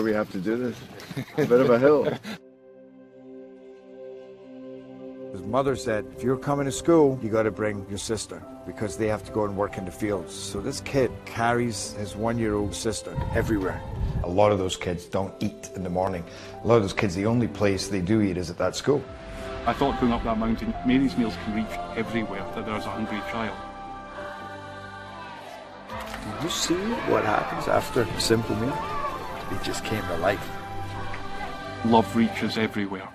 We have to do this. A bit of a hill. His mother said, if you're coming to school, you got to bring your sister because they have to go and work in the fields. So this kid carries his 1-year-old sister everywhere. A lot of those kids don't eat in the morning. A lot of those kids, the only place they do eat is at that school. I thought going up that mountain, Mary's meals can reach everywhere that there's a hungry child. Did you see what happens after a simple meal? It just came to life. Love reaches everywhere.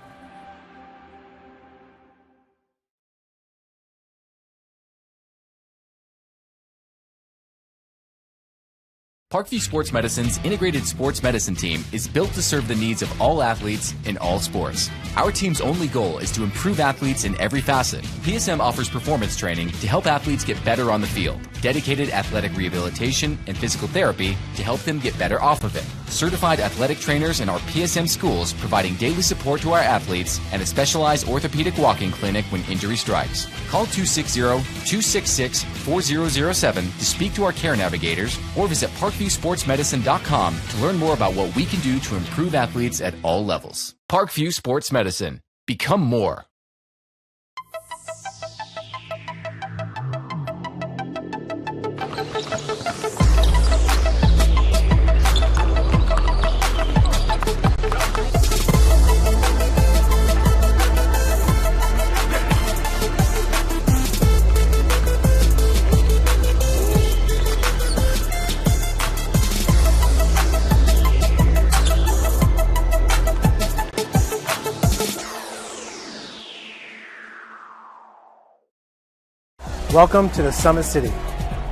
Parkview Sports Medicine's integrated sports medicine team is built to serve the needs of all athletes in all sports. Our team's only goal is to improve athletes in every facet. PSM offers performance training to help athletes get better on the field, dedicated athletic rehabilitation and physical therapy to help them get better off of it, certified athletic trainers in our PSM schools providing daily support to our athletes, and a specialized orthopedic walking clinic when injury strikes. Call 260-266-4007 to speak to our care navigators or visit ParkviewSportsMedicine.com to learn more about what we can do to improve athletes at all levels. Parkview Sports Medicine. Become more. Welcome to the Summit City,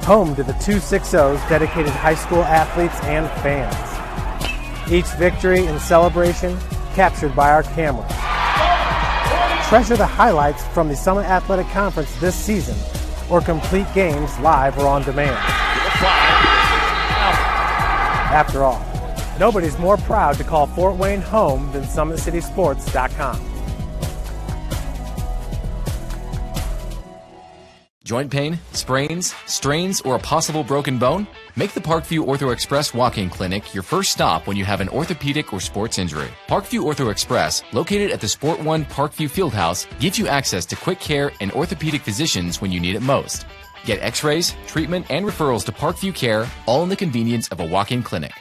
home to the 260's dedicated high school athletes and fans. Each victory and celebration captured by our cameras. Treasure the highlights from the Summit Athletic Conference this season or complete games live or on demand. After all, nobody's more proud to call Fort Wayne home than SummitCitySports.com. Joint pain, sprains, strains, or a possible broken bone? Make the Parkview Ortho Express Walk-In Clinic your first stop when you have an orthopedic or sports injury. Parkview Ortho Express, located at the Sport One Parkview Fieldhouse, gives you access to quick care and orthopedic physicians when you need it most. Get x-rays, treatment, and referrals to Parkview Care, all in the convenience of a walk-in clinic.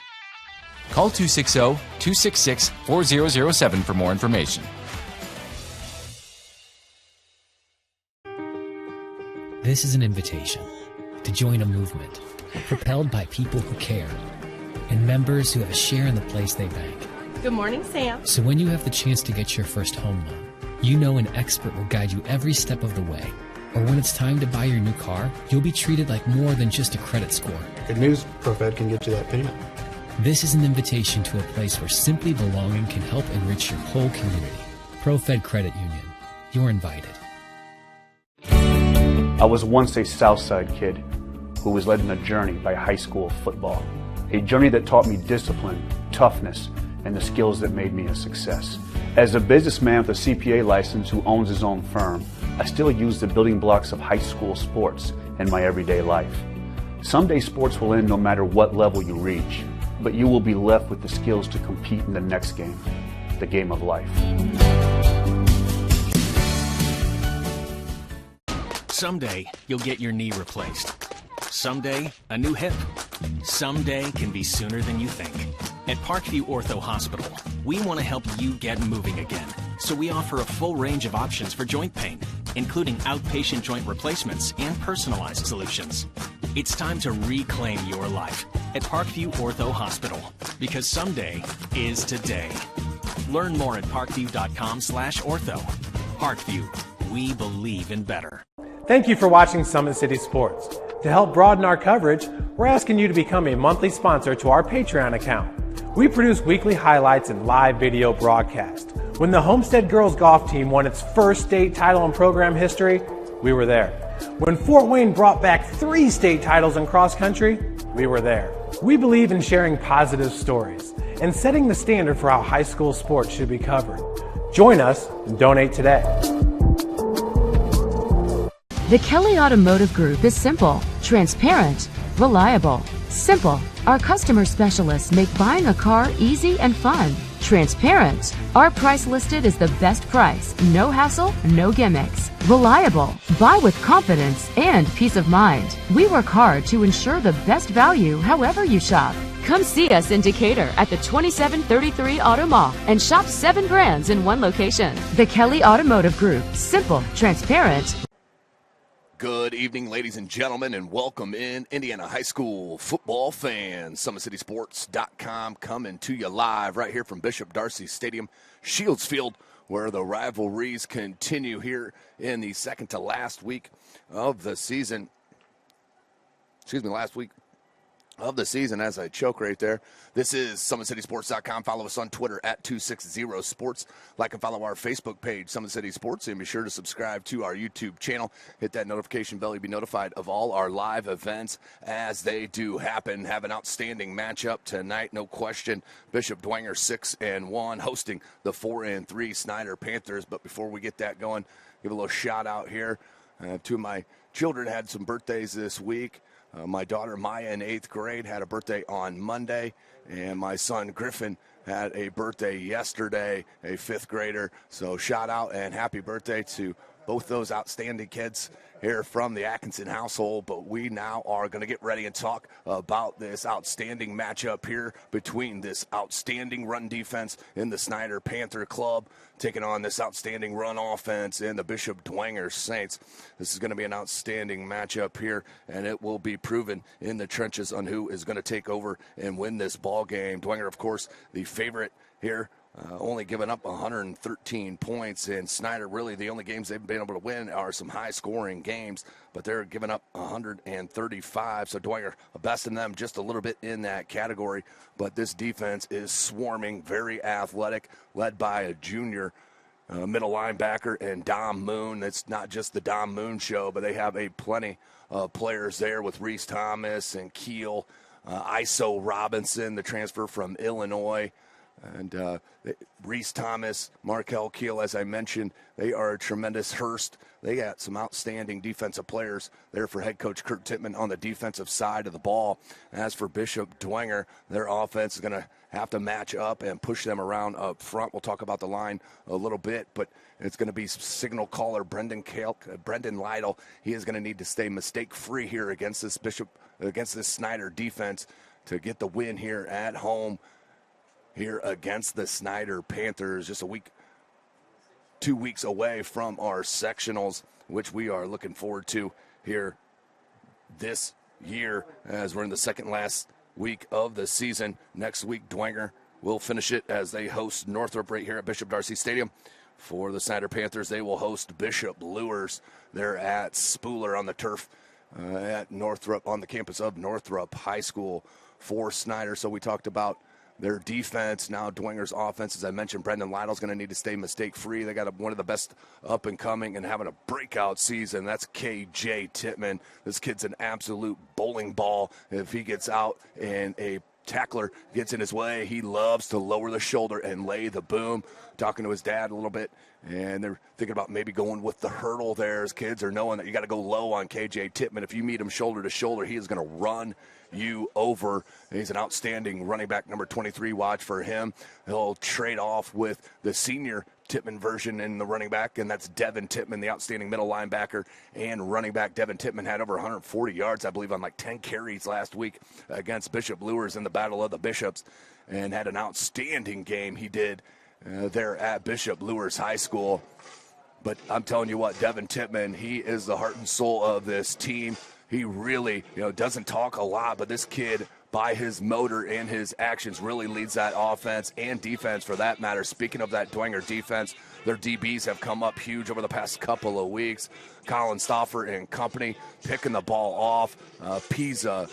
Call 260-266-4007 for more information. This is an invitation to join a movement propelled by people who care and members who have a share in the place they bank. Good morning, Sam. So when you have the chance to get your first home loan, you know an expert will guide you every step of the way. Or when it's time to buy your new car, you'll be treated like more than just a credit score. Good news, ProFed can get you that payment. This is an invitation to a place where simply belonging can help enrich your whole community. ProFed Credit Union. You're invited. I was once a Southside kid who was led on a journey by high school football. A journey that taught me discipline, toughness, and the skills that made me a success. As a businessman with a CPA license who owns his own firm, I still use the building blocks of high school sports in my everyday life. Someday sports will end no matter what level you reach, but you will be left with the skills to compete in the next game, the game of life. Someday, you'll get your knee replaced. Someday, a new hip. Someday can be sooner than you think. At Parkview Ortho Hospital, we want to help you get moving again. So we offer a full range of options for joint pain, including outpatient joint replacements and personalized solutions. It's time to reclaim your life at Parkview Ortho Hospital, because someday is today. Learn more at parkview.com/ortho. Parkview, we believe in better. Thank you for watching Summit City Sports. To help broaden our coverage, we're asking you to become a monthly sponsor to our Patreon account. We produce weekly highlights and live video broadcast. When the Homestead girls golf team won its first state title in program history, we were there. When Fort Wayne brought back 3 state titles in cross country, we were there. We believe in sharing positive stories and setting the standard for how high school sports should be covered. Join us and donate today. The Kelly Automotive Group is simple, transparent, reliable, simple, Our customer specialists make buying a car easy and fun. Transparent. Our price listed is the best price. No hassle, no gimmicks. Reliable. Buy with confidence and peace of mind. We work hard to ensure the best value however you shop. Come see us in Decatur at the 2733 Auto Mall and shop 7 brands in one location. The Kelly Automotive Group. Simple, transparent. Good evening, ladies and gentlemen, and welcome in Indiana high school football fans. SummitCitySports.com coming to you live right here from Bishop Darcy Stadium, Shields Field, where the rivalries continue here in the second to last week of the season. Last week of the season, as I choke right there. This is SummitCitySports.com. Follow us on Twitter at 260sports. Like and follow our Facebook page, Summit City Sports, and be sure to subscribe to our YouTube channel. Hit that notification bell. You'll be notified of all our live events as they do happen. Have an outstanding matchup tonight, no question. Bishop Dwenger 6-1, hosting the 4-3 Snider Panthers. But before we get that going, give a little shout out here. Two of my children had some birthdays this week. My daughter Maya in 8th grade had a birthday on Monday, and my son Griffin had a birthday yesterday, a 5th grader. So shout out and happy birthday to both those outstanding kids here from the Atkinson household. But we now are going to get ready and talk about this outstanding matchup here between this outstanding run defense in the Snider Panther Club taking on this outstanding run offense in the Bishop Dwenger Saints. This is going to be an outstanding matchup here, and it will be proven in the trenches on who is going to take over and win this ball game. Dwenger, of course, the favorite here. Only giving up 113 points, and Snider, really the only games they've been able to win are some high-scoring games, but they're giving up 135. So Dwenger, besting them just a little bit in that category, but this defense is swarming, very athletic, led by a junior middle linebacker and Dom Moon. It's not just the Dom Moon show, but they have a plenty of players there with Reese Thomas and Keel, Iso Robinson, the transfer from Illinois. And Reese Thomas, Markel Keel, as I mentioned, they are a tremendous Hurst. They got some outstanding defensive players there for head coach Kurt Tipman on the defensive side of the ball. As for Bishop Dwenger, their offense is going to have to match up and push them around up front. We'll talk about the line a little bit, but it's going to be signal caller Brendan Lytle. He is going to need to stay mistake-free here against this Snider defense to get the win here at home. Here against the Snider Panthers, just 2 weeks away from our sectionals, which we are looking forward to here this year as we're in the second last week of the season. Next week, Dwenger will finish it as they host Northrop right here at Bishop Darcy Stadium. For the Snider Panthers, they will host Bishop Luers. They're at Spooler on the turf at Northrop, on the campus of Northrop High School for Snider. So we talked about their defense. Now Dwenger's offense, as I mentioned, Brendan Lytle's going to need to stay mistake-free. They got one of the best up-and-coming and having a breakout season. That's KJ Tipman. This kid's an absolute bowling ball. If he gets out and a tackler gets in his way, he loves to lower the shoulder and lay the boom. Talking to his dad a little bit, and they're thinking about maybe going with the hurdle there as kids are knowing that you got to go low on KJ Tipman. If you meet him shoulder to shoulder, he is going to run you over. He's an outstanding running back, number 23. Watch for him. He'll trade off with the senior Tipman version in the running back, and that's Devin Tipman, the outstanding middle linebacker and running back. Devin Tipman had over 140 yards, I believe, on like 10 carries last week against Bishop Luers in the Battle of the Bishops, and had an outstanding game he did there at Bishop Luers High School. But I'm telling you what, Devin Tipman, he is the heart and soul of this team. He really, doesn't talk a lot, but this kid, by his motor and his actions, really leads that offense and defense for that matter. Speaking of that Dwenger defense, their DBs have come up huge over the past couple of weeks. Colin Stauffer and company picking the ball off. Pisa,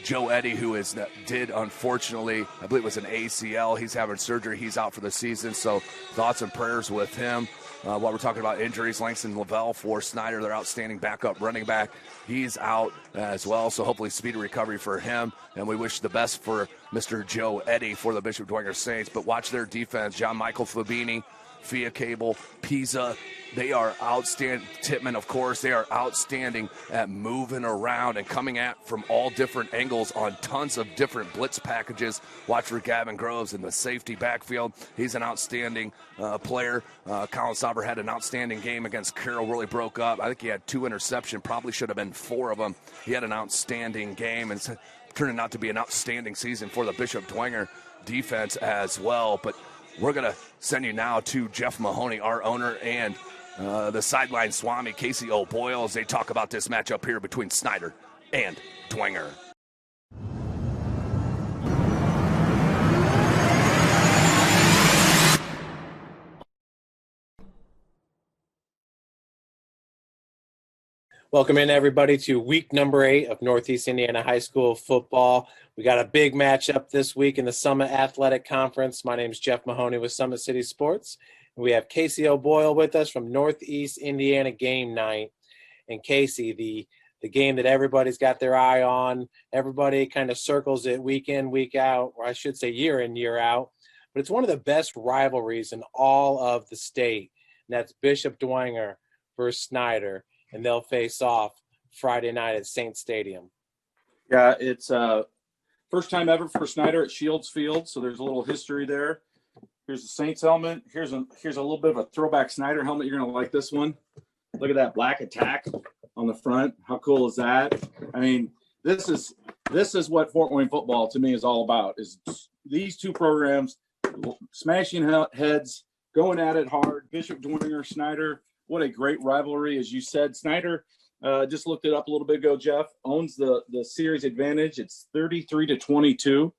Joe Eddy, who did unfortunately, I believe it was an ACL. He's having surgery. He's out for the season, so thoughts and prayers with him. While we're talking about injuries, Langston Lavelle for Snider, their outstanding backup running back, he's out as well, so hopefully speedy recovery for him. And we wish the best for Mr. Joe Eddy for the Bishop Dwenger Saints. But watch their defense. John Michael Fabini via cable, Pisa. They are outstanding. Tipman, of course, they are outstanding at moving around and coming at from all different angles on tons of different blitz packages. Watch for Gavin Groves in the safety backfield. He's an outstanding player. Colin Sauber had an outstanding game against Carroll, really broke up. I think he had 2 interceptions, probably should have been 4 of them. He had an outstanding game, and it's turning out to be an outstanding season for the Bishop Dwenger defense as well. But we're going to send you now to Jeff Mahoney, our owner, and the sideline Swami, Casey O'Boyle, as they talk about this matchup here between Snider and Dwenger. Welcome in, everybody, to week number 8 of Northeast Indiana High School football. We got a big matchup this week in the Summit Athletic Conference. My name is Jeff Mahoney with Summit City Sports. We have Casey O'Boyle with us from Northeast Indiana Game Night. And Casey, the game that everybody's got their eye on, everybody kind of circles it week in, week out, or I should say year in, year out. But it's one of the best rivalries in all of the state, and that's Bishop Dwenger versus Snider. And they'll face off Friday night at Saint Stadium. Yeah, it's first time ever for Snider at Shields Field, so there's a little history there. Here's the Saints helmet. Here's a little bit of a throwback Snider helmet. You're going to like this one. Look at that black attack on the front. How cool is that? I mean, this is what Fort Wayne football to me is all about, is these two programs smashing heads, going at it hard. Bishop Dwenger, Snider, what a great rivalry. As you said, Snider, just looked it up a little bit ago, Jeff, owns the series advantage. It's 33-22.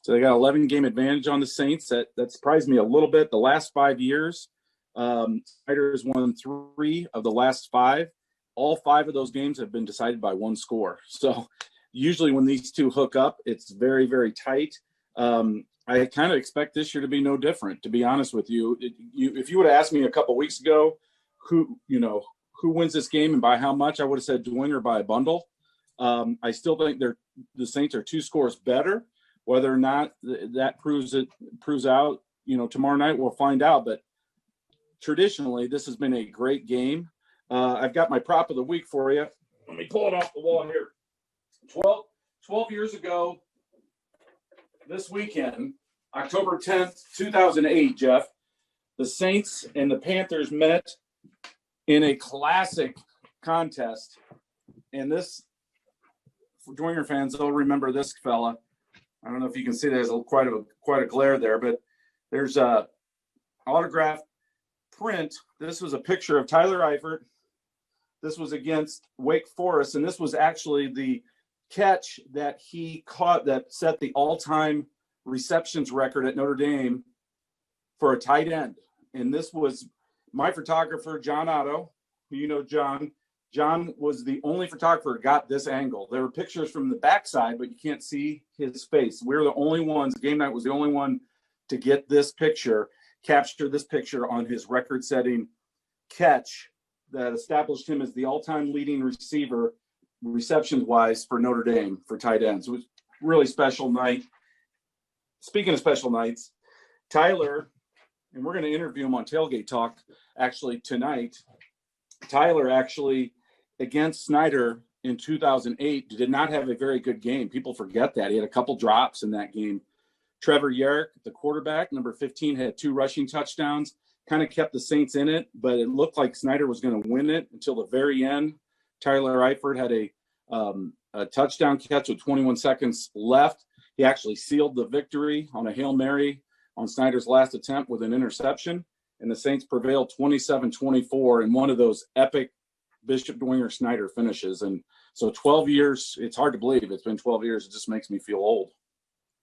So they got 11-game advantage on the Saints. That surprised me a little bit. The last 5 years, Snider has won 3 of the last 5. All 5 of those games have been decided by 1 score. So usually when these two hook up, it's very, very tight. I kind of expect this year to be no different, to be honest with you. If you would have asked me a couple weeks ago who wins this game and by how much, I would have said Dwenger by a bundle. I still think the Saints are 2 scores better. Whether or not that proves out, tomorrow night we'll find out. But traditionally, this has been a great game. I've got my prop of the week for you. Let me pull it off the wall here. 12 years ago, this weekend, October 10th, 2008, Jeff, the Saints and the Panthers met in a classic contest. And this, for Dwenger fans, they'll remember this fella. I don't know if you can see there's quite a glare there, but there's a autographed print. This was a picture of Tyler Eifert. This was against Wake Forest, and this was actually the catch that he caught that set the all-time receptions record at Notre Dame for a tight end. And this was my photographer, John Otto, who you know, John. John was the only photographer who got this angle. There were pictures from the backside, but you can't see his face. We're the only ones. Game Night was the only one to get this picture, capture this picture on his record-setting catch that established him as the all-time leading receiver, receptions-wise, for Notre Dame for tight ends. It was a really special night. Speaking of special nights, Tyler, and we're going to interview him on Tailgate Talk actually tonight. Tyler actually, against Snider in 2008, did not have a very good game. People forget that. He had a couple drops in that game. Trevor Yerrick, the quarterback, number 15, had 2 rushing touchdowns, kind of kept the Saints in it, but it looked like Snider was going to win it until the very end. Tyler Eifert had a touchdown catch with 21 seconds left. He actually sealed the victory on a Hail Mary on Snider's last attempt with an interception, and the Saints prevailed 27-24 in one of those epic Bishop Dwenger Snider finishes. And so 12 years, it's hard to believe it's been 12 years. It just makes me feel old.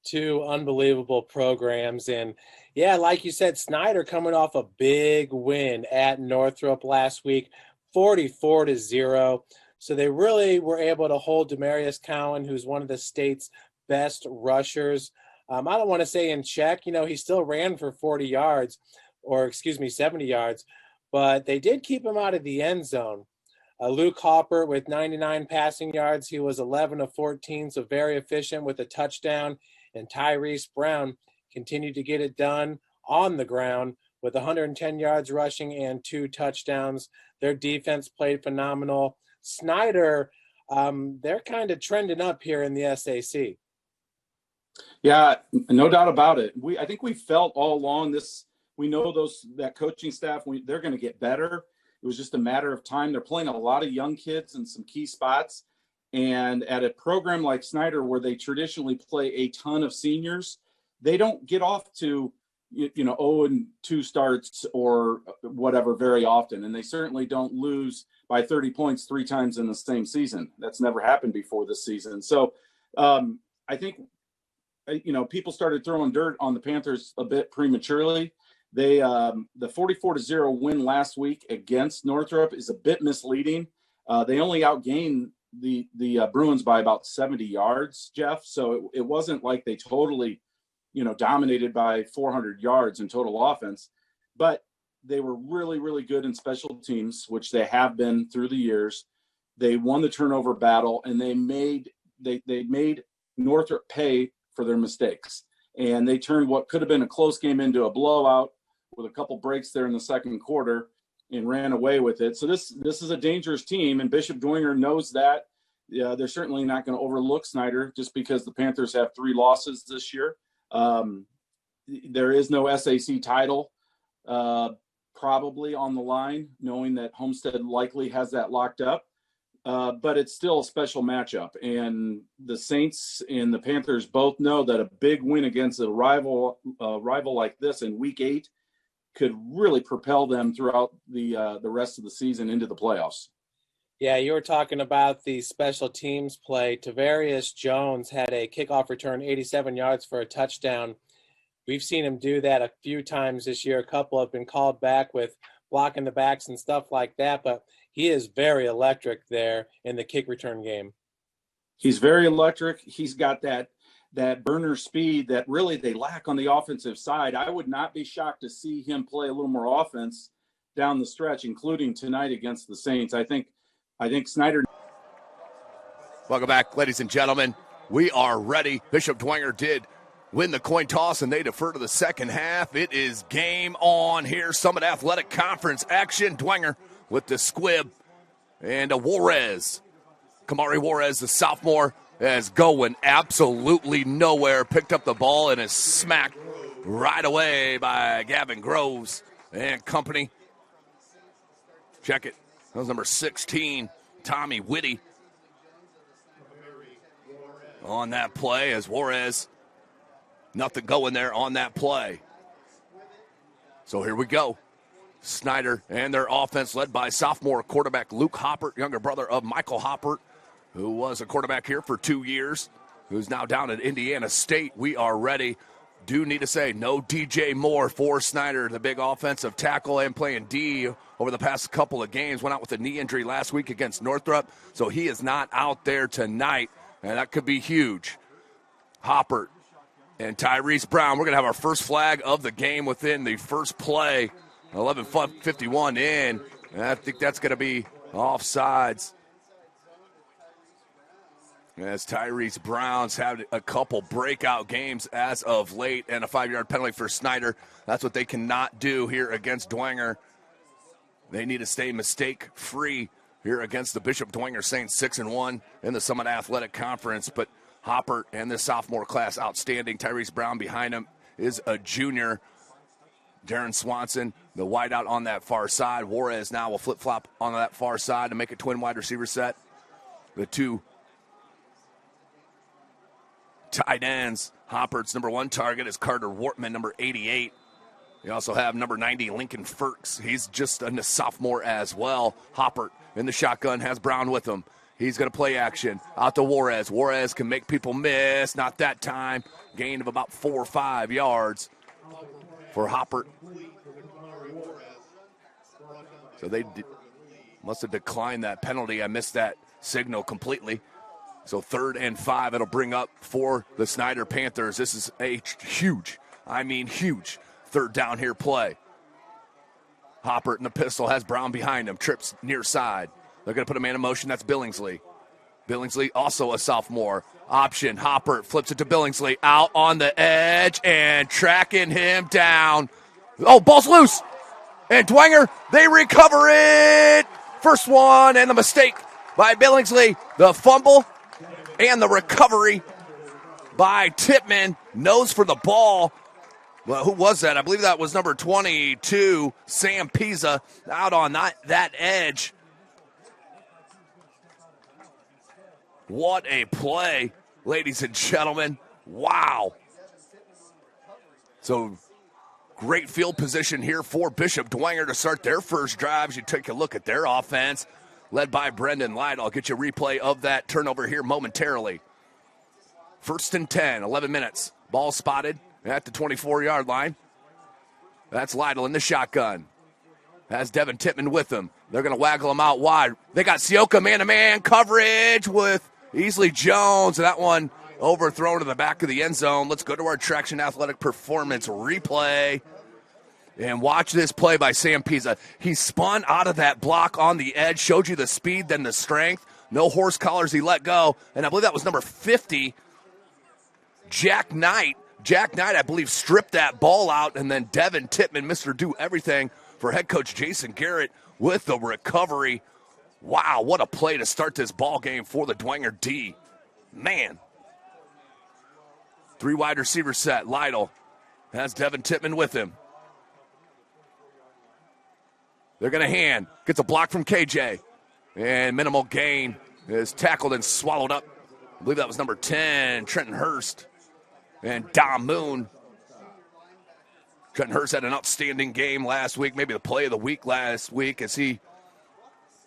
2 unbelievable programs. And yeah, like you said, Snider coming off a big win at Northrop last week, 44-0. So they really were able to hold Demarius Cowan, who's one of the state's best rushers. I don't want to say in check. He still ran for 70 yards, but they did keep him out of the end zone. Luke Hopper with 99 passing yards. He was 11 of 14, so very efficient with a touchdown. And Tyrese Brown continued to get it done on the ground with 110 yards rushing and 2 touchdowns. Their defense played phenomenal. Snider, they're kind of trending up here in the SAC. Yeah, no doubt about it. I think we felt all along this. We know that coaching staff, they're going to get better. It was just a matter of time. They're playing a lot of young kids in some key spots. And at a program like Snider, where they traditionally play a ton of seniors, they don't get off to 0-2 starts or whatever very often. And they certainly don't lose by 30 points 3 times in the same season. That's never happened before this season. So I think, people started throwing dirt on the Panthers a bit prematurely. They the 44-0 win last week against Northrop is a bit misleading. They only outgained the Bruins by about 70 yards, Jeff. So it wasn't like they totally, dominated by 400 yards in total offense, but they were really, really good in special teams, which they have been through the years. They won the turnover battle, and they made Northrop pay for their mistakes. And they turned what could have been a close game into a blowout with a couple breaks there in the second quarter and ran away with it. So this is a dangerous team, and Bishop Dwenger knows that. Yeah, they're certainly not going to overlook Snider just because the Panthers have 3 losses this year. There is no SAC title probably on the line, knowing that Homestead likely has that locked up. But it's still a special matchup. And the Saints and the Panthers both know that a big win against a rival like this in Week 8 could really propel them throughout the rest of the season into the playoffs. Yeah, you were talking about the special teams play. Tavarius Jones had a kickoff return, 87 yards for a touchdown. We've seen him do that a few times this year. A couple have been called back with blocking the backs and stuff like that, but he is very electric there in the kick return game. He's very electric. He's got that burner speed that really they lack on the offensive side. I would not be shocked to see him play a little more offense down the stretch, including tonight against the Saints. I think Snider. Welcome back, ladies and gentlemen. We are ready. Bishop Dwenger did win the coin toss, and they defer to the second half. It is game on here. Summit Athletic Conference action. Dwenger with the squib. And Juarez. Kamari Juarez, the sophomore, is going absolutely nowhere. Picked up the ball and is smacked right away by Gavin Groves and company. Check it. That was number 16, Tommy Whitty. On that play as Juarez. Nothing going there on that play. So here we go. Snider and their offense led by sophomore quarterback Luke Hoppert, younger brother of Michael Hoppert, who was a quarterback here for 2 years, who's now down at Indiana State. We are ready. Do need to say no DJ Moore for Snider, the big offensive tackle and playing D over the past couple of games. Went out with a knee injury last week against Northrop, so he is not out there tonight, and that could be huge. Hoppert and Tyrese Brown. We're going to have our first flag of the game within the first play. 11:51 in, and I think that's going to be offsides. As Tyrese Brown's had a couple breakout games as of late, and a 5-yard penalty for Snider. That's what they cannot do here against Dwenger. They need to stay mistake-free here against the Bishop Dwenger Saints, 6-1 in the Summit Athletic Conference. But Hoppert and this sophomore class outstanding. Tyrese Brown behind him is a junior. Darren Swanson, the wideout on that far side. Juarez now will flip-flop on that far side to make a twin wide receiver set. The two tight ends. Hoppert's number 1 target is Carter Wortman, number 88. You also have number 90, Lincoln Firks. He's just a sophomore as well. Hoppert in the shotgun has Brown with him. He's going to play action out to Juarez. Juarez can make people miss. Not that time. Gain of about 4 or 5 yards for Hoppert. So they must have declined that penalty. I missed that signal completely. So 3rd and 5 it'll bring up for the Snider Panthers. This is a huge, huge 3rd down here play. Hoppert in the pistol has Brown behind him. Trips near side. They're going to put a man in motion. That's Billingsley. Billingsley, also a sophomore. Option. Hoppert flips it to Billingsley. Out on the edge and tracking him down. Oh, ball's loose. And Dwenger, they recover it. First one, and the mistake by Billingsley. The fumble and the recovery by Tipman. Nose for the ball. Well, who was that? I believe that was number 22, Sam Pisa, out on that edge. What a play, ladies and gentlemen. Wow. So great field position here for Bishop Dwenger to start their first drives. You take a look at their offense, led by Brendan Light. I'll get you a replay of that turnover here momentarily. 1st and 10, 11 minutes. Ball spotted at the 24-yard line. That's Lytle in the shotgun. Has Devin Tipman with him. They're going to waggle him out wide. They got Sioka man-to-man coverage with Easley Jones. That one overthrown to the back of the end zone. Let's go to our Traction Athletic Performance replay. And watch this play by Sam Pisa. He spun out of that block on the edge, showed you the speed, then the strength. No horse collars, he let go. And I believe that was number 50, Jack Knight. Jack Knight, I believe, stripped that ball out, and then Devin Tipman, Mr. Do Everything for head coach Jason Garrett with the recovery. Wow, what a play to start this ball game for the Dwenger D. Man. 3 wide receiver set. Lytle has Devin Tipman with him. They're going to hand. Gets a block from KJ. And minimal gain is tackled and swallowed up. I believe that was number 10, Trenton Hurst. And Dom Moon. Trenton Hurst had an outstanding game last week, maybe the play of the week last week, as he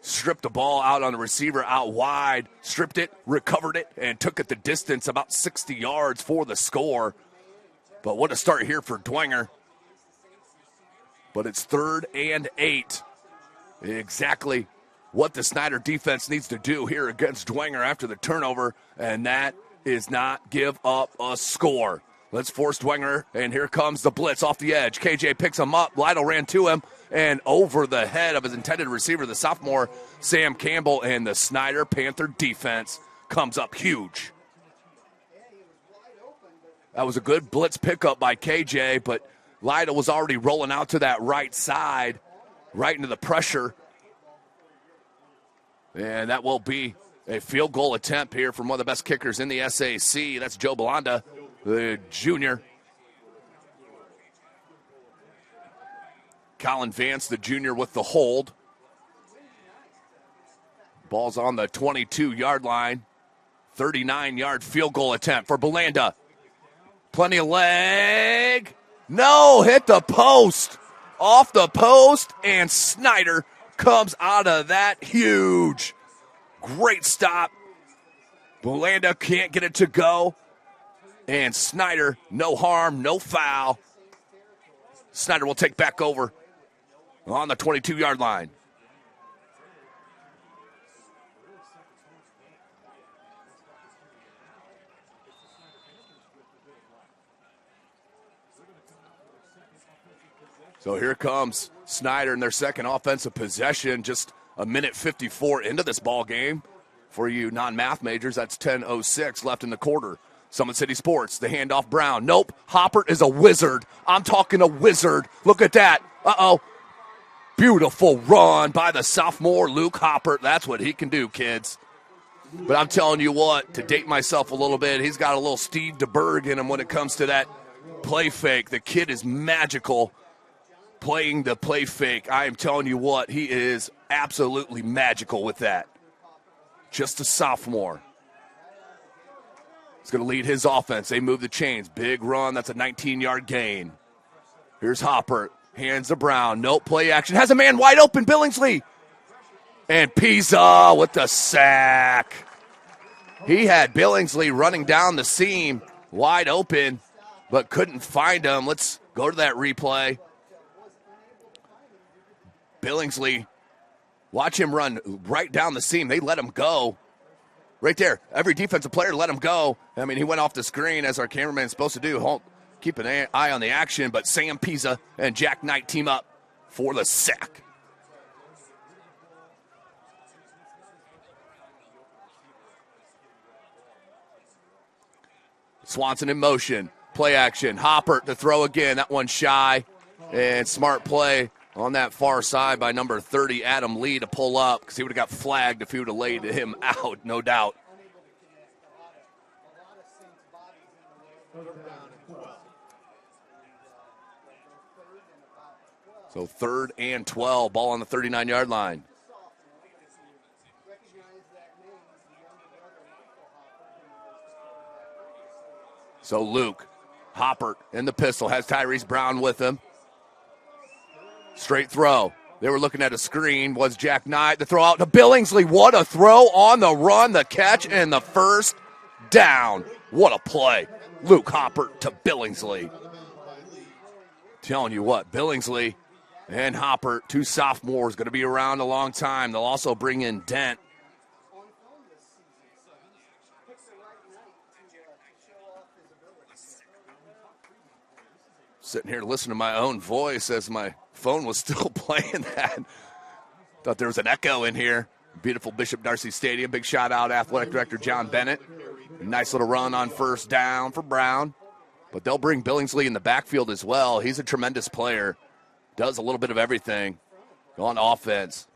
stripped the ball out on the receiver out wide, stripped it, recovered it, and took it the distance about 60 yards for the score. But what a start here for Dwenger. But it's 3rd and 8. Exactly what the Snider defense needs to do here against Dwenger after the turnover, and that is not give up a score. Let's force Dwenger, and here comes the blitz off the edge. KJ picks him up. Lytle ran to him, and over the head of his intended receiver, the sophomore Sam Campbell, and the Snider Panther defense comes up huge. That was a good blitz pickup by KJ, but Lytle was already rolling out to that right side, right into the pressure. And that will be a field goal attempt here from one of the best kickers in the SAC. That's Joe Belanda, the junior. Colin Vance, the junior, with the hold. Ball's on the 22-yard line. 39-yard field goal attempt for Belanda. Plenty of leg. No, hit the post. Off the post, and Snider comes out of that huge. Great stop. Belanda can't get it to go. And Snider, no harm, no foul. Snider will take back over on the 22-yard line. So here comes Snider in their second offensive possession, just a minute 54 into this ball game. For you non-math majors, that's 10:06 left in the quarter. Summit City Sports, the handoff Brown. Nope, Hopper is a wizard. I'm talking a wizard. Look at that. Uh-oh. Beautiful run by the sophomore Luke Hopper. That's what he can do, kids. But I'm telling you what, to date myself a little bit, he's got a little Steve DeBerg in him when it comes to that play fake. The kid is magical playing the play fake. I am telling you what, he is absolutely magical with that. Just a sophomore. He's going to lead his offense. They move the chains. Big run. That's a 19-yard gain. Here's Hopper. Hands to Brown. No play action. Has a man wide open. Billingsley. And Pisa with the sack. He had Billingsley running down the seam wide open, but couldn't find him. Let's go to that replay. Billingsley, watch him run right down the seam. They let him go. Right there. Every defensive player let him go. I mean, he went off the screen as our cameraman's supposed to do. Keep an eye on the action, but Sam Pisa and Jack Knight team up for the sack. Swanson in motion. Play action. Hopper to throw again. That one shy. And smart play on that far side by number 30, Adam Lee, to pull up, because he would have got flagged if he would have laid him out, no doubt. So 3rd and 12, ball on the 39-yard line. So Luke, Hopper in the pistol, has Tyrese Brown with him. Straight throw. They were looking at a screen. Was Jack Knight. The throw out to Billingsley. What a throw on the run, the catch, and the first down. What a play. Luke Hopper to Billingsley. Telling you what, Billingsley and Hopper, 2 sophomores, going to be around a long time. They'll also bring in Dent. Sitting here listening to my own voice as my phone was still playing that. Thought there was an echo in here. Beautiful Bishop Darcy Stadium. Big shout out Athletic Director John Bennett. Nice little run on first down for Brown. But they'll bring Billingsley in the backfield as well. He's a tremendous player. Does a little bit of everything on offense.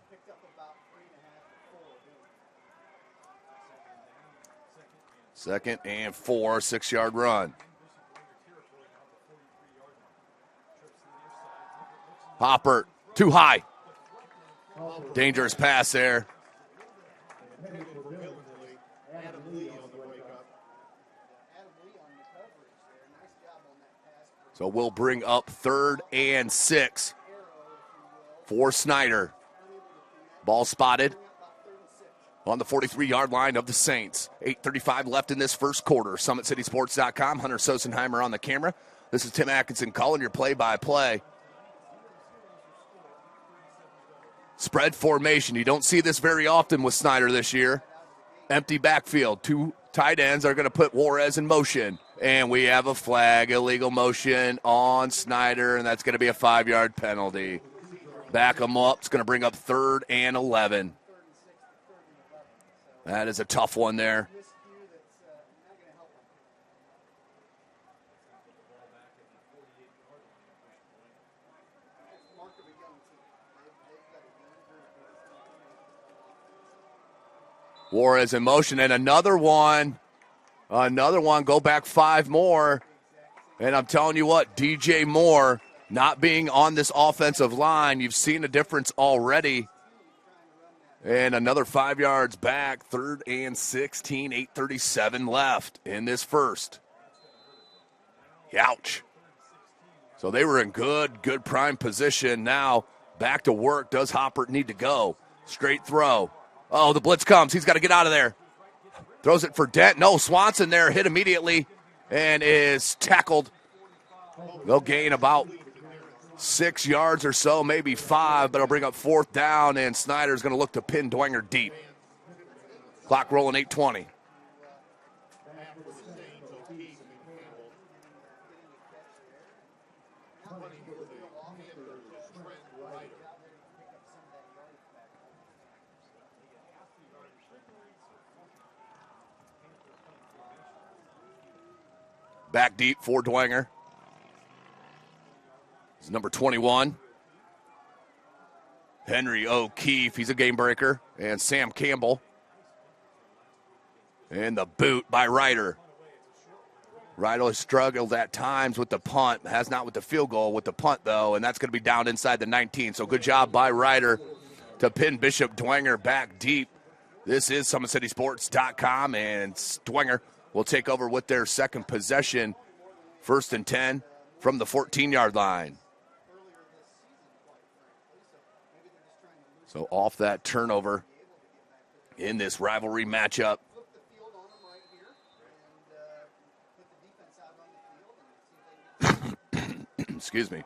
Second and 4, 6-yard run. Hopper, too high. Dangerous pass there. So we'll bring up 3rd and 6 for Snider. Ball spotted on the 43-yard line of the Saints. 8:35 left in this first quarter. SummitCitySports.com. Hunter Sosenheimer on the camera. This is Tim Atkinson calling your play-by-play. Spread formation. You don't see this very often with Snider this year. Empty backfield. 2 tight ends are going to put Juarez in motion. And we have a flag, illegal motion on Snider, and that's going to be a 5-yard penalty. Back them up. It's going to bring up 3rd and 11. That is a tough one there. Juarez in motion, and another one. Go back 5 more. And I'm telling you what, DJ Moore not being on this offensive line, you've seen a difference already. And another 5 yards back, 3rd and 16, 8:37 left in this first. Ouch. So they were in good prime position. Now back to work. Does Hopper need to go? Straight throw. Oh, the blitz comes. He's got to get out of there. Throws it for Dent. No, Swanson there, hit immediately and is tackled. They'll gain about 6 yards or so, maybe 5, but it'll bring up 4th down, and Snider's going to look to pin Dwenger deep. Clock rolling, 8:20. Back deep for Dwenger. It's number 21. Henry O'Keefe, he's a game breaker. And Sam Campbell. And the boot by Ryder. Ryder struggled at times with the punt. Has not with the field goal, with the punt, though. And that's going to be down inside the 19. So good job by Ryder to pin Bishop Dwenger back deep. This is SummitCitySports.com. And Dwenger will take over with their second possession. 1st and 10 from the 14-yard line. So off that turnover in this rivalry matchup. Excuse me.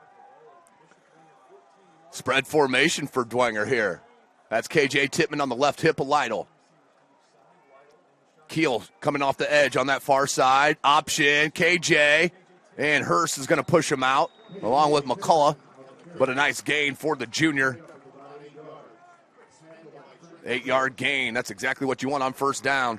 Spread formation for Dwenger here. That's KJ Tipman on the left hip of Lytle. Keel coming off the edge on that far side. Option, KJ. And Hurst is going to push him out along with McCullough. But a nice gain for the junior. 8-yard gain. That's exactly what you want on first down.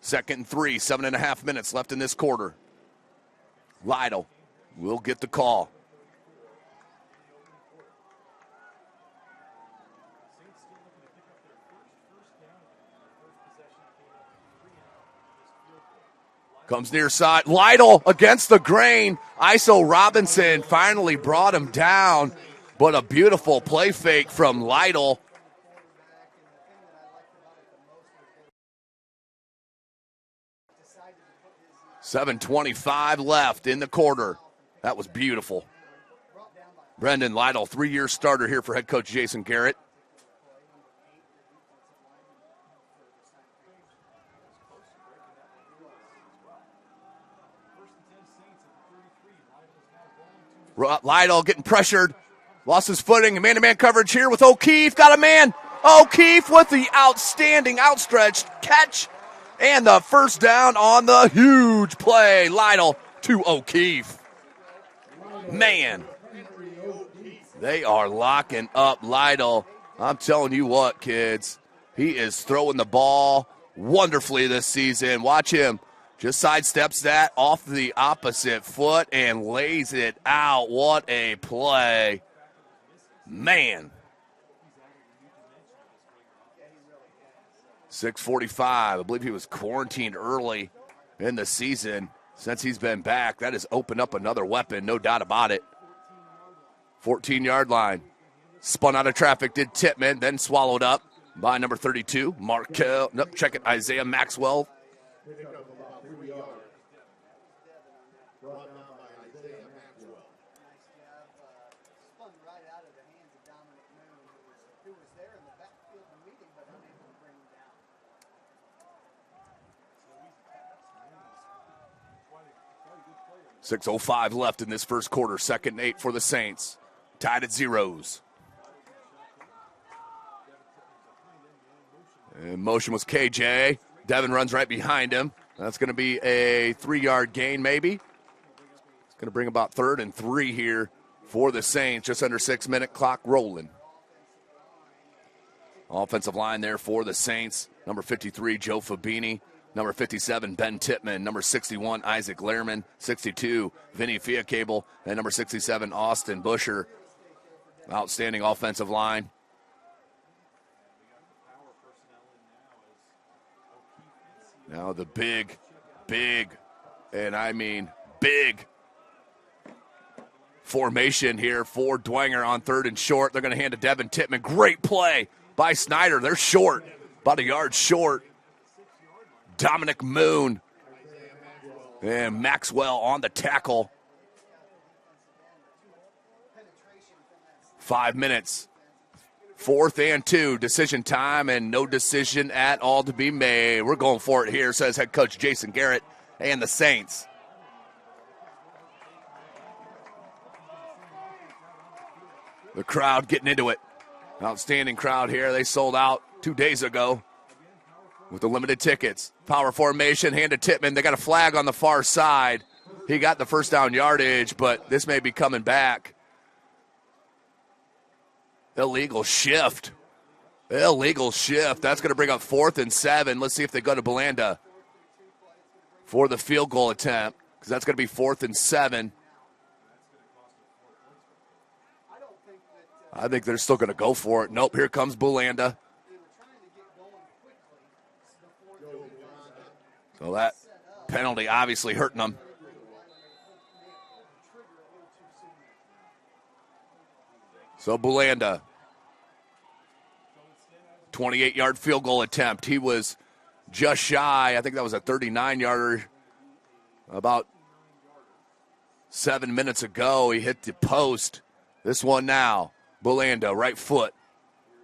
Second and 3, 7.5 minutes left in this quarter. Lytle will get the call. Comes near side. Lytle against the grain. ISO Robinson finally brought him down. But a beautiful play fake from Lytle. $7:25 left in the quarter. That was beautiful. Brendan Lytle, 3-year starter here for head coach Jason Garrett. Lytle getting pressured. Lost his footing. Man-to-man coverage here with O'Keefe. Got a man. O'Keefe with the outstanding outstretched catch. And the first down on the huge play. Lytle to O'Keefe. Man. They are locking up Lytle. I'm telling you what, kids. He is throwing the ball wonderfully this season. Watch him. Just sidesteps that off the opposite foot and lays it out. What a play. Man. 6:45. I believe he was quarantined early in the season. Since he's been back, that has opened up another weapon, no doubt about it. 14-yard line. Spun out of traffic, did Tipman, then swallowed up by number 32, Markel. Nope, check it, Isaiah Maxwell. .6:05 left in this first quarter. 2nd and 8 for the Saints. Tied at 0s. In motion was KJ. Devin runs right behind him. That's going to be a 3-yard gain maybe. It's going to bring about 3rd and 3 here for the Saints. Just under 6-minute clock rolling. Offensive line there for the Saints. Number 53, Joe Fabini. Number 57, Ben Tipman. Number 61, Isaac Lehrman. 62, Vinny Fiacable. And number 67, Austin Busher. Outstanding offensive line. Now the big, and I mean big formation here for Dwenger on 3rd and short. They're going to hand to Devin Tipman. Great play by Snider. They're short, about a yard short. Dominic Moon and Maxwell on the tackle. 5 minutes. 4th and 2. Decision time and no decision at all to be made. We're going for it here, says head coach Jason Garrett and the Saints. The crowd getting into it. Outstanding crowd here. They sold out 2 days ago with the limited tickets. Power formation, hand to Tipman. They got a flag on the far side. He got the first down yardage, but this may be coming back. Illegal shift. That's going to bring up 4th and 7. Let's see if they go to Belanda for the field goal attempt, because that's going to be 4th and 7. I think they're still going to go for it. Nope, here comes Belanda. So that penalty obviously hurting them. So Belanda, 28-yard field goal attempt. He was just shy. I think that was a 39-yarder about 7 minutes ago. He hit the post. This one now, Belanda, right foot.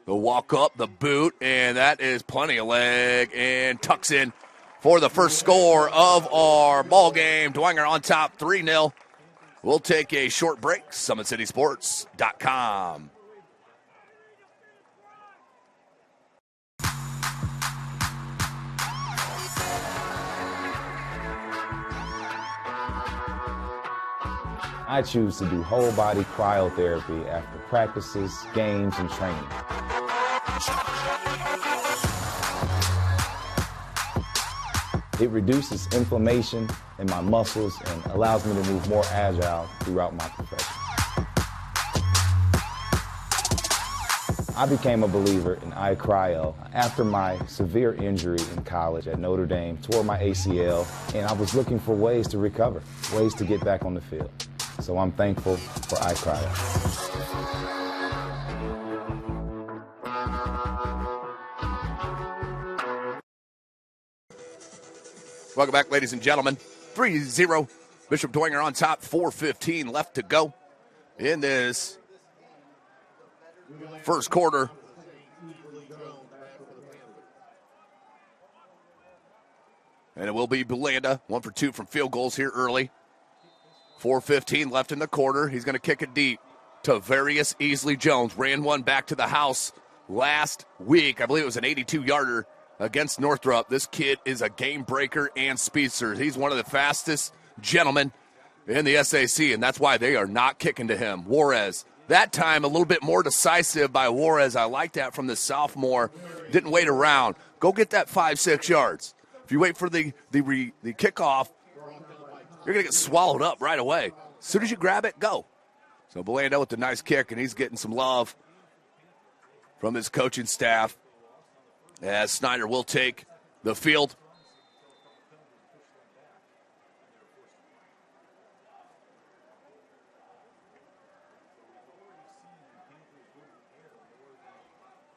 The walk up, the boot, and that is plenty of leg, and tucks in for the first score of our ball game. Dwenger on top, 3-0. We'll take a short break. SummitCitySports.com. I choose to do whole body cryotherapy after practices, games, and training. It reduces inflammation in my muscles and allows me to move more agile throughout my profession. I became a believer in iCryo after my severe injury in college at Notre Dame, tore my ACL, and I was looking for ways to recover, ways to get back on the field. So I'm thankful for iCryo. Welcome back, ladies and gentlemen. 3-0. Bishop Dwenger on top, 4:15 left to go in this first quarter. And it will be Belanda, 1 for 2 from field goals here early. 4:15 left in the quarter. He's going to kick it deep to Various Easley Jones. Ran one back to the house last week. I believe it was an 82-yarder against Northrop. This kid is a game breaker and speedster. He's one of the fastest gentlemen in the SAC, and that's why they are not kicking to him. Juarez, that time a little bit more decisive by Juarez. I like that from the sophomore. Didn't wait around. Go get that 5-6 yards. If you wait for the kickoff, you're going to get swallowed up right away. As soon as you grab it, go. So Belanda with the nice kick, and he's getting some love from his coaching staff as Snider will take the field.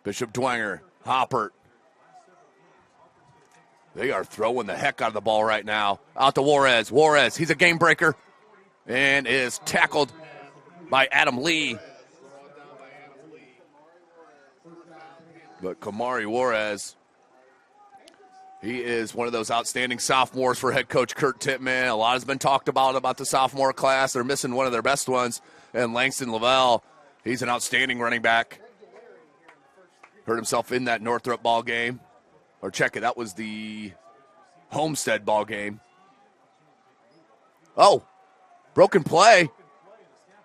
Bishop Dwenger, Hoppert. They are throwing the heck out of the ball right now. Out to Juarez. Juarez, he's a game breaker and is tackled by Adam Lee. But Kamari Juarez, he is one of those outstanding sophomores for head coach Kurt Tipman. A lot has been talked about the sophomore class. They're missing one of their best ones. And Langston Lavelle, he's an outstanding running back. Hurt himself in that Northrop ball game. Or check it, that was the Homestead ball game. Oh, broken play.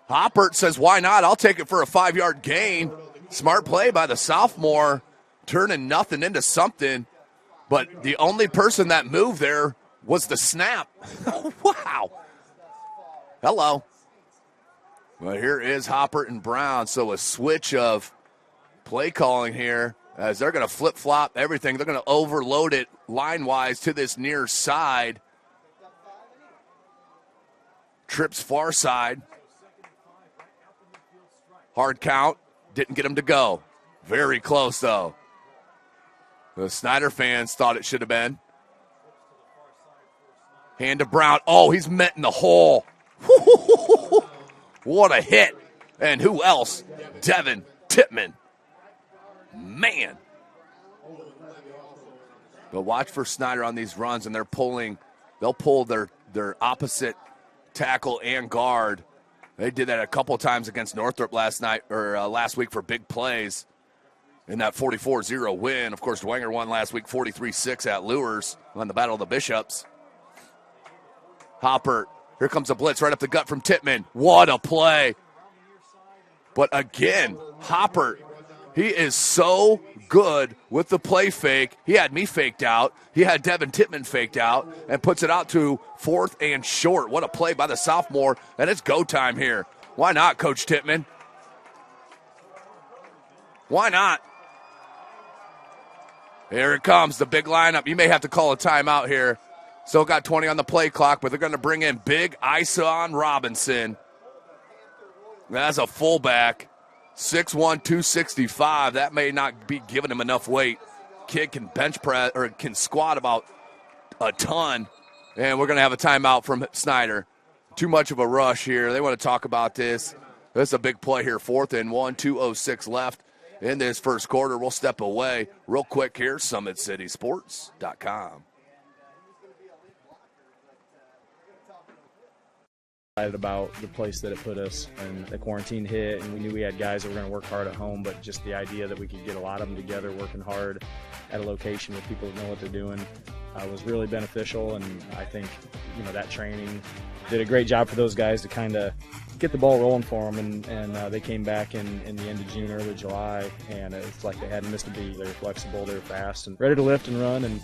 Hoppert says, why not? I'll take it for a 5-yard gain. Smart play by the sophomore, turning nothing into something. But the only person that moved there was the snap. Wow. Hello. Well, here is Hoppert and Brown. So a switch of play calling here as they're going to flip-flop everything. They're going to overload it line-wise to this near side. Trips far side. Hard count. Didn't get him to go. Very close, though. The Snider fans thought it should have been. Hand to Brown. Oh, he's met in the hole. What a hit. And who else? Devin Tipman. Man. But watch for Snider on these runs, and they'll pull their opposite tackle and guard. They did that a couple times against Northrop last week for big plays in that 44-0 win. Of course, Dwenger won last week 43-6 at Lures on the Battle of the Bishops. Hoppert, here comes a blitz right up the gut from Tipman. What a play. But again, Hoppert, he is so good with the play fake. He had me faked out. He had Devin Tipman faked out and puts it out to 4th and short. What a play by the sophomore. And it's go time here. Why not, Coach Tipman? Why not? Here it comes, the big lineup. You may have to call a timeout here. Still got 20 on the play clock, but they're going to bring in Big Ison Robinson. That's a fullback. 6'1", 265. That may not be giving him enough weight. Kid can bench press or can squat about a ton. And we're going to have a timeout from Snider. Too much of a rush here. They want to talk about this. This is a big play here. 4th and 1, 2:06 left in this first quarter. We'll step away real quick here. SummitCitySports.com. About the place that it put us, and the quarantine hit, and we knew we had guys that were going to work hard at home, but just the idea that we could get a lot of them together working hard at a location where people know what they're doing was really beneficial. And I think that training did a great job for those guys to kind of get the ball rolling for them, and they came back in the end of June, early July, and it's like they hadn't missed a beat. They were flexible, they were fast, and ready to lift and run, and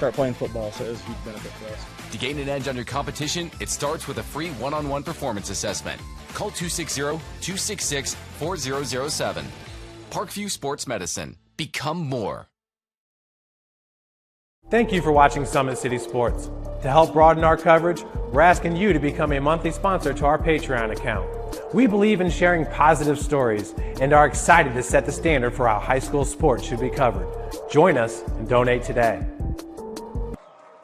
start playing football, so it was a huge benefit for us. To gain an edge on your competition, it starts with a free one-on-one performance assessment. Call 260-266-4007. Parkview Sports Medicine. Become more. Thank you for watching Summit City Sports. To help broaden our coverage, we're asking you to become a monthly sponsor to our Patreon account. We believe in sharing positive stories and are excited to set the standard for how high school sports should be covered. Join us and donate today.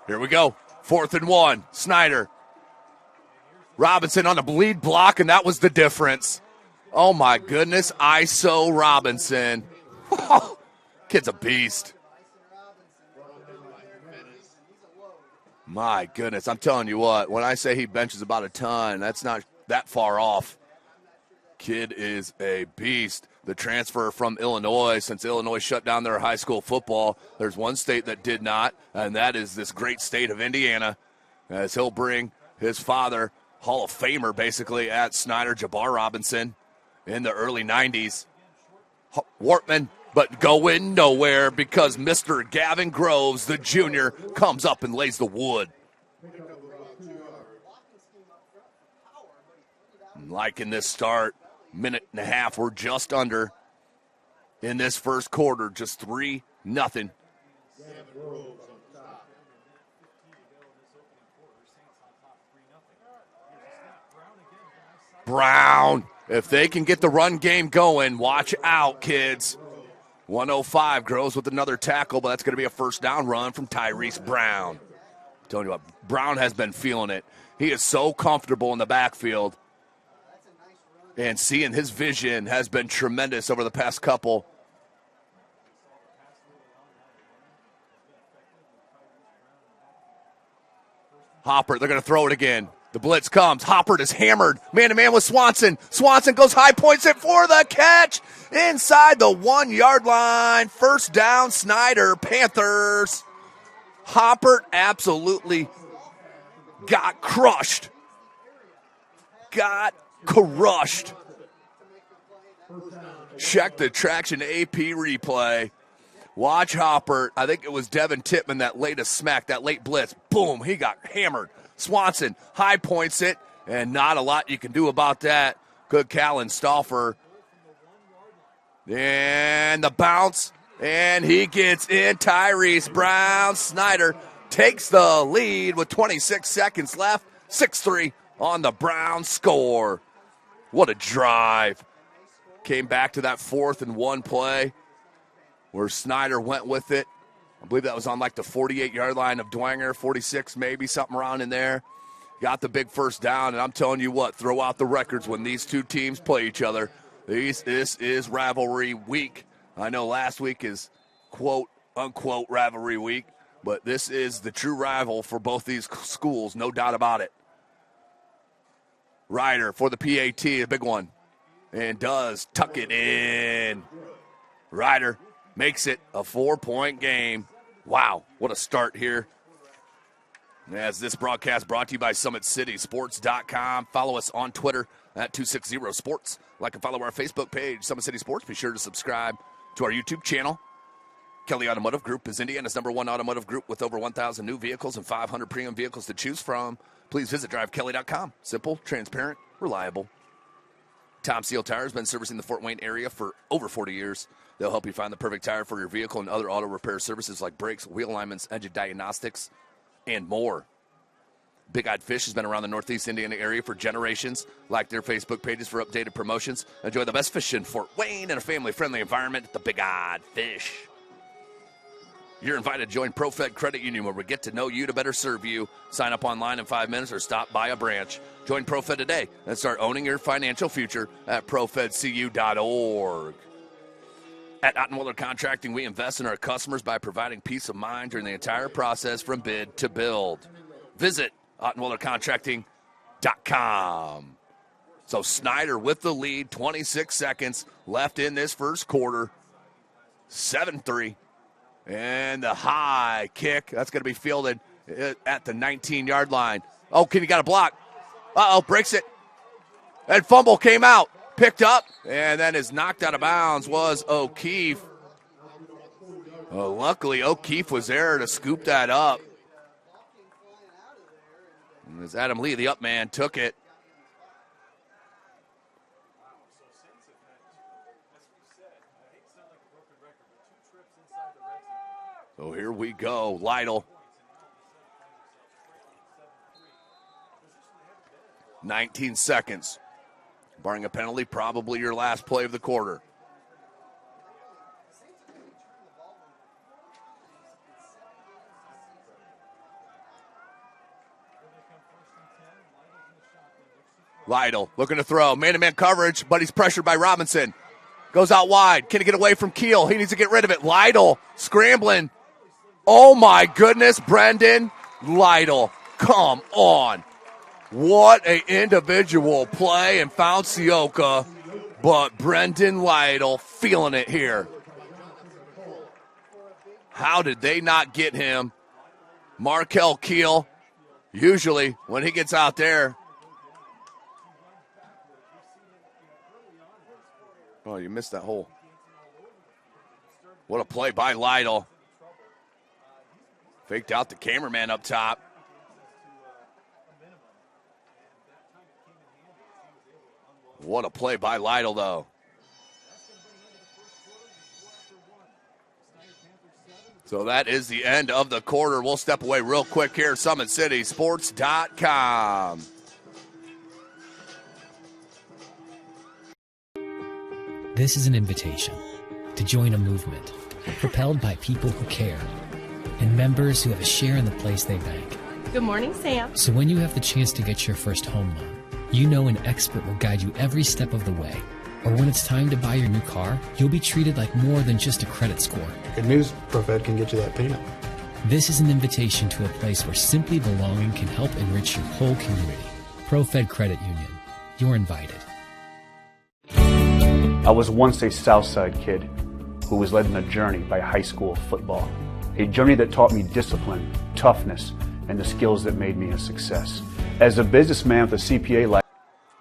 Here we go. 4th and 1. Snider. Robinson on the bleed block, and that was the difference. Oh, my goodness. ISO Robinson. Kid's a beast. My goodness. I'm telling you what, when I say he benches about a ton, that's not that far off. Kid is a beast. The transfer from Illinois, since Illinois shut down their high school football, there's one state that did not, and that is this great state of Indiana, as he'll bring his father, Hall of Famer basically, at Snider, Jabbar Robinson, in the early 90s. Wortman, but going nowhere because Mr. Gavin Groves, the junior, comes up and lays the wood. Liking this start. Minute and a half, we're just under in this first quarter, just 3-0. Brown, if they can get the run game going, watch out, kids. 105 Groves with another tackle, but that's going to be a first down run from Tyrese Brown. I'm telling you what, Brown has been feeling it. He is so comfortable in the backfield. And seeing his vision has been tremendous over the past couple. Hopper, they're going to throw it again. The blitz comes. Hopper is hammered. Man-to-man with Swanson. Swanson goes high, points it for the catch. Inside the 1-yard line. First down, Snider, Panthers. Hopper absolutely got crushed. Got crushed. Check the traction AP replay. Watch Hopper. I think it was Devin Tipman that laid a smack, that late blitz. Boom, he got hammered. Swanson high points it, and not a lot you can do about that. Good Callan Stauffer. And the bounce, and he gets in. Tyrese Brown. Snider takes the lead with 26 seconds left. 6-3 on the Brown score. What a drive. Came back to that 4th and 1 play where Snider went with it. I believe that was on like the 48-yard line of Dwenger, 46 maybe, something around in there. Got the big first down, and I'm telling you what, throw out the records when these two teams play each other. This is rivalry week. I know last week is quote-unquote rivalry week, but this is the true rival for both these schools, no doubt about it. Ryder for the PAT, a big one, and does tuck it in. Ryder makes it a 4-point game. Wow, what a start here. As this broadcast brought to you by SummitCitySports.com. Follow us on Twitter at 260sports. Like and follow our Facebook page, Summit City Sports. Be sure to subscribe to our YouTube channel. Kelly Automotive Group is Indiana's #1 automotive group with over 1,000 new vehicles and 500 premium vehicles to choose from. Please visit drivekelly.com. Simple, transparent, reliable. Tom Seal Tire has been servicing the Fort Wayne area for over 40 years. They'll help you find the perfect tire for your vehicle and other auto repair services like brakes, wheel alignments, engine diagnostics, and more. Big Eyed Fish has been around the Northeast Indiana area for generations. Like their Facebook pages for updated promotions. Enjoy the best fish in Fort Wayne in a family-friendly environment at the Big Eyed Fish. You're invited to join ProFed Credit Union, where we get to know you to better serve you. Sign up online in 5 minutes or stop by a branch. Join ProFed today and start owning your financial future at profedcu.org. At Ottenwiller Contracting, we invest in our customers by providing peace of mind during the entire process from bid to build. Visit OttenwillerContracting.com. So Snider with the lead, 26 seconds left in this first quarter. 7-3. And the high kick, that's going to be fielded at the 19-yard line. Oh, he got a block. Uh-oh, breaks it. And fumble came out, picked up, and then is knocked out of bounds was O'Keefe. Well, luckily, O'Keefe was there to scoop that up. And as Adam Lee, the up man, took it. So here we go, Lytle. 19 seconds. Barring a penalty, probably your last play of the quarter. Lytle looking to throw. Man-to-man coverage, but he's pressured by Robinson. Goes out wide. Can he get away from Keel? He needs to get rid of it. Lytle scrambling. Oh, my goodness, Brendan Lytle. Come on. What an individual play and found Sioka, but Brendan Lytle feeling it here. How did they not get him? Markel Keel, usually when he gets out there. Oh, you missed that hole. What a play by Lytle. Faked out the cameraman up top. What a play by Lytle, though. So that is the end of the quarter. We'll step away real quick here. SummitCitySports.com. This is an invitation to join a movement propelled by people who care and members who have a share in the place they bank. Good morning, Sam. So when you have the chance to get your first home loan, you know an expert will guide you every step of the way. Or when it's time to buy your new car, you'll be treated like more than just a credit score. Good news, ProFed can get you that prenup. This is an invitation to a place where simply belonging can help enrich your whole community. ProFed Credit Union. You're invited. I was once a Southside kid who was led on a journey by high school football. A journey that taught me discipline, toughness, and the skills that made me a success. As a businessman with a CPA license.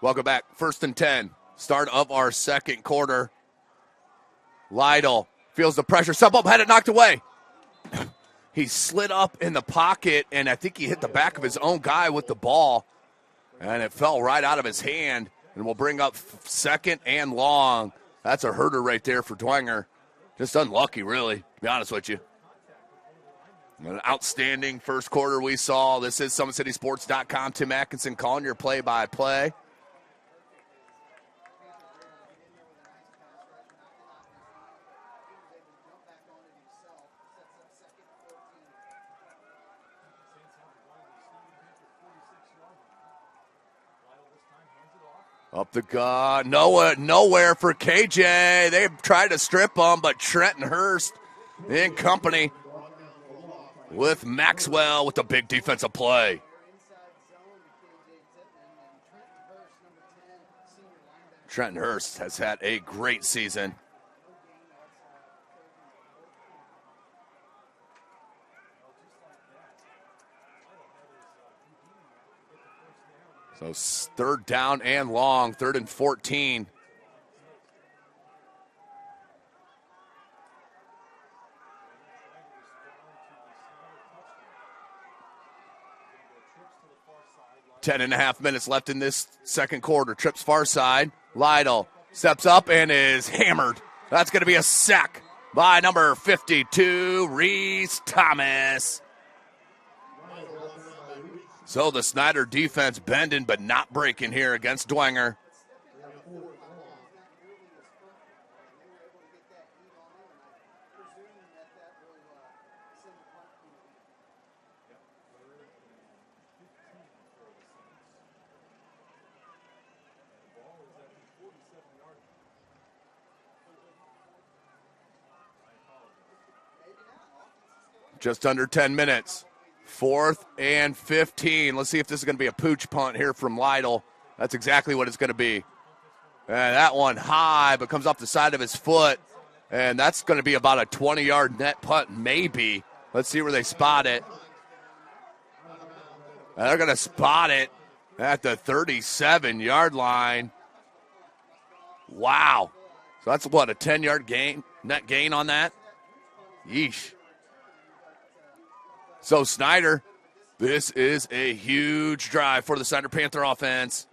Welcome back. 1st and 10. Start of our second quarter. Lytle feels the pressure. Sub up, had it knocked away. He slid up in the pocket, and I think he hit the back of his own guy with the ball. And it fell right out of his hand. And we'll bring up 2nd and long. That's a herder right there for Dwenger. Just unlucky, really, to be honest with you. An outstanding first quarter we saw. This is SummitCitySports.com. Tim Atkinson calling your play-by-play. Up the gut. Nowhere for KJ. They tried to strip him, but Trenton Hurst in company with Maxwell with the big defensive play. Trenton Hurst has had a great season. So 3rd down and long, 3rd and 14. Ten and a half minutes left in this second quarter. Trips far side. Lytle steps up and is hammered. That's going to be a sack by number 52, Reese Thomas. So the Snider defense bending but not breaking here against Dwenger. Just under 10 minutes. 4th and 15. Let's see if this is going to be a pooch punt here from Lytle. That's exactly what it's going to be. And that one high, but comes off the side of his foot. And that's going to be about a 20-yard net punt, maybe. Let's see where they spot it. And they're going to spot it at the 37-yard line. Wow. So that's what, a 10-yard gain, net gain on that? Yeesh. So Snider, this is a huge drive for the Snider Panther offense.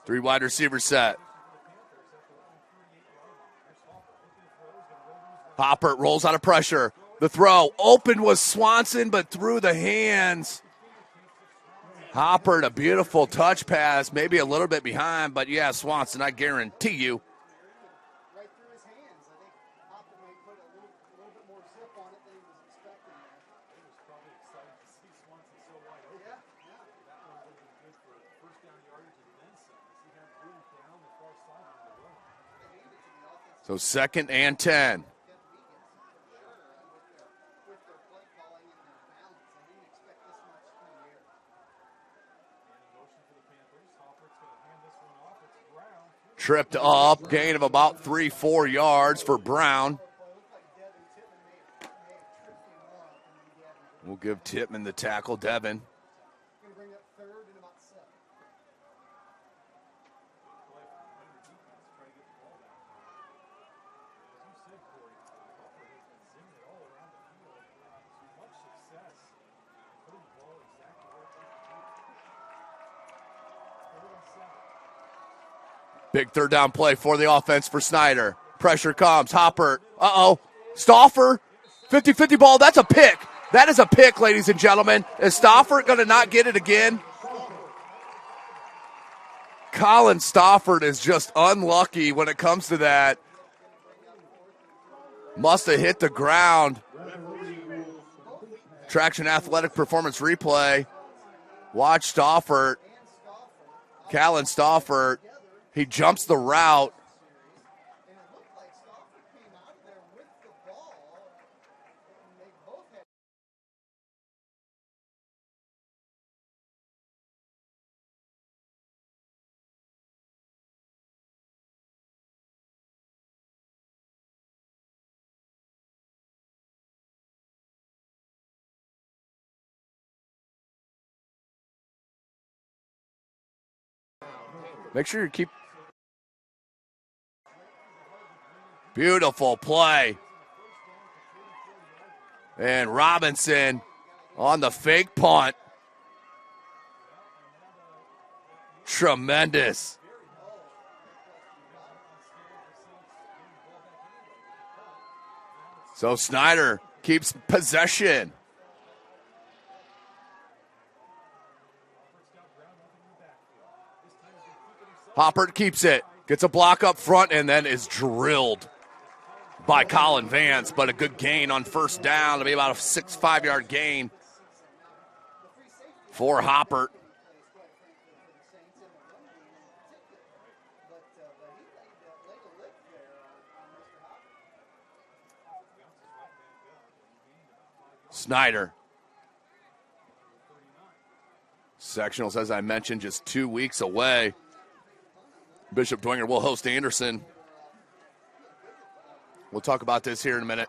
Three wide receiver set. Hopper rolls out of pressure. The throw open was Swanson, but through the hands. Hopper, a beautiful touch pass, maybe a little bit behind, but yeah, Swanson, I guarantee you. So 2nd and 10. Tripped up, gain of about 3-4 yards for Brown. We'll give Tipman the tackle, Devin. Big 3rd down play for the offense for Snider. Pressure comes. Hopper. Stauffer. 50-50 ball. That's a pick. That is a pick, ladies and gentlemen. Is Stauffer going to not get it again? Colin Stauffer is just unlucky when it comes to that. Must have hit the ground. Traction Athletic Performance replay. Watch Stauffer. Colin Stauffer. He jumps the route. Make sure you keep. Beautiful play. And Robinson on the fake punt. Tremendous. So Snider keeps possession. Hopper keeps it. Gets a block up front and then is drilled by Colin Vance, but a good gain on 1st down. It'll be about a 5-yard gain for Hopper. Snider. Sectionals, as I mentioned, just 2 weeks away. Bishop Dwenger will host Anderson. We'll talk about this here in a minute.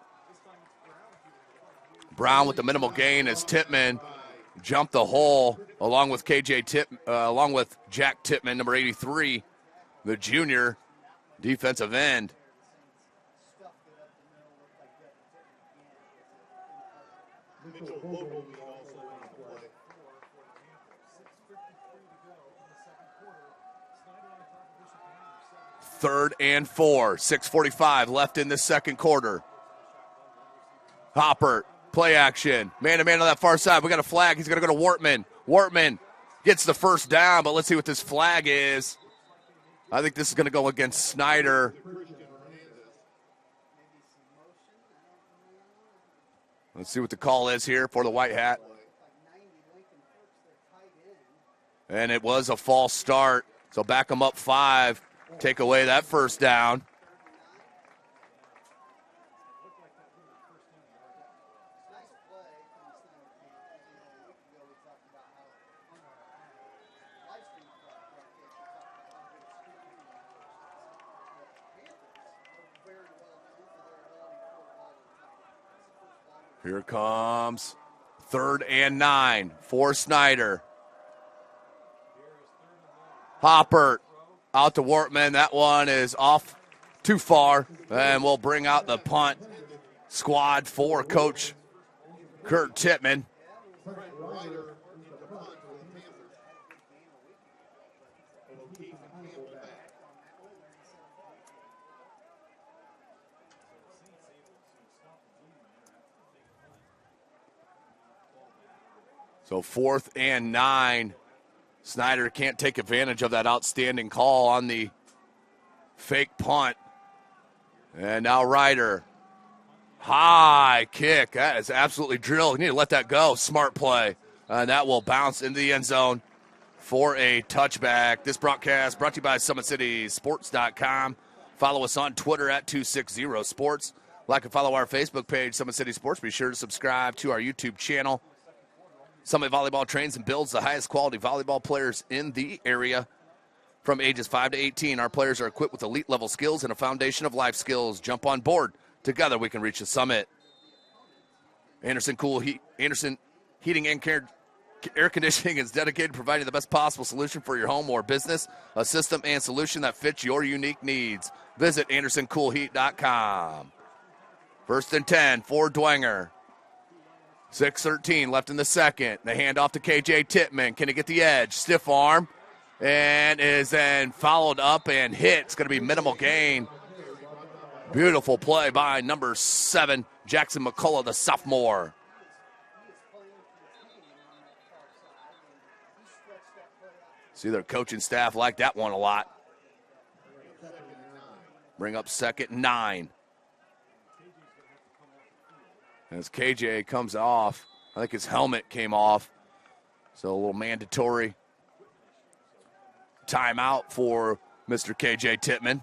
Brown with the minimal gain as Tipman jumped the hole along with along with Jack Tipman, number 83, the junior defensive end. Third and 4, 6:45 left in the second quarter. Hopper, play action, man-to-man on that far side. We got a flag. He's going to go to Wortman. Wortman gets the 1st down, but let's see what this flag is. I think this is going to go against Snider. Let's see what the call is here for the white hat. And it was a false start, so back them up 5. Take away that 1st down. Here comes 3rd and 9 for Snider. Hopper out to Wortman. That one is off too far. And we'll bring out the punt squad for Coach Kurt Tipman. So 4th and 9. Snider can't take advantage of that outstanding call on the fake punt. And now Ryder. High kick. That is absolutely drilled. You need to let that go. Smart play. And that will bounce into the end zone for a touchback. This broadcast brought to you by SummitCitySports.com. Follow us on Twitter at 260sports. Like and follow our Facebook page, Summit City Sports. Be sure to subscribe to our YouTube channel. Summit Volleyball trains and builds the highest quality volleyball players in the area. From ages 5 to 18, our players are equipped with elite level skills and a foundation of life skills. Jump on board. Together we can reach the summit. Anderson Heating and Air Conditioning is dedicated to providing the best possible solution for your home or business. A system and solution that fits your unique needs. Visit AndersonCoolHeat.com. 1st and 10 for Dwenger. 6:13 left in the second. The handoff to KJ Tipman. Can he get the edge? Stiff arm. And is then followed up and hit. It's going to be minimal gain. Beautiful play by number 7, Jackson McCullough, the sophomore. See, their coaching staff like that one a lot. Bring up 2nd and 9. As KJ comes off, I think his helmet came off. So a little mandatory timeout for Mr. KJ Tipman.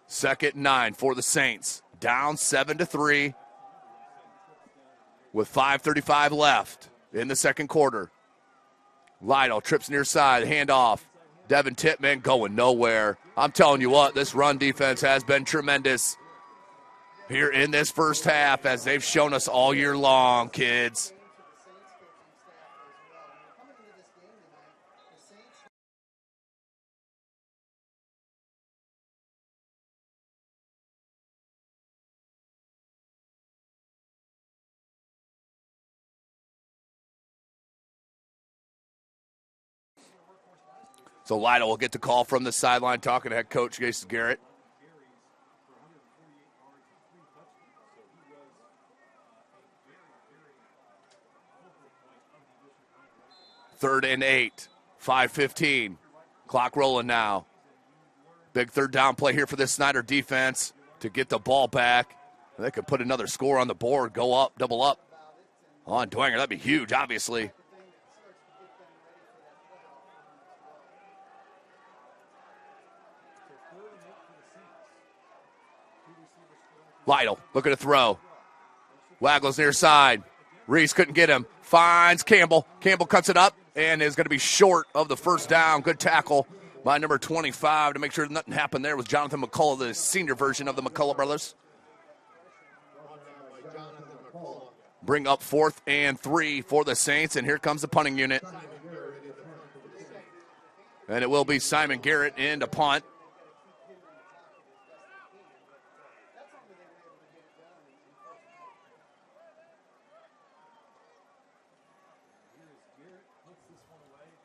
Second and 9 for the Saints. Down 7-3 with 5:35 left in the second quarter. Lytle trips near side, handoff. Devin Tipman going nowhere. I'm telling you what, this run defense has been tremendous here in this first half, as they've shown us all year long, kids. So Lytle will get the call from the sideline, talking to head coach Jason Garrett. Third and 8, 5:15. Clock rolling now. Big third down play here for this Snider defense to get the ball back. They could put another score on the board, go up, double up on Dwenger. That'd be huge, obviously. Lytle looking to throw. Waggles near side. Reese couldn't get him. Finds Campbell. Campbell cuts it up and is going to be short of the first down. Good tackle by number 25 to make sure nothing happened there with Jonathan McCullough, the senior version of the McCullough brothers. Bring up 4th and 3 for the Saints, and here comes the punting unit. And it will be Simon Garrett in to punt.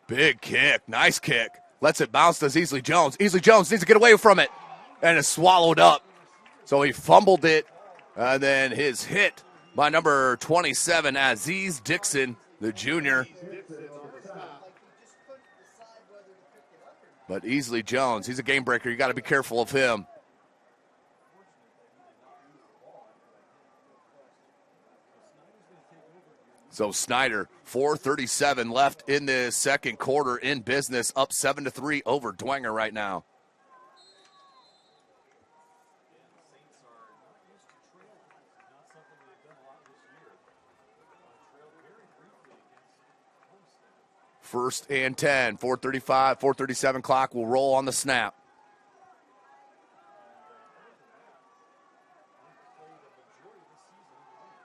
Big kick, nice kick. Lets it bounce to Easley Jones. Easley Jones needs to get away from it, and it's swallowed up. So he fumbled it, and then his hit by number 27, Aziz Dixon, the junior. But Easley Jones, he's a game breaker. You got to be careful of him. So Snider, 4:37 left in the second quarter in business, up 7-3 over Dwenger right now. First and 10, 4:35, 4:37 clock will roll on the snap.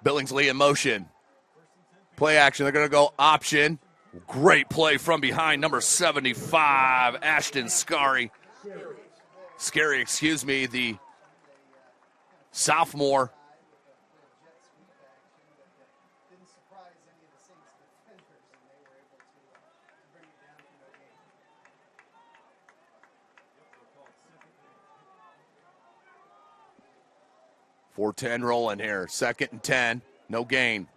Billingsley in motion. Play action. They're going to go option. Great play from behind, number 75, Ashton Scary, the sophomore. .410 rolling here. 2nd and 10. No gain.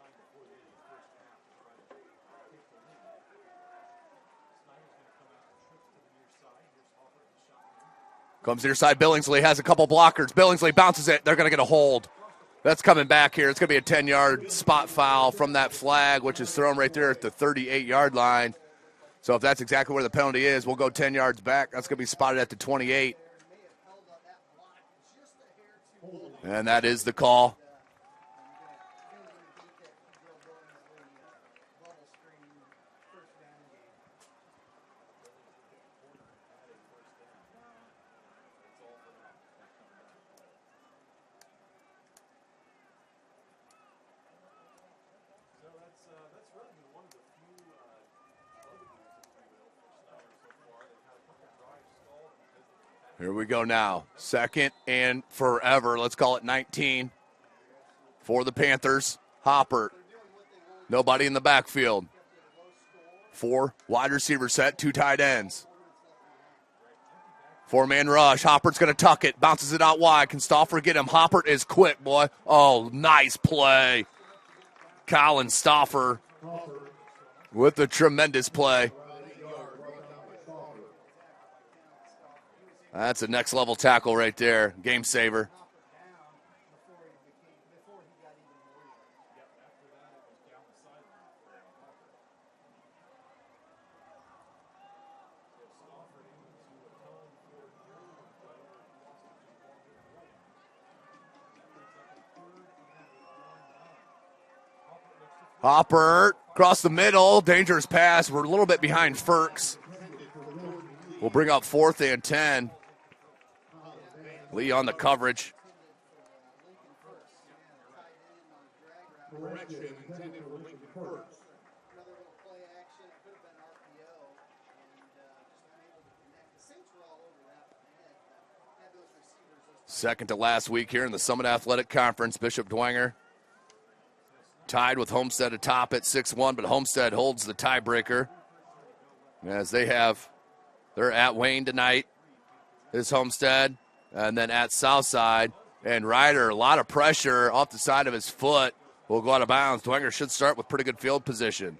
Comes near side. Billingsley has a couple blockers. Billingsley bounces it. They're going to get a hold. That's coming back here. It's going to be a 10-yard spot foul from that flag, which is thrown right there at the 38-yard line. So if that's exactly where the penalty is, we'll go 10 yards back. That's going to be spotted at the 28. And that is the call. Here we go now. 2nd and forever. Let's call it 19 for the Panthers. Hopper. Nobody in the backfield. 4 wide receiver set, 2 tight ends. 4-man rush. Hopper's going to tuck it. Bounces it out wide. Can Stauffer get him? Hopper is quick, boy. Oh, nice play. Colin Stauffer with a tremendous play. That's a next-level tackle right there. Game saver. Hopper across the middle. Dangerous pass. We're a little bit behind Ferks. We'll bring up 4th and 10. Lee on the coverage. Second to last week here in the Summit Athletic Conference. Bishop Dwenger tied with Homestead atop at 6-1, but Homestead holds the tiebreaker as they're at Wayne tonight. Is Homestead. And then at Southside, and Ryder, a lot of pressure off the side of his foot, will go out of bounds. Dwenger should start with pretty good field position.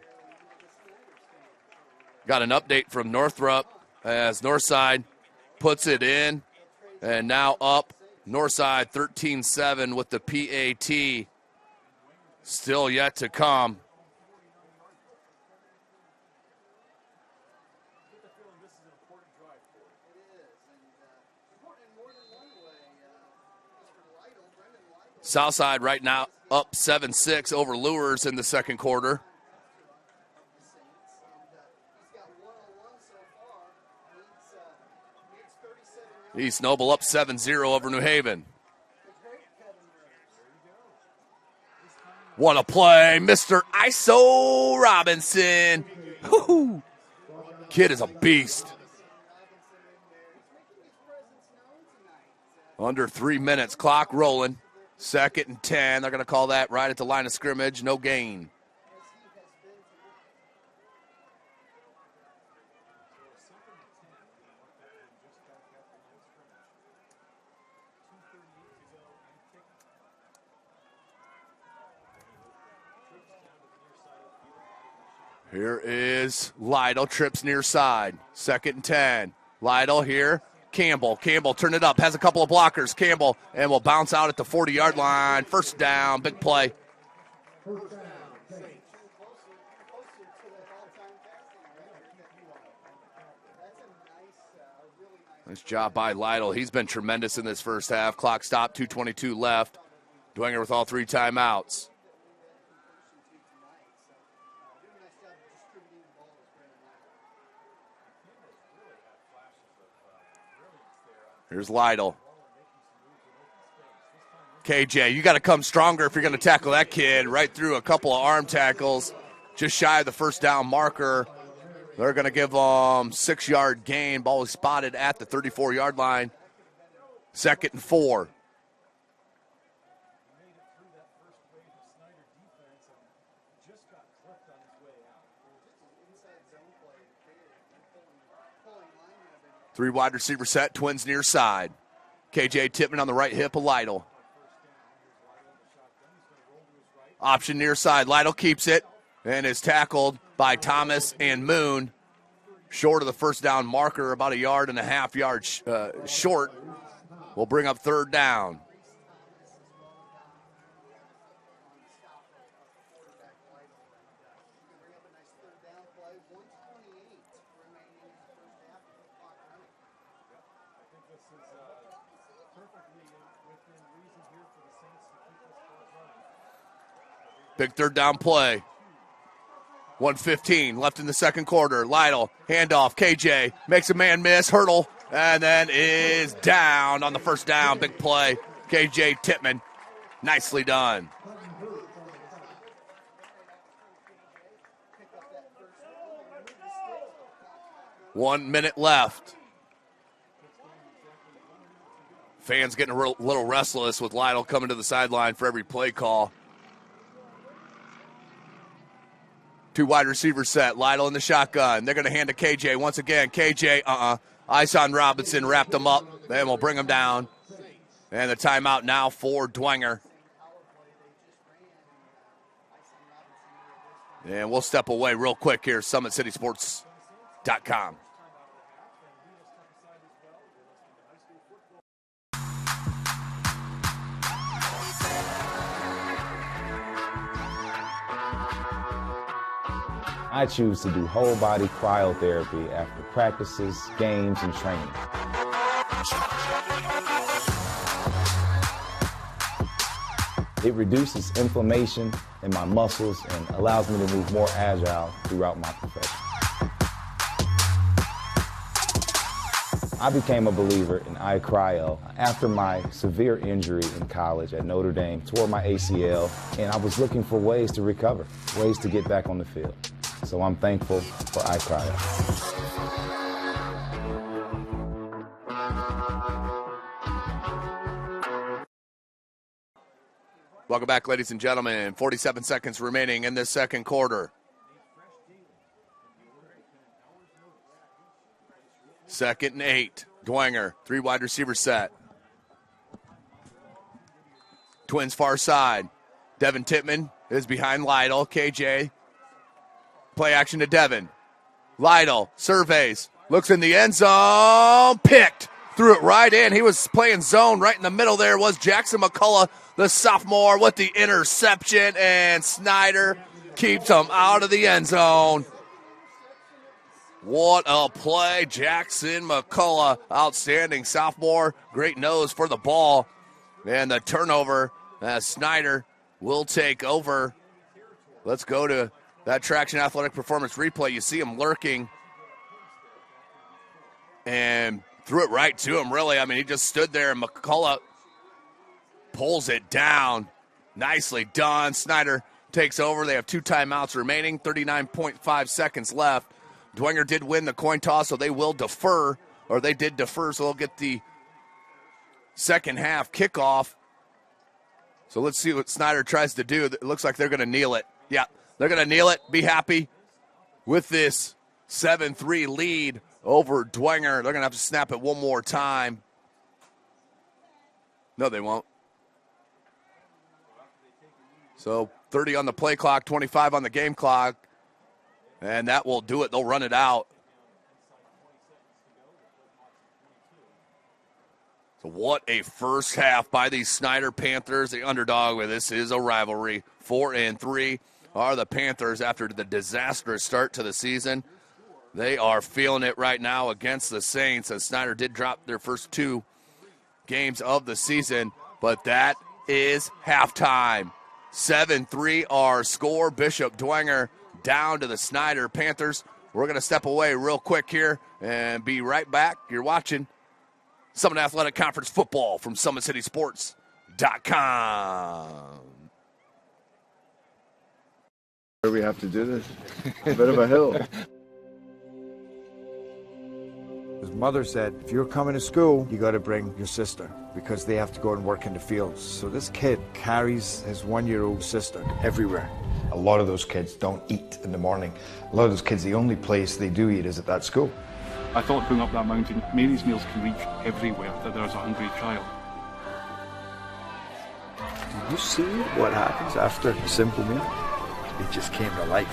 Got an update from Northrop as Northside puts it in, and now up Northside 13-7 with the PAT. Still yet to come. Southside right now up 7-6 over Lures in the second quarter. East Noble up 7-0 over New Haven. What a play, Mr. ISO Robinson. Woo-hoo. Kid is a beast. Under 3 minutes, clock rolling. 2nd and 10. They're going to call that right at the line of scrimmage. No gain. Here is Lytle. Trips near side. 2nd and 10. Lytle here. Campbell turn it up, has a couple of blockers. Campbell, and will bounce out at the 40-yard line. First down, big play. Nice job by Lytle. He's been tremendous in this first half. Clock stopped, 2:22 left. Dwenger with all 3 timeouts. Here's Lytle. KJ, you got to come stronger if you're going to tackle that kid. Right through a couple of arm tackles, just shy of the first down marker. They're going to give them 6-yard gain. Ball is spotted at the 34-yard line. 2nd and 4. Three wide receiver set, Twins near side. KJ Tipman on the right hip of Lytle. Option near side. Lytle keeps it and is tackled by Thomas and Moon. Short of the first down marker, about 1.5 yards short. Will bring up 3rd down. Big 3rd down play. 1:15 left in the second quarter. Lytle, handoff. KJ makes a man miss, hurdle, and then is down on the first down. Big play. KJ Tipman, nicely done. One minute left. Fans getting a little restless with Lytle coming to the sideline for every play call. 2 wide receivers set. Lytle in the shotgun. They're going to hand to KJ once again. KJ, Ice on Robinson, wrapped them up. Then we'll bring them down. And the timeout now for Dwenger. And we'll step away real quick here. SummitCitySports.com. I choose to do whole body cryotherapy after practices, games, and training. It reduces inflammation in my muscles and allows me to move more agile throughout my profession. I became a believer in iCryo after my severe injury in college at Notre Dame, tore my ACL, and I was looking for ways to recover, ways to get back on the field. So I'm thankful for iCryo. Welcome back, ladies and gentlemen. 47 seconds remaining in this second quarter. 2nd and 8. Dwenger, 3 wide receiver set. Twins far side. Devin Tipman is behind Lytle. KJ. Play action to Devin. Lytle surveys, looks in the end zone, picked, threw it right in. He was playing zone right in the middle. There was Jackson McCullough, the sophomore, with the interception, and Snider keeps him out of the end zone. What a play. Jackson McCullough, outstanding sophomore, great nose for the ball. And the turnover as Snider will take over. Let's go to that Traction Athletic Performance replay. You see him lurking and threw it right to him, really. I mean, he just stood there, and McCullough pulls it down. Nicely done. Snider takes over. They have 2 timeouts remaining, 39.5 seconds left. Dwenger did win the coin toss, so they will defer, or they did defer, so they'll get the second half kickoff. So let's see what Snider tries to do. It looks like they're going to kneel it. Yeah. They're going to kneel it, be happy with this 7-3 lead over Dwenger. They're going to have to snap it one more time. No, they won't. So 30 on the play clock, 25 on the game clock, and that will do it. They'll run it out. So what a first half by these Snider Panthers, the underdog. Where this is a rivalry. 4-3. Are the Panthers after the disastrous start to the season. They are feeling it right now against the Saints, as Snider did drop their first 2 games of the season, but that is halftime. 7-3 our score. Bishop Dwenger down to the Snider Panthers. We're going to step away real quick here and be right back. You're watching Summit Athletic Conference football from SummitCitySports.com. We have to do this. A bit of a hill. His mother said, if you're coming to school, you got to bring your sister because they have to go and work in the fields. So this kid carries his 1-year-old sister everywhere. A lot of those kids don't eat in the morning. A lot of those kids, the only place they do eat is at that school. I thought going up that mountain, Mary's meals can reach everywhere that there's a hungry child. Did you see what happens after a simple meal? It just came to life.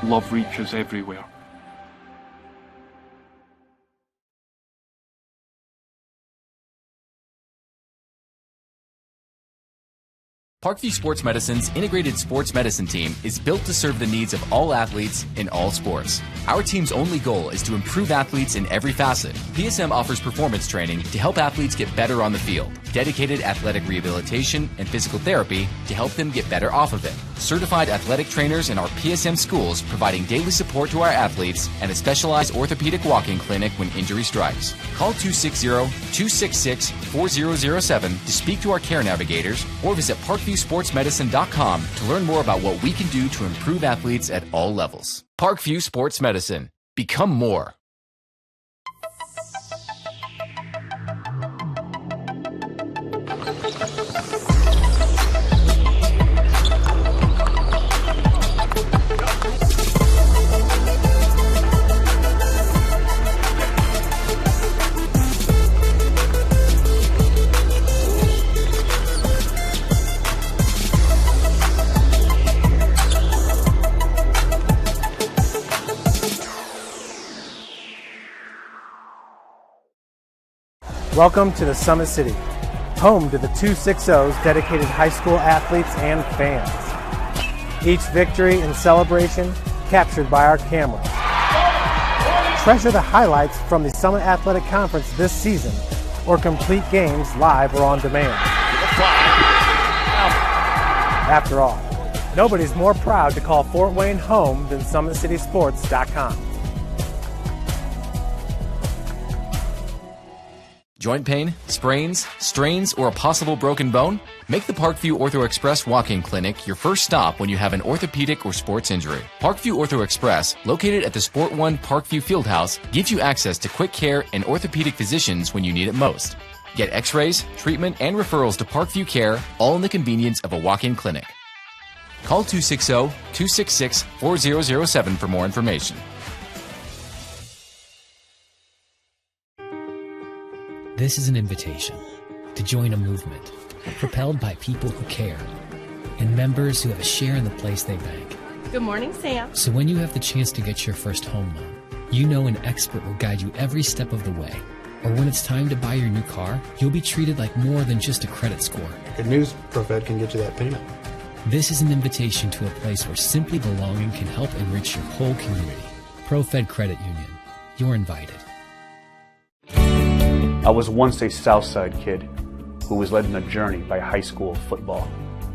Love reaches everywhere. Parkview Sports Medicine's integrated sports medicine team is built to serve the needs of all athletes in all sports. Our team's only goal is to improve athletes in every facet. PSM offers performance training to help athletes get better on the field, dedicated athletic rehabilitation and physical therapy to help them get better off of it, certified athletic trainers in our PSM schools providing daily support to our athletes, and a specialized orthopedic walk-in clinic when injury strikes. Call 260-266-4007 to speak to our care navigators or visit ParkviewSportsMedicine.com to learn more about what we can do to improve athletes at all levels. Parkview Sports Medicine. Become more. Welcome to the Summit City, home to the 260's dedicated high school athletes and fans. Each victory and celebration captured by our camera. Treasure the highlights from the Summit Athletic Conference this season or complete games live or on demand. After all, nobody's more proud to call Fort Wayne home than SummitCitySports.com. Joint pain, sprains, strains, or a possible broken bone? Make the Parkview Ortho Express walk-in clinic your first stop when you have an orthopedic or sports injury. Parkview Ortho Express, located at the Sport One Parkview Fieldhouse, gives you access to quick care and orthopedic physicians when you need it most. Get x-rays, treatment, and referrals to Parkview Care, all in the convenience of a walk-in clinic. Call 260-266-4007 for more information. This is an invitation to join a movement propelled by people who care and members who have a share in the place they bank. Good morning, Sam. So when you have the chance to get your first home loan, you know an expert will guide you every step of the way. Or when it's time to buy your new car, you'll be treated like more than just a credit score. Good news, ProFed can get you that payment. This is an invitation to a place where simply belonging can help enrich your whole community. ProFed Credit Union. You're invited. I was once a Southside kid who was led on a journey by high school football.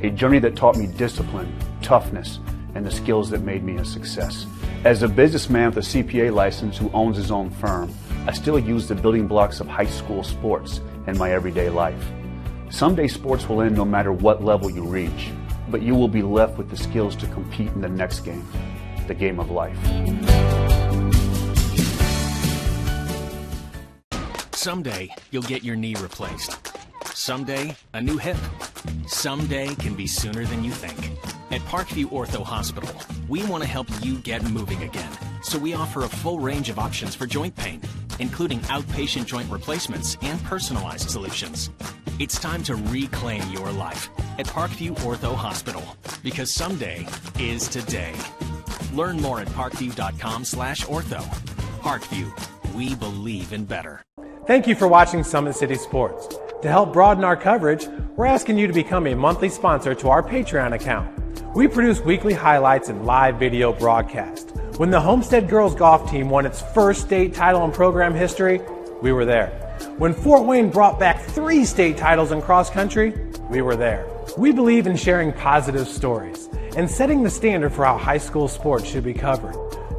A journey that taught me discipline, toughness, and the skills that made me a success. As a businessman with a CPA license who owns his own firm, I still use the building blocks of high school sports in my everyday life. Someday sports will end no matter what level you reach, but you will be left with the skills to compete in the next game, the game of life. Someday, you'll get your knee replaced. Someday, a new hip. Someday can be sooner than you think. At Parkview Ortho Hospital, we want to help you get moving again. So we offer a full range of options for joint pain, including outpatient joint replacements and personalized solutions. It's time to reclaim your life at Parkview Ortho Hospital, because someday is today. Learn more at parkview.com/ortho. Parkview, we believe in better. Thank you for watching Summit City Sports. To help broaden our coverage, we're asking you to become a monthly sponsor to our Patreon account. We produce weekly highlights and live video broadcast. When the Homestead girls golf team won its first state title in program history, we were there. When Fort Wayne brought back 3 state titles in cross country, we were there. We believe in sharing positive stories and setting the standard for how high school sports should be covered.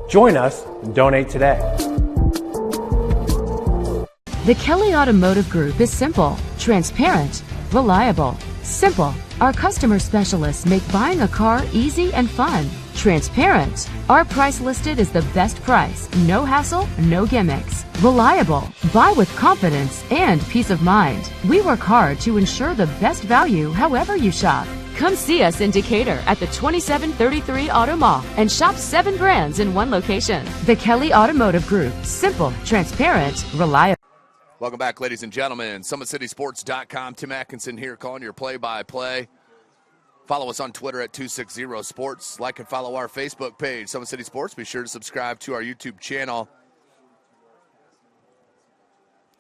Join us and donate today. The Kelly Automotive Group is simple, transparent, reliable. Simple. Our customer specialists make buying a car easy and fun. Transparent. Our price listed is the best price. No hassle, no gimmicks. Reliable. Buy with confidence and peace of mind. We work hard to ensure the best value however you shop. Come see us in Decatur at the 2733 Auto Mall and shop 7 brands in one location. The Kelly Automotive Group. Simple, transparent, reliable. Welcome back, ladies and gentlemen. SummitCitySports.com. Tim Atkinson here calling your play-by-play. Follow us on Twitter at 260sports. Like and follow our Facebook page, Summit City Sports. Be sure to subscribe to our YouTube channel.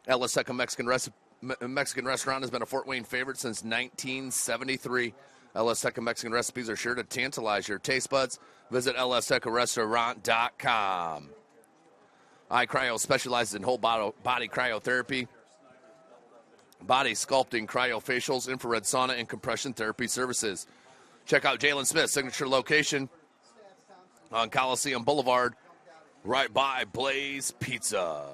El Azteca Mexican Restaurant has been a Fort Wayne favorite since 1973. El Azteca Mexican recipes are sure to tantalize your taste buds. Visit elaztecarestaurant.com. iCryo specializes in whole body cryotherapy, body sculpting, cryofacials, infrared sauna, and compression therapy services. Check out Jalen Smith's signature location on Coliseum Boulevard, right by Blaze Pizza.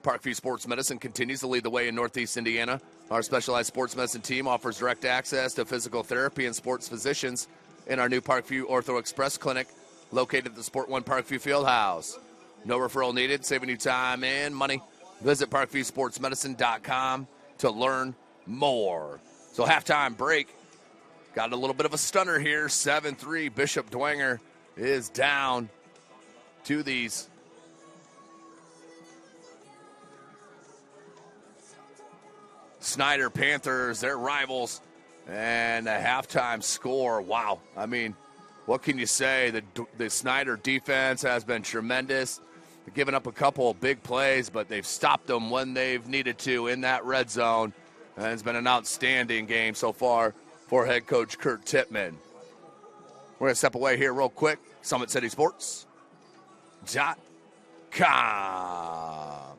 Parkview Sports Medicine continues to lead the way in Northeast Indiana. Our specialized sports medicine team offers direct access to physical therapy and sports physicians in our new Parkview Ortho Express Clinic, located at the Sport One Parkview Fieldhouse. No referral needed, saving you time and money. Visit parkviewsportsmedicine.com to learn more. So halftime break. Got a little bit of a stunner here. 7-3. Bishop Dwenger is down to these Snider Panthers, their rivals. And a halftime score. Wow. I mean, what can you say? The Snider defense has been tremendous. They've given up a couple of big plays, but they've stopped them when they've needed to in that red zone. And it's been an outstanding game so far for head coach Kurt Tipman. We're going to step away here real quick. SummitCitySports.com.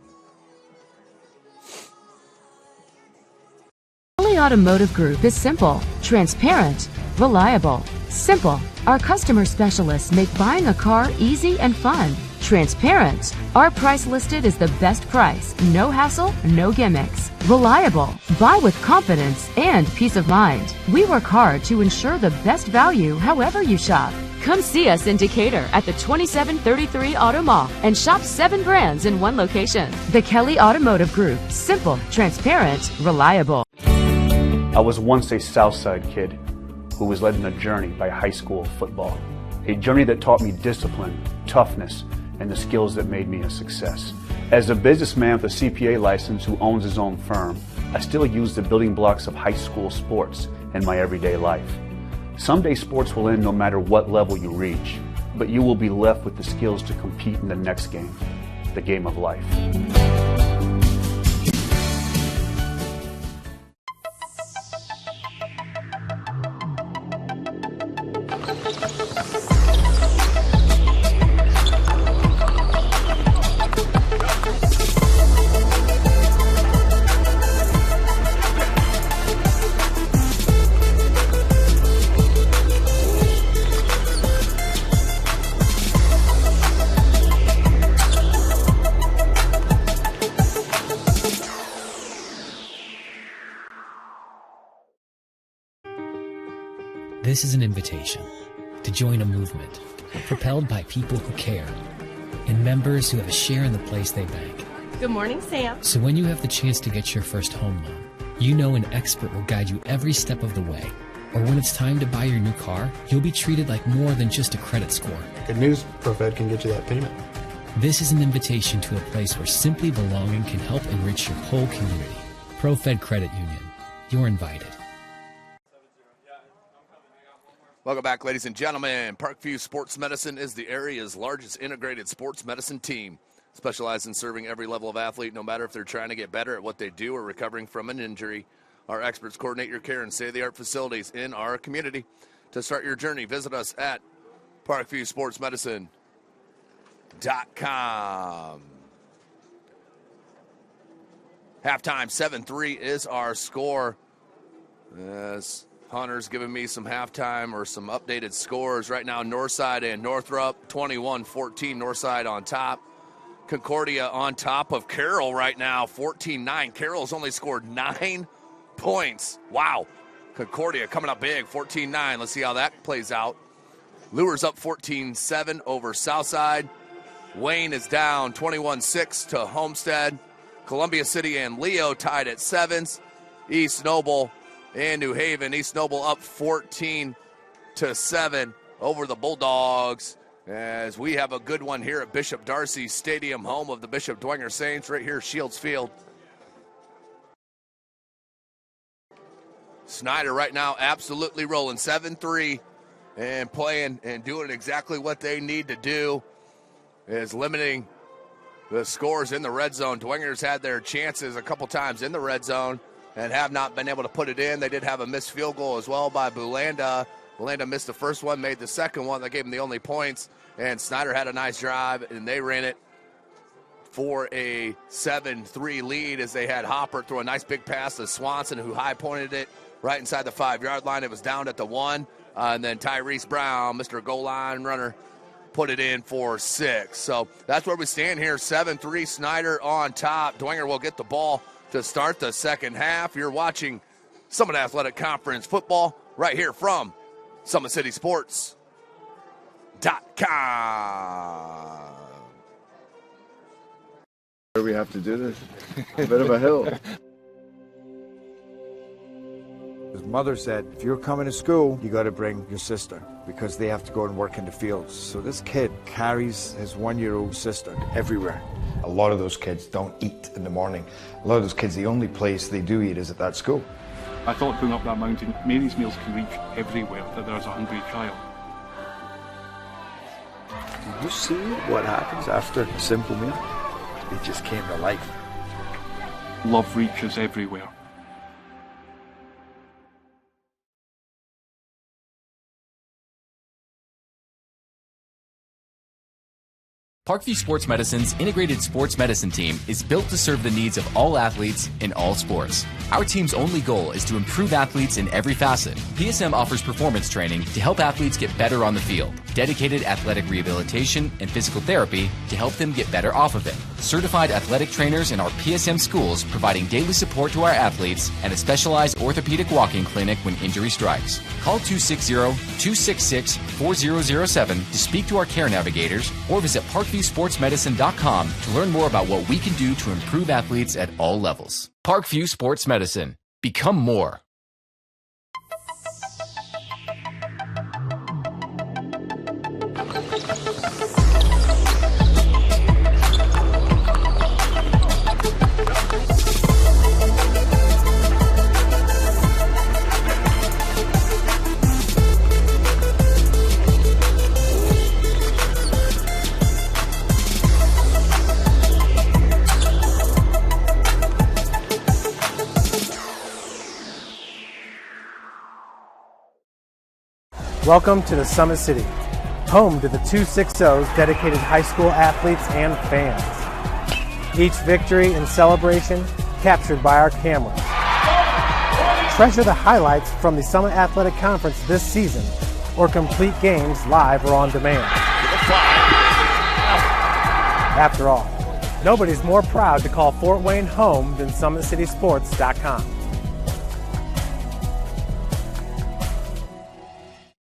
Kelly Automotive Group is simple, transparent, reliable. Simple. Our customer specialists make buying a car easy and fun. Transparent. Our price listed is the best price. No hassle, no gimmicks. Reliable. Buy with confidence and peace of mind. We work hard to ensure the best value however you shop. Come see us in Decatur at the 2733 Auto Mall and shop 7 brands in one location. The Kelly Automotive Group. Simple, transparent, reliable. I was once a Southside kid who was led on a journey by high school football. A journey that taught me discipline, toughness, and the skills that made me a success. As a businessman with a CPA license who owns his own firm, I still use the building blocks of high school sports in my everyday life. Someday sports will end no matter what level you reach, but you will be left with the skills to compete in the next game, the game of life. This is an invitation to join a movement propelled by people who care and members who have a share in the place they bank. Good morning, Sam. So when you have the chance to get your first home loan, you know an expert will guide you every step of the way. Or when it's time to buy your new car, you'll be treated like more than just a credit score. Good news, ProFed can get you that payment. This is an invitation to a place where simply belonging can help enrich your whole community. ProFed Credit Union. You're invited. Welcome back, ladies and gentlemen. Parkview Sports Medicine is the area's largest integrated sports medicine team, specialized in serving every level of athlete, no matter if they're trying to get better at what they do or recovering from an injury. Our experts coordinate your care in state-of-the-art facilities in our community. To start your journey, visit us at parkviewsportsmedicine.com. Halftime, 7-3 is our score. As Hunter's giving me some halftime or some updated scores. Right now, Northside and Northrop, 21-14, Northside on top. Concordia on top of Carroll right now, 14-9. Carroll's only scored 9 points. Wow. Concordia coming up big, 14-9. Let's see how that plays out. Lures up 14-7 over Southside. Wayne is down 21-6 to Homestead. Columbia City and Leo tied at 7s. East Noble and New Haven. East Noble up 14-7 over the Bulldogs, as we have a good one here at Bishop Darcy Stadium, home of the Bishop Dwenger Saints, right here, Shields Field. Snider right now absolutely rolling, 7-3, and playing and doing exactly what they need to do, is limiting the scores in the red zone. Dwenger's had their chances a couple times in the red zone and have not been able to put it in. They did have a missed field goal as well by Bulanda. Bulanda missed the first one, made the second one. That gave them the only points. And Snider had a nice drive, and they ran it for a 7-3 lead as they had Hopper throw a nice big pass to Swanson, who high-pointed it right inside the 5-yard line. It was down at the 1. And then Tyrese Brown, Mr. Goal Line runner, put it in for 6. So that's where we stand here, 7-3, Snider on top. Dwenger will get the ball to start the second half. You're watching Summit Athletic Conference football right here from SummitCitySports.com. We have to do this. A bit of a hill. His mother said, if you're coming to school, you got to bring your sister because they have to go and work in the fields. So this kid carries his 1-year-old sister everywhere. A lot of those kids don't eat in the morning. A lot of those kids, the only place they do eat is at that school. I thought going up that mountain, Mary's meals can reach everywhere that there's a hungry child. You see what happens after a simple meal? It just came to life. Love reaches everywhere. Parkview Sports Medicine's integrated sports medicine team is built to serve the needs of all athletes in all sports. Our team's only goal is to improve athletes in every facet. PSM offers performance training to help athletes get better on the field, dedicated athletic rehabilitation and physical therapy to help them get better off of it, certified athletic trainers in our PSM schools providing daily support to our athletes, and a specialized orthopedic walk-in clinic when injury strikes. Call 260-266-4007 to speak to our care navigators or visit ParkviewSportsMedicine.com to learn more about what we can do to improve athletes at all levels. Parkview Sports Medicine. Become more. Welcome to the Summit City, home to the 260's dedicated high school athletes and fans. Each victory and celebration captured by our cameras. Treasure the highlights from the Summit Athletic Conference this season, or complete games live or on demand. After all, nobody's more proud to call Fort Wayne home than SummitCitySports.com.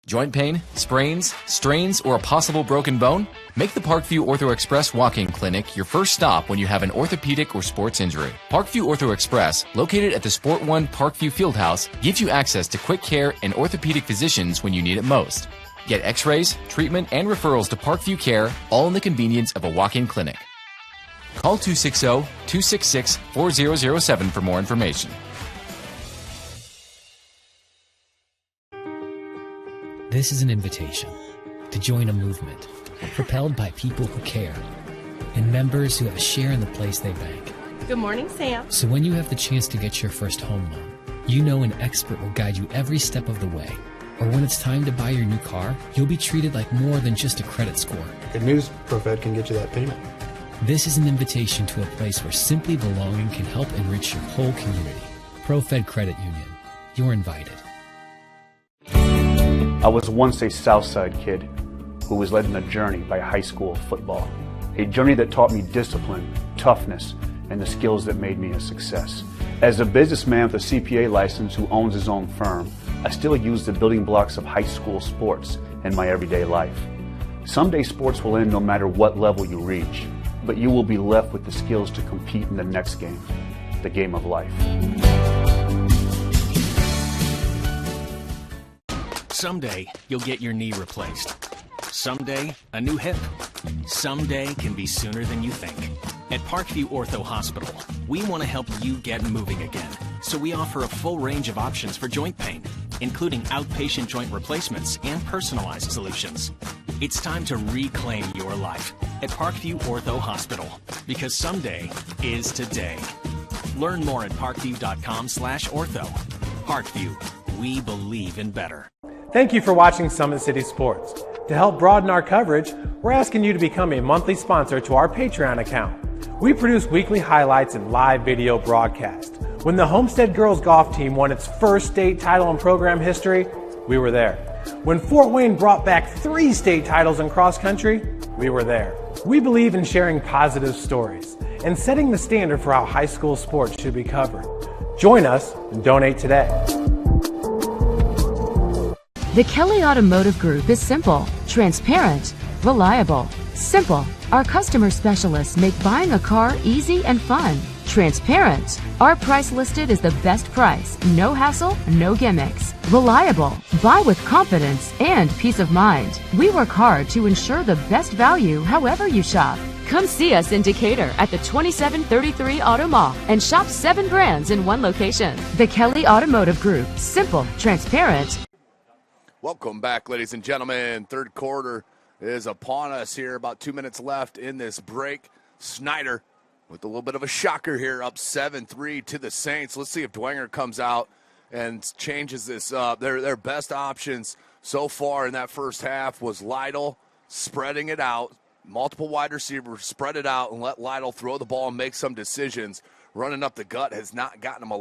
Joint pain, sprains, strains, or a possible broken bone? Make the Parkview Ortho Express walk-in clinic your first stop when you have an orthopedic or sports injury. Parkview Ortho Express, located at the Sport One Parkview Fieldhouse, gives you access to quick care and orthopedic physicians when you need it most. Get x-rays, treatment, and referrals to Parkview Care, all in the convenience of a walk-in clinic. Call 260-266-4007 for more information. This is an invitation to join a movement propelled by people who care and members who have a share in the place they bank. Good morning, Sam. So when you have the chance to get your first home loan, you know an expert will guide you every step of the way. Or when it's time to buy your new car, you'll be treated like more than just a credit score. Good news, ProFed can get you that payment. This is an invitation to a place where simply belonging can help enrich your whole community. ProFed Credit Union. You're invited. I was once a Southside kid who was led on a journey by high school football. A a journey that taught me discipline, toughness, and the skills that made me a success. As a businessman with a CPA license who owns his own firm, I still use the building blocks of high school sports in my everyday life. Someday sports will end no matter what level you reach, but you will be left with the skills to compete in the next game, the game of life. Someday, you'll get your knee replaced. Someday, a new hip. Someday can be sooner than you think. At Parkview Ortho Hospital, we want to help you get moving again. So we offer a full range of options for joint pain, including outpatient joint replacements and personalized solutions. It's time to reclaim your life at Parkview Ortho Hospital, because someday is today. Learn more at parkview.com/ortho. Parkview, we believe in better. Thank you for watching Summit City Sports. To help broaden our coverage, we're asking you to become a monthly sponsor to our Patreon account. We produce weekly highlights and live video broadcast. When the Homestead Girls Golf Team won its first state title in program history, we were there. When Fort Wayne brought back 3 state titles in cross country, we were there. We believe in sharing positive stories and setting the standard for how high school sports should be covered. Join us and donate today. The Kelly Automotive Group is simple, transparent, reliable. Simple. Our customer specialists make buying a car easy and fun. Transparent. Our price listed is the best price. No hassle, no gimmicks. Reliable. Buy with confidence and peace of mind. We work hard to ensure the best value however you shop. Come see us in Decatur at the 2733 Auto Mall and shop 7 brands in one location. The Kelly Automotive Group. Simple, transparent. Welcome back, ladies and gentlemen. Third quarter is upon us here. About 2 minutes left in this break. Snider with a little bit of a shocker here, up 7-3 to the Saints. Let's see if Dwenger comes out and changes this up. Their best options so far in that first half was Lytle spreading it out. Multiple wide receivers, spread it out and let Lytle throw the ball and make some decisions. Running up the gut has not gotten him a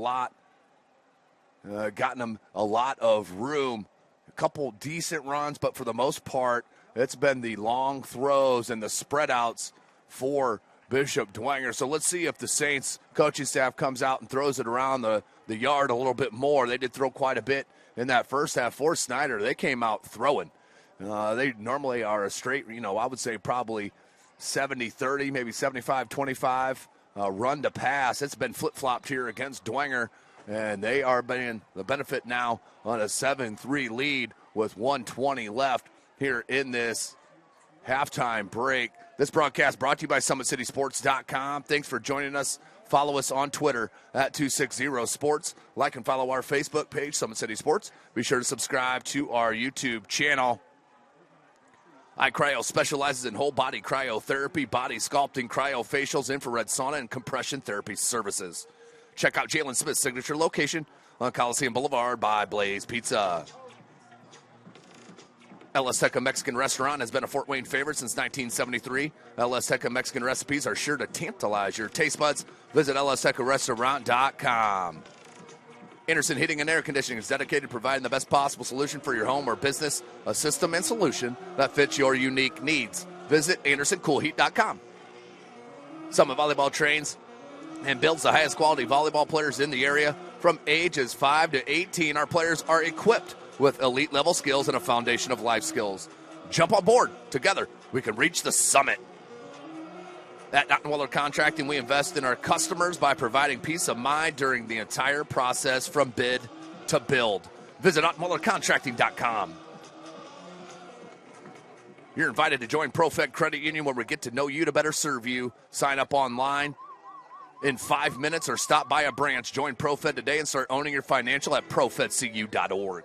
lot of room. A couple decent runs, but for the most part, it's been the long throws and the spread outs for Bishop Dwenger. So let's see if the Saints coaching staff comes out and throws it around the yard a little bit more. They did throw quite a bit in that first half for Snider. They came out throwing. They normally are a straight, I would say probably 70-30, maybe 75-25 run to pass. It's been flip-flopped here against Dwenger, and they are being the benefit now on a 7-3 lead with 1:20 left here in this halftime break. This broadcast brought to you by SummitCitySports.com. Thanks for joining us. Follow us on Twitter at 260sports. Like and follow our Facebook page, Summit City Sports. Be sure to subscribe to our YouTube channel. iCryo specializes in whole body cryotherapy, body sculpting, cryofacials, infrared sauna, and compression therapy services. Check out Jalen Smith's signature location on Coliseum Boulevard by Blaze Pizza. El Azteca Mexican Restaurant has been a Fort Wayne favorite since 1973. El Azteca Mexican recipes are sure to tantalize your taste buds. Visit elaztecarestaurant.com. Anderson Heating and Air Conditioning is dedicated to providing the best possible solution for your home or business, a system and solution that fits your unique needs. Visit AndersonCoolHeat.com. Summit Volleyball trains and builds the highest quality volleyball players in the area. From ages 5 to 18, our players are equipped with elite level skills and a foundation of life skills. Jump on board. Together, we can reach the summit. At Ottenweiler Contracting, we invest in our customers by providing peace of mind during the entire process from bid to build. Visit OttenweilerContracting.com. You're invited to join ProFed Credit Union, where we get to know you to better serve you. Sign up online in 5 minutes or stop by a branch. Join ProFed today and start owning your financial at profedcu.org.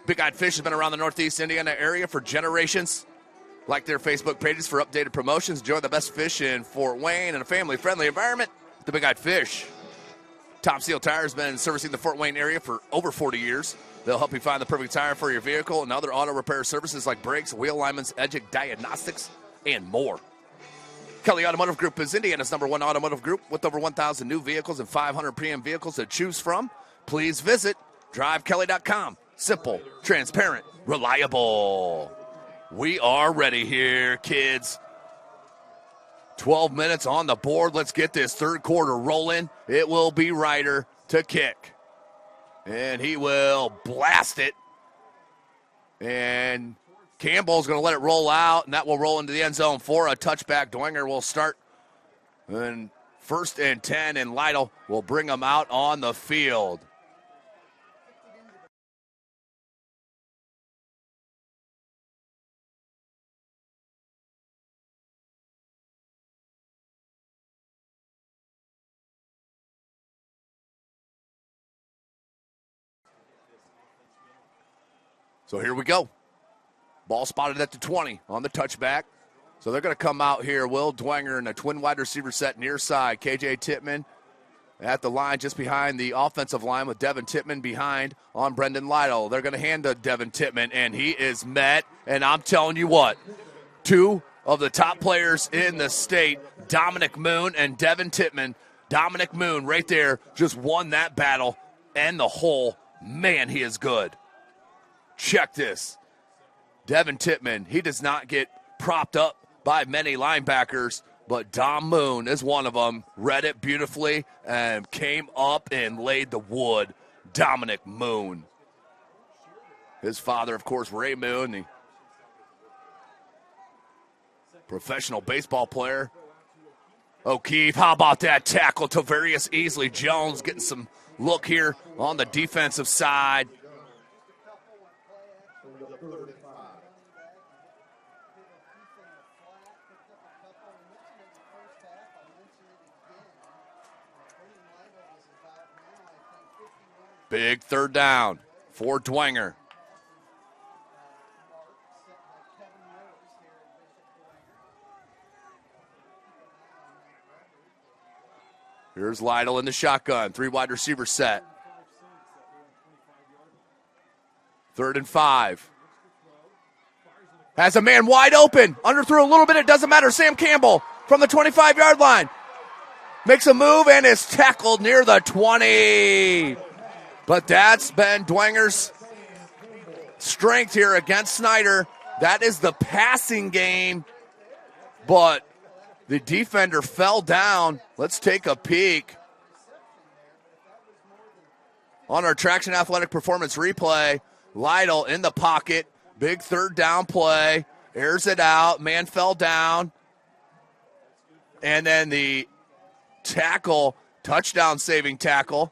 Big Eyed Fish has been around the Northeast Indiana area for generations. Like their Facebook pages for updated promotions. Enjoy the best fish in Fort Wayne in a family-friendly environment. The Big Eyed Fish. Top Seal Tire has been servicing the Fort Wayne area for over 40 years. They'll help you find the perfect tire for your vehicle and other auto repair services like brakes, wheel alignments, edging, diagnostics, and more. Kelly Automotive Group is Indiana's #1 automotive group with over 1,000 new vehicles and 500 premium vehicles to choose from. Please visit drivekelly.com. Simple, transparent, reliable. We are ready here, kids. 12 minutes on the board. Let's get this third quarter rolling. It will be Ryder to kick. And he will blast it. And Campbell's going to let it roll out, and that will roll into the end zone for a touchback. Dwenger will start. And 1st and 10, and Lytle will bring them out on the field. So here we go. Ball spotted at the 20 on the touchback. So they're going to come out here. Will Dwenger in a twin wide receiver set near side. KJ Tipman at the line just behind the offensive line with Devin Tipman behind on Brendan Lytle. They're going to hand to Devin Tipman, and he is met. And I'm telling you what, 2 of the top players in the state, Dominic Moon and Devin Tipman. Dominic Moon right there just won that battle and the hole. Man, he is good. Check this. Devin Tipman, he does not get propped up by many linebackers, but Dom Moon is one of them. Read it beautifully and came up and laid the wood. Dominic Moon. His father, of course, Ray Moon, the professional baseball player. O'Keefe, how about that tackle? Tavarius Easley Jones getting some look here on the defensive side. Big 3rd down for Dwenger. Here's Lytle in the shotgun. 3 wide receiver set. 3rd and 5. Has a man wide open. Underthrew a little bit. It doesn't matter. Sam Campbell from the 25-yard line. Makes a move and is tackled near the 20. But that's been Dwenger's strength here against Snider. That is the passing game. But the defender fell down. Let's take a peek on our Traction Athletic Performance replay. Lytle in the pocket. Big 3rd down play. Airs it out. Man fell down. And then the tackle, touchdown saving tackle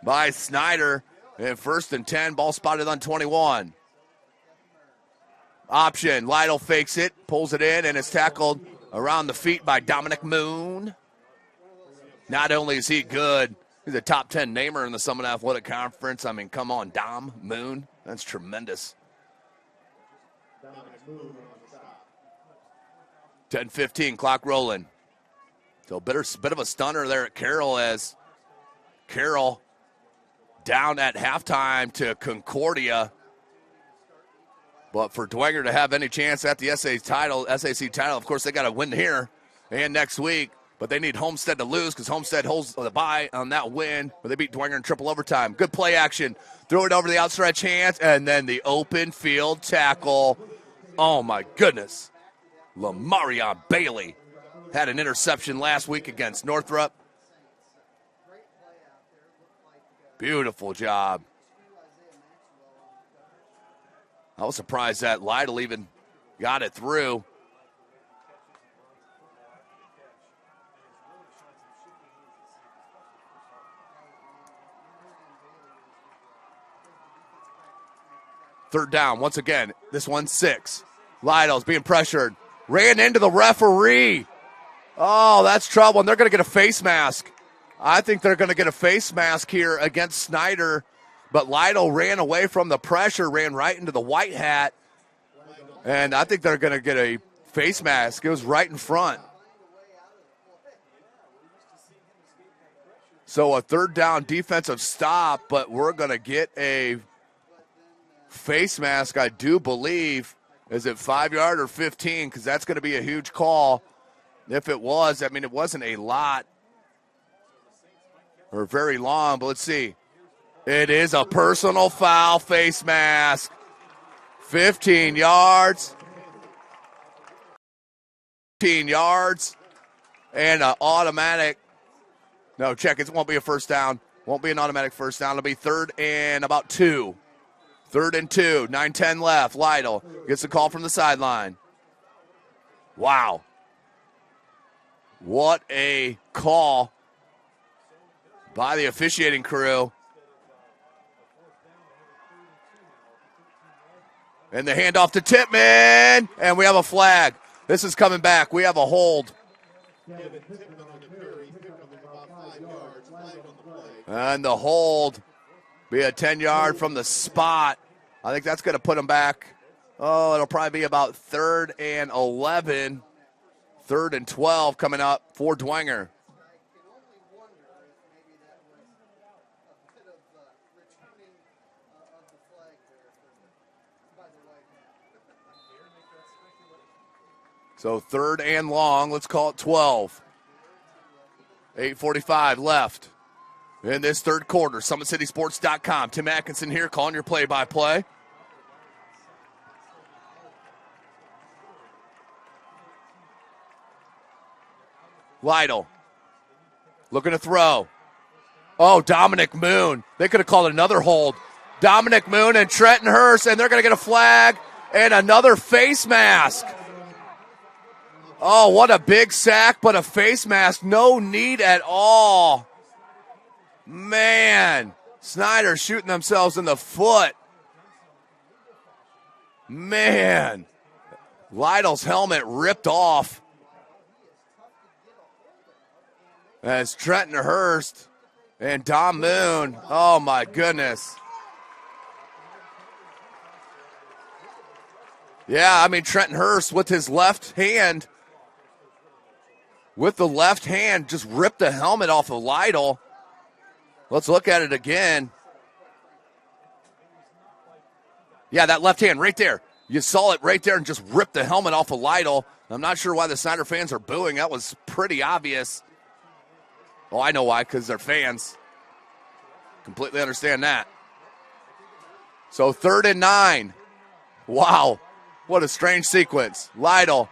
by Snider. And 1st and 10, ball spotted on 21. Option, Lytle fakes it, pulls it in, and is tackled around the feet by Dominic Moon. Not only is he good, he's a top 10 namer in the Summit Athletic Conference. I mean, come on, Dom Moon. That's tremendous. 10-15, clock rolling. So a bit of a stunner there at Carroll as Carroll down at halftime to Concordia. But for Dwenger to have any chance at the SAC title, of course, they got to win here and next week. But they need Homestead to lose because Homestead holds the bye on that win. But they beat Dwenger in triple overtime. Good play action. Throw it over the outstretched hands, and then the open field tackle. Oh, my goodness. Lamarion Bailey had an interception last week against Northrop. Beautiful job. I was surprised that Lytle even got it through. Third down, once again, this one's 6. Lytle's being pressured. Ran into the referee. Oh, that's trouble, and they're going to get a face mask. I think they're going to get a face mask here against Snider, but Lytle ran away from the pressure, ran right into the white hat, and I think they're going to get a face mask. It was right in front. So a third down defensive stop, but we're going to get a face mask, I do believe. Is it 5-yard or 15? Because that's going to be a huge call. If it was, I mean, it wasn't a lot or very long, but let's see. It is a personal foul face mask. 15 yards. 15 yards. and an automatic. No, check. It won't be a first down. Won't be an automatic first down. It'll be 3rd and about 2. 3rd and 2. 9-10 left. Lytle gets a call from the sideline. Wow. What a call by the officiating crew. And the handoff to Tipman. And we have a flag. This is coming back. We have a hold. And the hold be a 10-yard from the spot. I think that's going to put them back. Oh, it'll probably be about 3rd and 11. 3rd and 12 coming up for Dwenger. So 3rd and long. Let's call it 12. 8:45 left in this 3rd quarter. SummitCitySports.com. Tim Atkinson here calling your play-by-play. Lytle looking to throw. Oh, Dominic Moon. They could have called another hold. Dominic Moon and Trenton Hurst, and they're going to get a flag and another face mask. Oh, what a big sack, but a face mask. No need at all. Man, Snider shooting themselves in the foot. Man, Lytle's helmet ripped off. As Trenton Hurst and Dom Moon. Oh, my goodness. Yeah, I mean, Trenton Hurst with his left hand, just ripped the helmet off of Lytle. Let's look at it again. Yeah, that left hand right there. You saw it right there and just ripped the helmet off of Lytle. I'm not sure why the Snider fans are booing. That was pretty obvious. Oh, I know why, because they're fans. Completely understand that. So 3rd and 9. Wow, what a strange sequence. Lytle.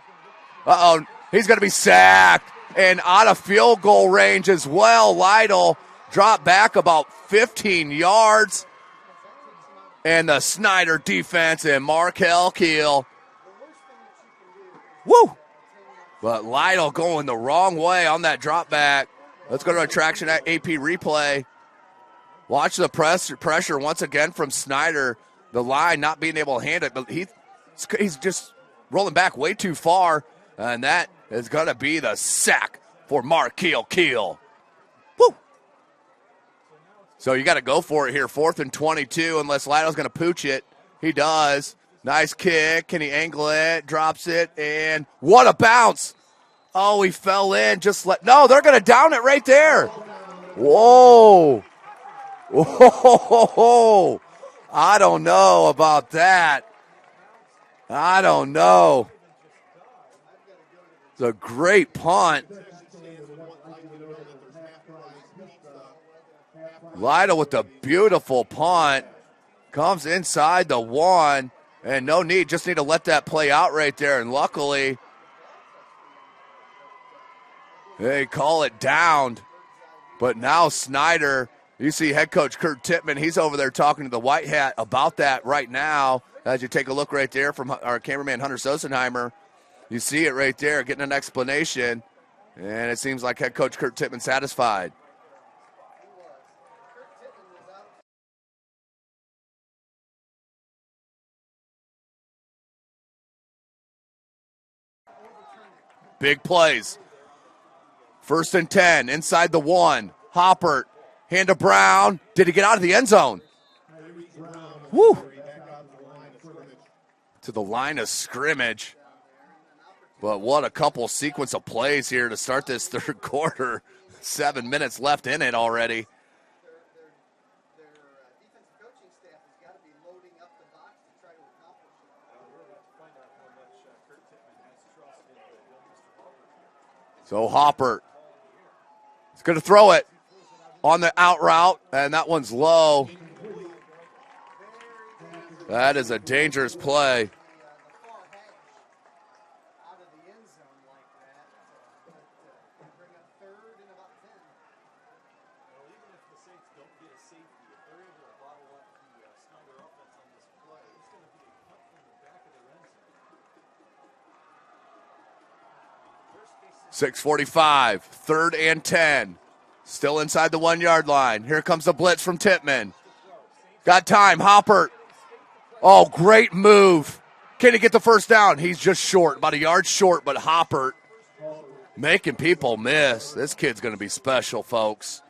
Uh-oh, he's going to be sacked. And out of field goal range as well. Lytle dropped back about 15 yards. And the Snider defense and Markel Keel. Woo! But Lytle going the wrong way on that drop back. Let's go to a traction at AP replay. Watch the pressure once again from Snider. The line not being able to handle it, but he's just rolling back way too far. And that is going to be the sack for Markel Keel. Woo! So you got to go for it here. 4th and 22, unless Lytle's going to pooch it. He does. Nice kick. Can he angle it? Drops it. And what a bounce. Oh, he fell in. No, they're going to down it right there. Whoa. Whoa. I don't know about that. I don't know. It's a great punt. Lytle with the beautiful punt. Comes inside the 1. And no need. Just need to let that play out right there. And luckily, they call it downed. But now Snider, you see head coach Kurt Tipman, he's over there talking to the White Hat about that right now. As you take a look right there from our cameraman Hunter Sosenheimer, you see it right there, getting an explanation. And it seems like head coach Kurt Tipman satisfied. Big plays. 1st and 10, inside the 1. Hoppert, hand to Brown. Did he get out of the end zone? Woo! To the line of scrimmage. But what a couple sequence of plays here to start this 3rd quarter. 7 minutes left in it already. So Hopper is going to throw it on the out route, and that one's low. That is a dangerous play. 6:45, 3rd and 10. Still inside the 1-yard line. Here comes the blitz from Tipman. Got time, Hopper. Oh, great move. Can he get the first down? He's just short, about a yard short, but Hopper making people miss. This kid's going to be special, folks.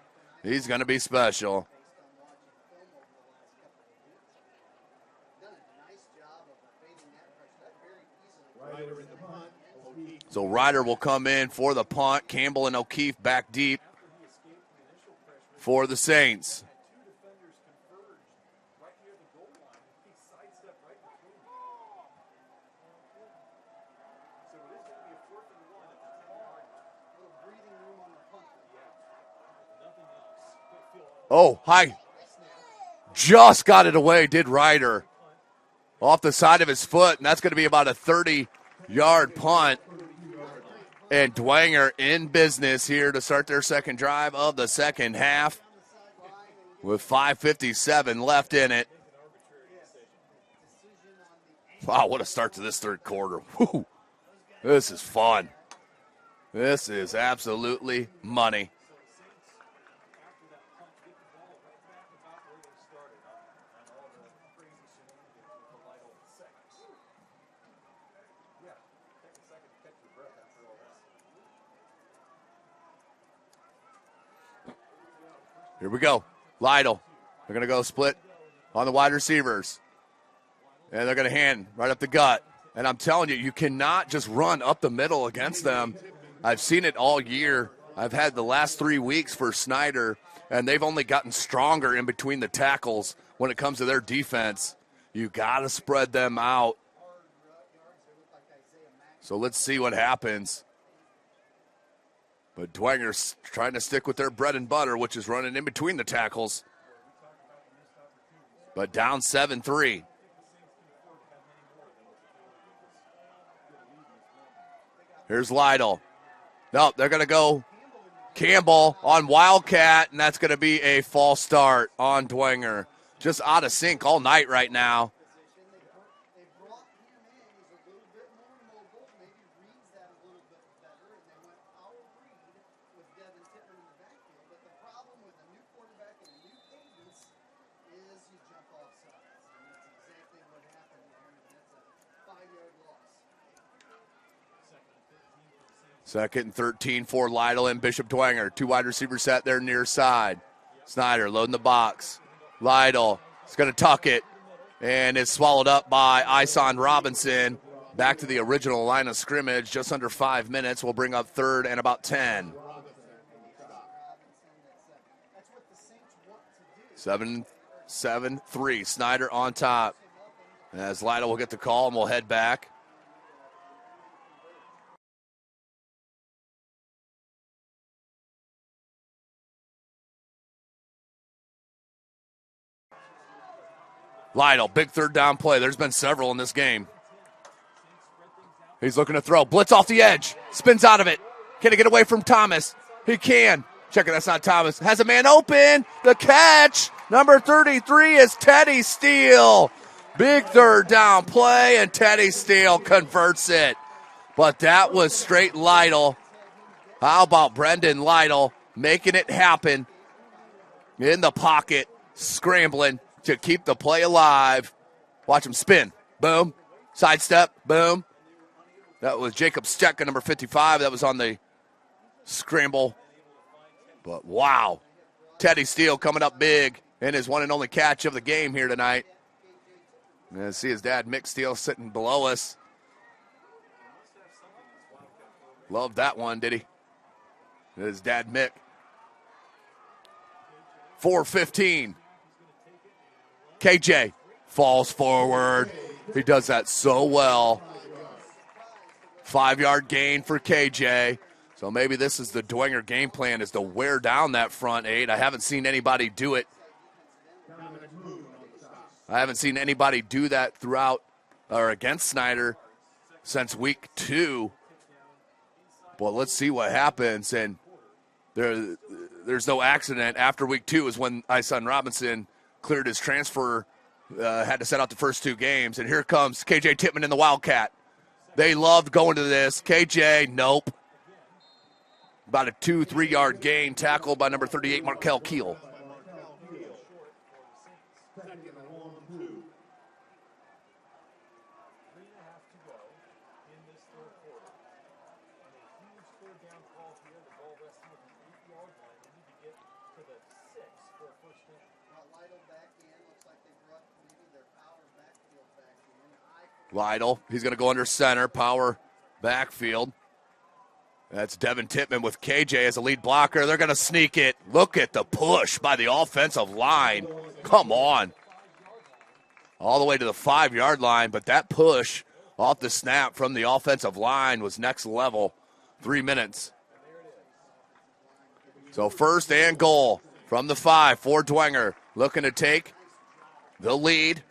He's going to be special. So Ryder will come in for the punt. Campbell and O'Keefe back deep for the Saints. Oh, hi. Just got it away, did Ryder. Off the side of his foot, and that's going to be about a 30-yard punt. And Dwenger in business here to start their second drive of the second half with 5:57 left in it. Wow, what a start to this third quarter. Woo. This is fun. This is absolutely money. Here we go. Lytle. They're going to go split on the wide receivers. And they're going to hand right up the gut. And I'm telling you, you cannot just run up the middle against them. I've seen it all year. I've had the last 3 weeks for Snider, and they've only gotten stronger in between the tackles when it comes to their defense. You got to spread them out. So let's see what happens. But Dwenger's trying to stick with their bread and butter, which is running in between the tackles. But down 7-3. Here's Lytle. No, they're going to go Campbell on Wildcat, and that's going to be a false start on Dwenger. Just out of sync all night right now. Second and 13 for Lytle and Bishop Dwenger. 2 wide receivers sat there near side. Snider loading the box. Lytle is going to tuck it, and it's swallowed up by Ison Robinson. Back to the original line of scrimmage, just under 5 minutes. We'll bring up 3rd and about 10. 7-3, Snider on top. As Lytle will get the call, and we'll head back. Lytle, big third down play. There's been several in this game. He's looking to throw. Blitz off the edge. Spins out of it. Can he get away from Thomas? He can. Check it, that's not Thomas. Has a man open. The catch. Number 33 is Teddy Steele. Big third down play, and Teddy Steele converts it. But that was straight Lytle. How about Brendan Lytle making it happen in the pocket, scrambling to keep the play alive. Watch him spin. Boom. Sidestep. Boom. That was Jacob Stecka, number 55. That was on the scramble. But wow. Teddy Steele coming up big in his one and only catch of the game here tonight. And see his dad, Mick Steele, sitting below us. Loved that one, did he? His dad, Mick. 4:15. KJ falls forward. He does that so well. 5-yard gain for KJ. So maybe this is the Dwenger game plan, is to wear down that front 8. I haven't seen anybody do it. I haven't seen anybody do that throughout or against Snider since week 2. Well, let's see what happens. And there's no accident. After week 2 is when Ison Robinson cleared his transfer, had to set out the first 2 games. And here comes KJ Tipman in the Wildcat. They loved going to this. KJ, nope. About a 2-3 yard gain, tackled by number 38, Markel Keel. Lytle, he's going to go under center, power backfield. That's Devin Tipman with KJ as a lead blocker. They're going to sneak it. Look at the push by the offensive line. Come on. All the way to the 5-yard line, but that push off the snap from the offensive line was next level. 3 minutes. So first and goal from the 5 for Dwenger. Looking to take the lead.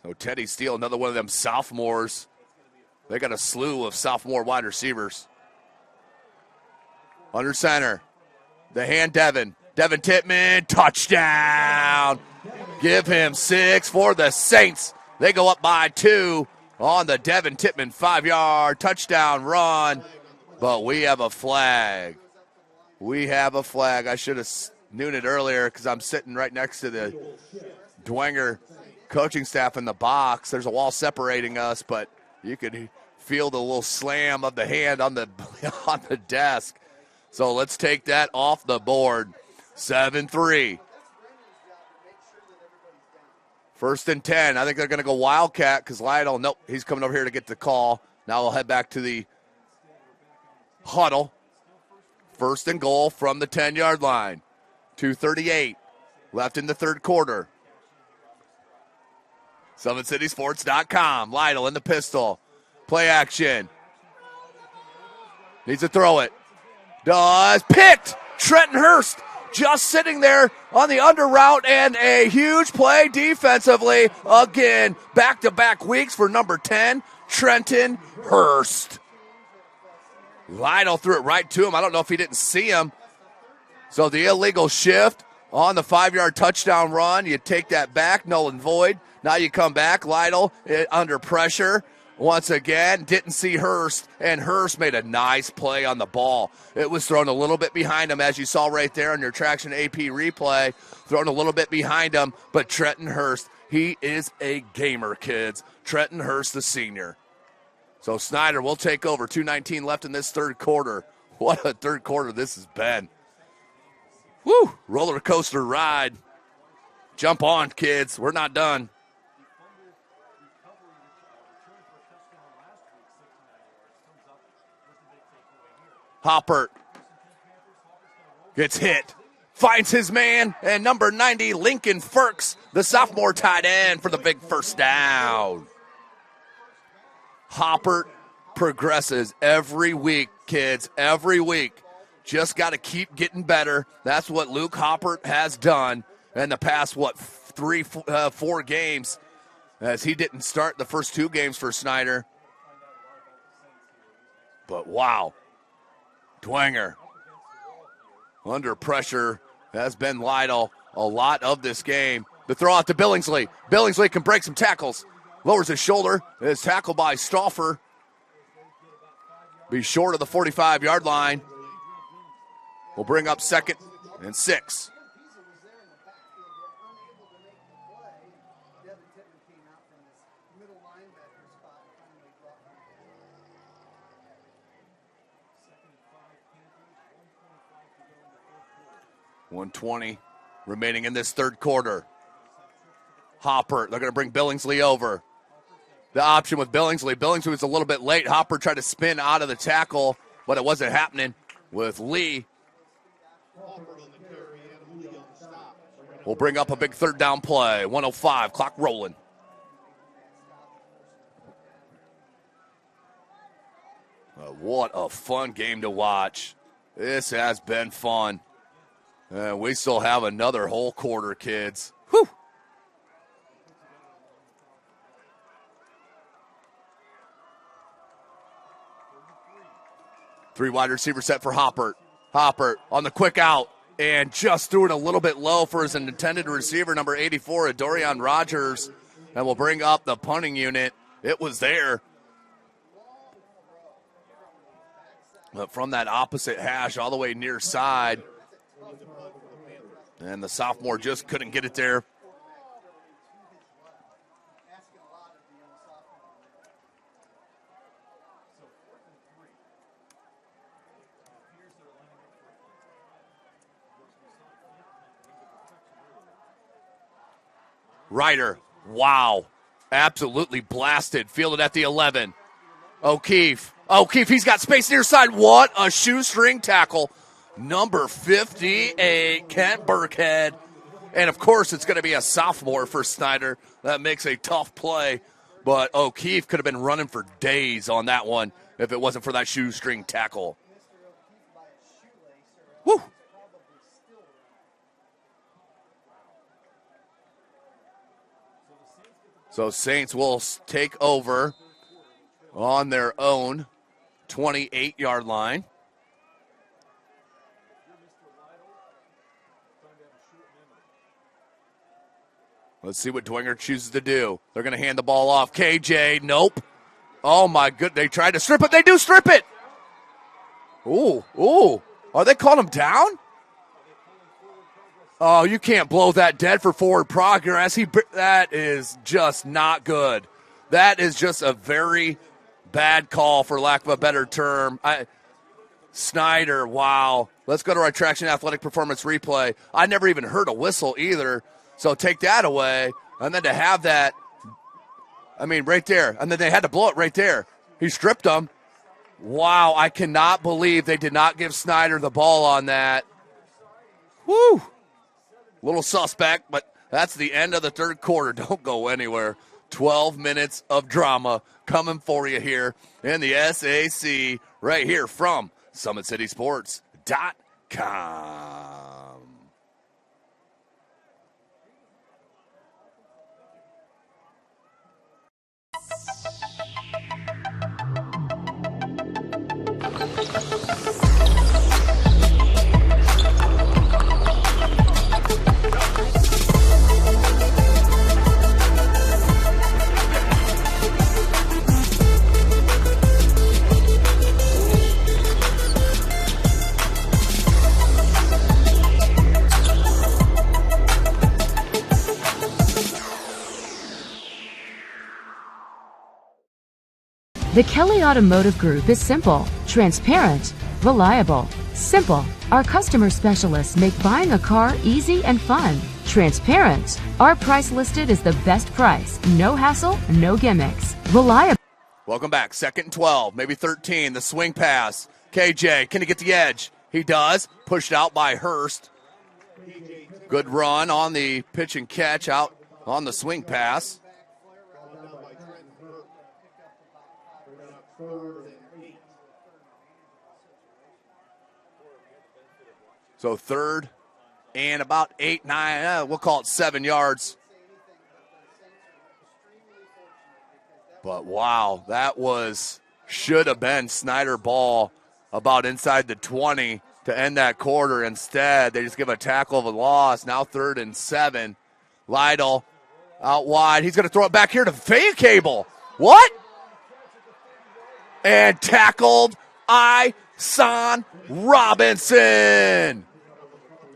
So Teddy Steele, another one of them sophomores. They got a slew of sophomore wide receivers. Under center. The hand Devin. Devin Tipman, touchdown. Give him 6 for the Saints. They go up by 2 on the Devin Tipman 5-yard touchdown run. But we have a flag. We have a flag. I should have known it earlier because I'm sitting right next to the Dwenger coaching staff in the box. There's a wall separating us, but you could feel the little slam of the hand on the desk. So let's take that off the board. 7-3. First and 10. I think they're going to go Wildcat because Lytle, nope, he's coming over here to get the call. Now we'll head back to the huddle. First and goal from the 10-yard line. 2:38 left in the third quarter. SummitCitySports.com. Lytle in the pistol. Play action. Needs to throw it. Does. Picked. Trenton Hurst just sitting there on the under route, and a huge play defensively. Again, back-to-back weeks for number 10, Trenton Hurst. Lytle threw it right to him. I don't know if he didn't see him. So the illegal shift on the 5-yard touchdown run. You take that back, null and void. Now you come back. Lytle under pressure once again. Didn't see Hurst, and Hurst made a nice play on the ball. It was thrown a little bit behind him, as you saw right there on your Traction AP replay. Thrown a little bit behind him, but Trenton Hurst, he is a gamer, kids. Trenton Hurst, the senior. So Snider will take over. 2:19 left in this third quarter. What a third quarter this has been. Woo! Roller coaster ride. Jump on, kids. We're not done. Hopper gets hit, finds his man, and number 90, Lincoln Ferks, the sophomore tight end, for the big first down. Hopper progresses every week, kids, every week. Just got to keep getting better. That's what Luke Hopper has done in the past, 4 games, as he didn't start the first 2 games for Snider. But wow. Dwenger under pressure has been Lytle a lot of this game. The throw out to Billingsley. Billingsley can break some tackles. Lowers his shoulder. Is tackled by Stauffer. Be short of the 45-yard line. We'll bring up 2nd and 6. .120 remaining in this third quarter. Hopper, they're going to bring Billingsley over. The option with Billingsley. Billingsley was a little bit late. Hopper tried to spin out of the tackle, but it wasn't happening with Lee. We'll bring up a big third down play. 1:05, clock rolling. What a fun game to watch. This has been fun. We still have another whole quarter, kids. Whew. Three wide receiver set for Hopper. Hopper on the quick out, and just threw it a little bit low for his intended receiver, number 84, Dorian Rogers. And we'll bring up the punting unit. It was there. But from that opposite hash all the way near side. And the sophomore just couldn't get it there. Ryder, wow, absolutely blasted. Fielded at the 11. O'Keefe, he's got space near side. What a shoestring tackle. Number 58, Kent Burkhead. And, of course, it's going to be a sophomore for Snider. That makes a tough play. But O'Keefe could have been running for days on that one if it wasn't for that shoestring tackle. Woo! So Saints will take over on their own 28-yard line. Let's see what Dwenger chooses to do. They're going to hand the ball off. KJ, nope. Oh, my goodness. They tried to strip it. They do strip it. Ooh. Are they calling him down? Oh, you can't blow that dead for forward progress. That is just not good. That is just a very bad call, for lack of a better term. Snider, wow. Let's go to our Traction Athletic Performance replay. I never even heard a whistle either. So take that away. And then to have that, right there. And then they had to blow it right there. He stripped them. Wow, I cannot believe they did not give Snider the ball on that. Woo! Little suspect, but that's the end of the third quarter. Don't go anywhere. 12 minutes of drama coming for you here in the SAC, right here from SummitCitySports.com. The Kelly Automotive Group is simple, transparent, reliable. Simple. Our customer specialists make buying a car easy and fun. Transparent. Our price listed is the best price. No hassle, no gimmicks. Reliable. Welcome back. 2nd and 12, maybe 13. The swing pass. KJ, can he get the edge? He does. Pushed out by Hurst. Good run on the pitch and catch out on the swing pass. So 3rd and about 8, 9, we'll call it 7 yards. But wow, that should have been Snider ball about inside the 20 to end that quarter. Instead, they just give a tackle of a loss. Now 3rd and 7. Lytle out wide. He's going to throw it back here to Cable. What? And tackled Son Robinson.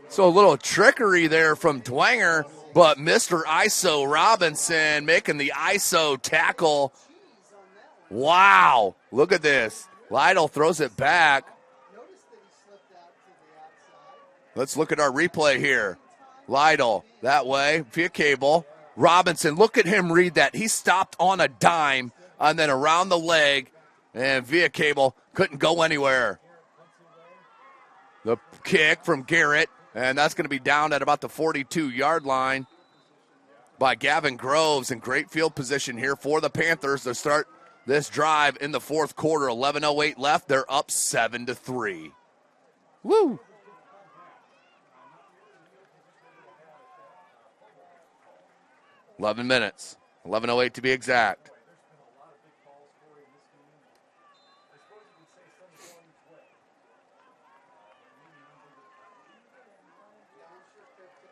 So a little trickery there from Dwenger, but Mr. ISO Robinson making the ISO tackle. Wow, look at this. Lytle throws it back. Let's look at our replay here. Lytle that way, via Cable. Robinson, look at him read that. He stopped on a dime and then around the leg, and via Cable couldn't go anywhere. The kick from Garrett. And that's going to be down at about the 42-yard line by Gavin Groves in great field position here for the Panthers to start this drive in the 4th quarter. 11:08 left. They're up 7-3. Woo! $11 minutes. 11:08 to be exact.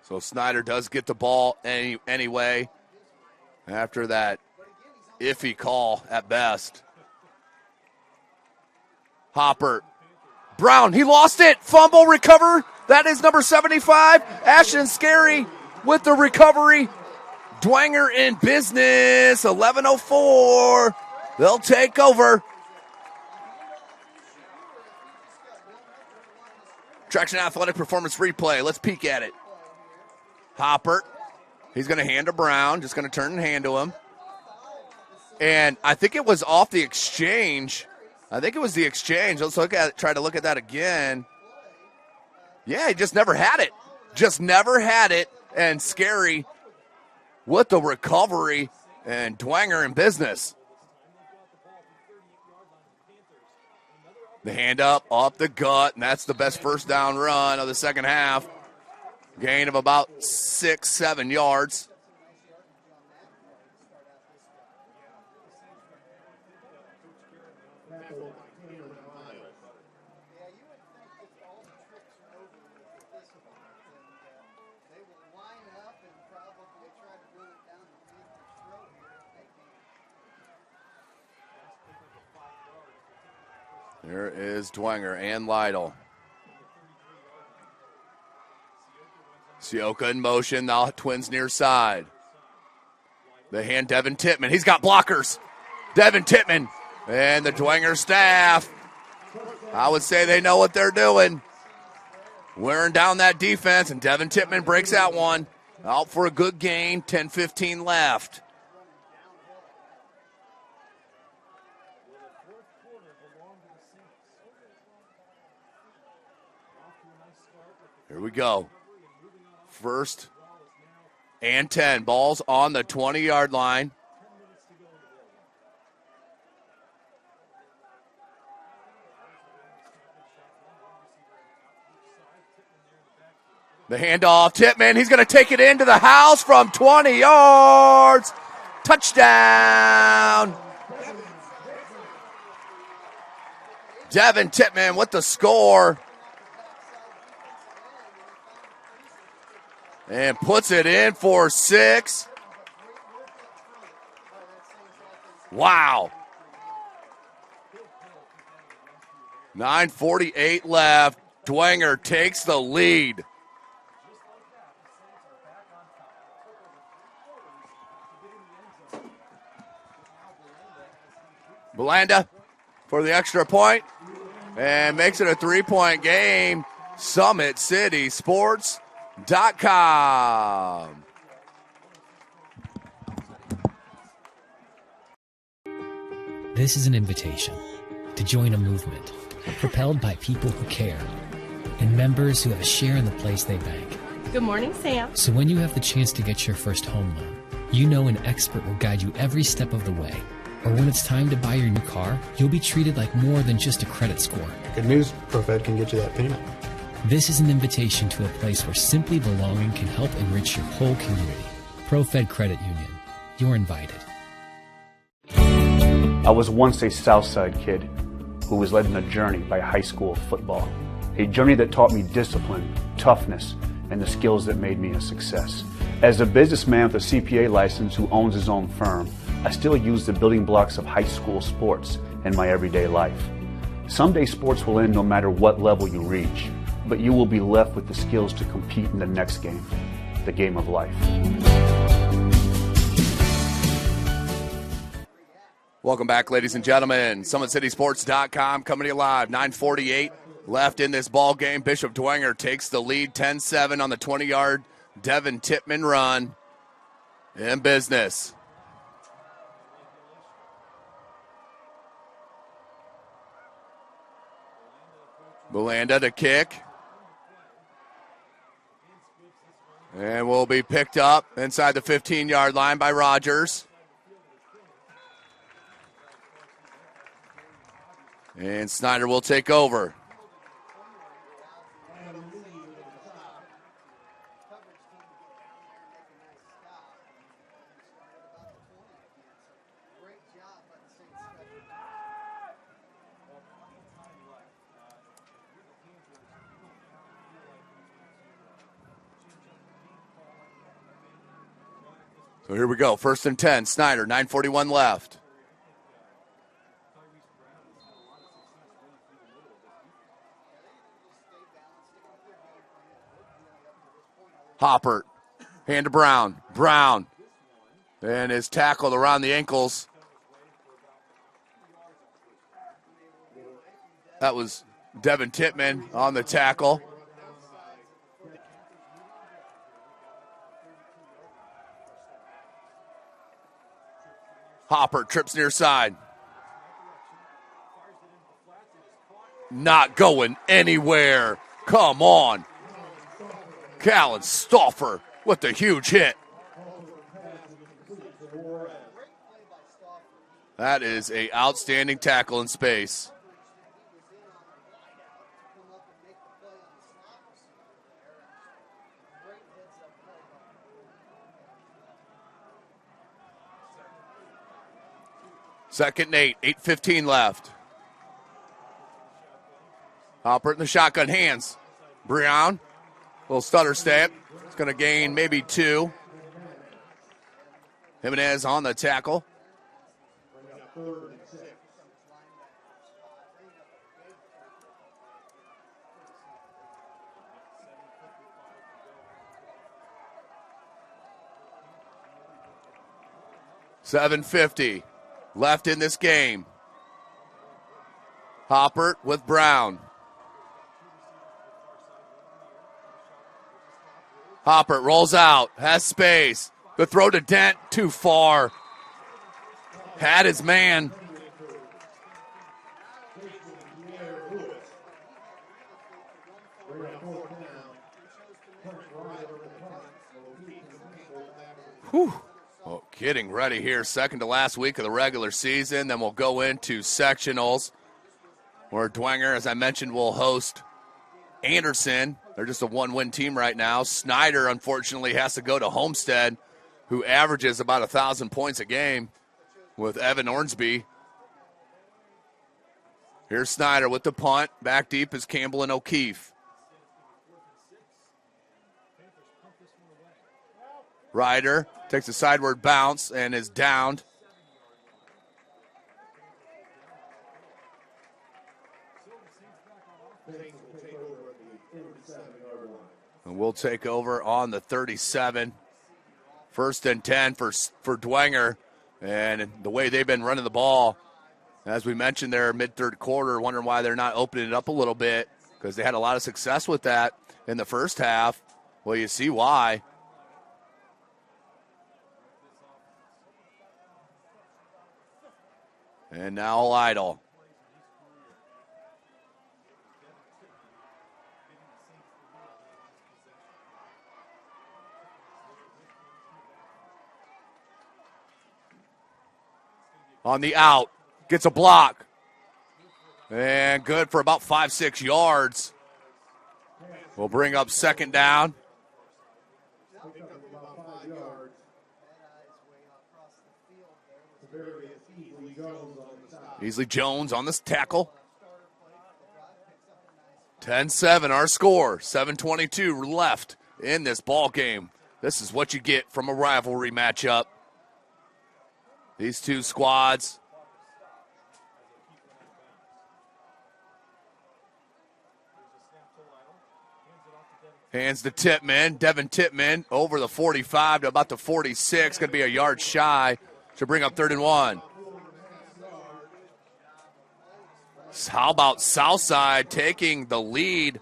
So Snider does get the ball anyway after that iffy call at best. Hopper Brown, he lost it. Fumble, recover. That is number 75. Ashton Scary with the recovery. Dwenger in business. 11:04. They'll take over. Traction Athletic Performance Replay. Let's peek at it. Hopper. He's going to hand to Brown. Just going to turn and hand to him. And I think it was off the exchange. I think it was the exchange. Let's look at it, try to look at that again. Yeah, he just never had it. Just never had it. And Scary with the recovery. And Dwenger in business. The hand up the gut, and that's the best first down run of the second half. Gain of about 6-7 yards. There is Dwenger and Lytle. Sioka in motion, now Twins near side. The hand, Devin Tipman. He's got blockers. Devin Tipman and the Dwenger staff. I would say they know what they're doing. Wearing down that defense, and Devin Tipman breaks out one. Out for a good gain, 10-15 left. Here we go. First and 10. Ball's on the 20-yard line. The handoff, Tipman. He's going to take it into the house from 20 yards. Touchdown. Devin Tipman with the score. And puts it in for 6. Wow. 9:48 left. Dwenger takes the lead. Belanda for the extra point and makes it a 3-point game. SummitCitySports.com. This is an invitation to join a movement propelled by people who care and members who have a share in the place they bank. Good morning, Sam. So when you have the chance to get your first home loan, you know an expert will guide you every step of the way. Or when it's time to buy your new car, you'll be treated like more than just a credit score. Good news, ProFed can get you that payment. This is an invitation to a place where simply belonging can help enrich your whole community. ProFed Credit Union. You're invited. I was once a Southside kid who was led on a journey by high school football. A journey that taught me discipline, toughness, and the skills that made me a success. As a businessman with a CPA license who owns his own firm, I still use the building blocks of high school sports in my everyday life. Someday sports will end no matter what level you reach, but you will be left with the skills to compete in the next game, the game of life. Welcome back, ladies and gentlemen. SummitCitySports.com coming to you live. 9:48 left in this ball game. Bishop Dwenger takes the lead, 10-7 on the 20-yard Devin Tipman run. In business. Belanda to kick. And will be picked up inside the 15-yard line by Rogers. And Snider will take over. So here we go. 1st and 10. Snider, 9:41 left. Hopper, hand to Brown. Brown, and is tackled around the ankles. That was Devin Tipman on the tackle. Hopper trips near side. Not going anywhere. Come on. Callan Stauffer with the huge hit. That is an outstanding tackle in space. Second and 8, 8:15 left. Hopper in the shotgun hands. Brown, little stutter step. It's going to gain maybe 2. Jimenez on the tackle. $7:50 left in this game. Hopper with Brown. Hopper rolls out, has space. The throw to Dent, too far. Had his man. Whew. Oh, getting ready here, second to last week of the regular season. Then we'll go into sectionals, where Dwenger, as I mentioned, will host Anderson. They're just a one-win team right now. Snider, unfortunately, has to go to Homestead, who averages about 1,000 points a game with Evan Ornsby. Here's Snider with the punt. Back deep is Campbell and O'Keefe. Ryder takes a sideward bounce and is downed. And we'll take over on the 37. First and 10 for Dwenger. And the way they've been running the ball, as we mentioned there, mid-third quarter, wondering why they're not opening it up a little bit, because they had a lot of success with that in the first half. Well, you see why. And now Lytle. On the out, gets a block. And good for about 5-6 yards. We'll bring up second down. Beasley Jones on this tackle. 10-7 our score. 7:22 left in this ball game. This is what you get from a rivalry matchup. These two squads. Hands to Tipman. Devin Tipman over the 45 to about the 46. Going to be a yard shy to bring up 3rd and 1. How about Southside taking the lead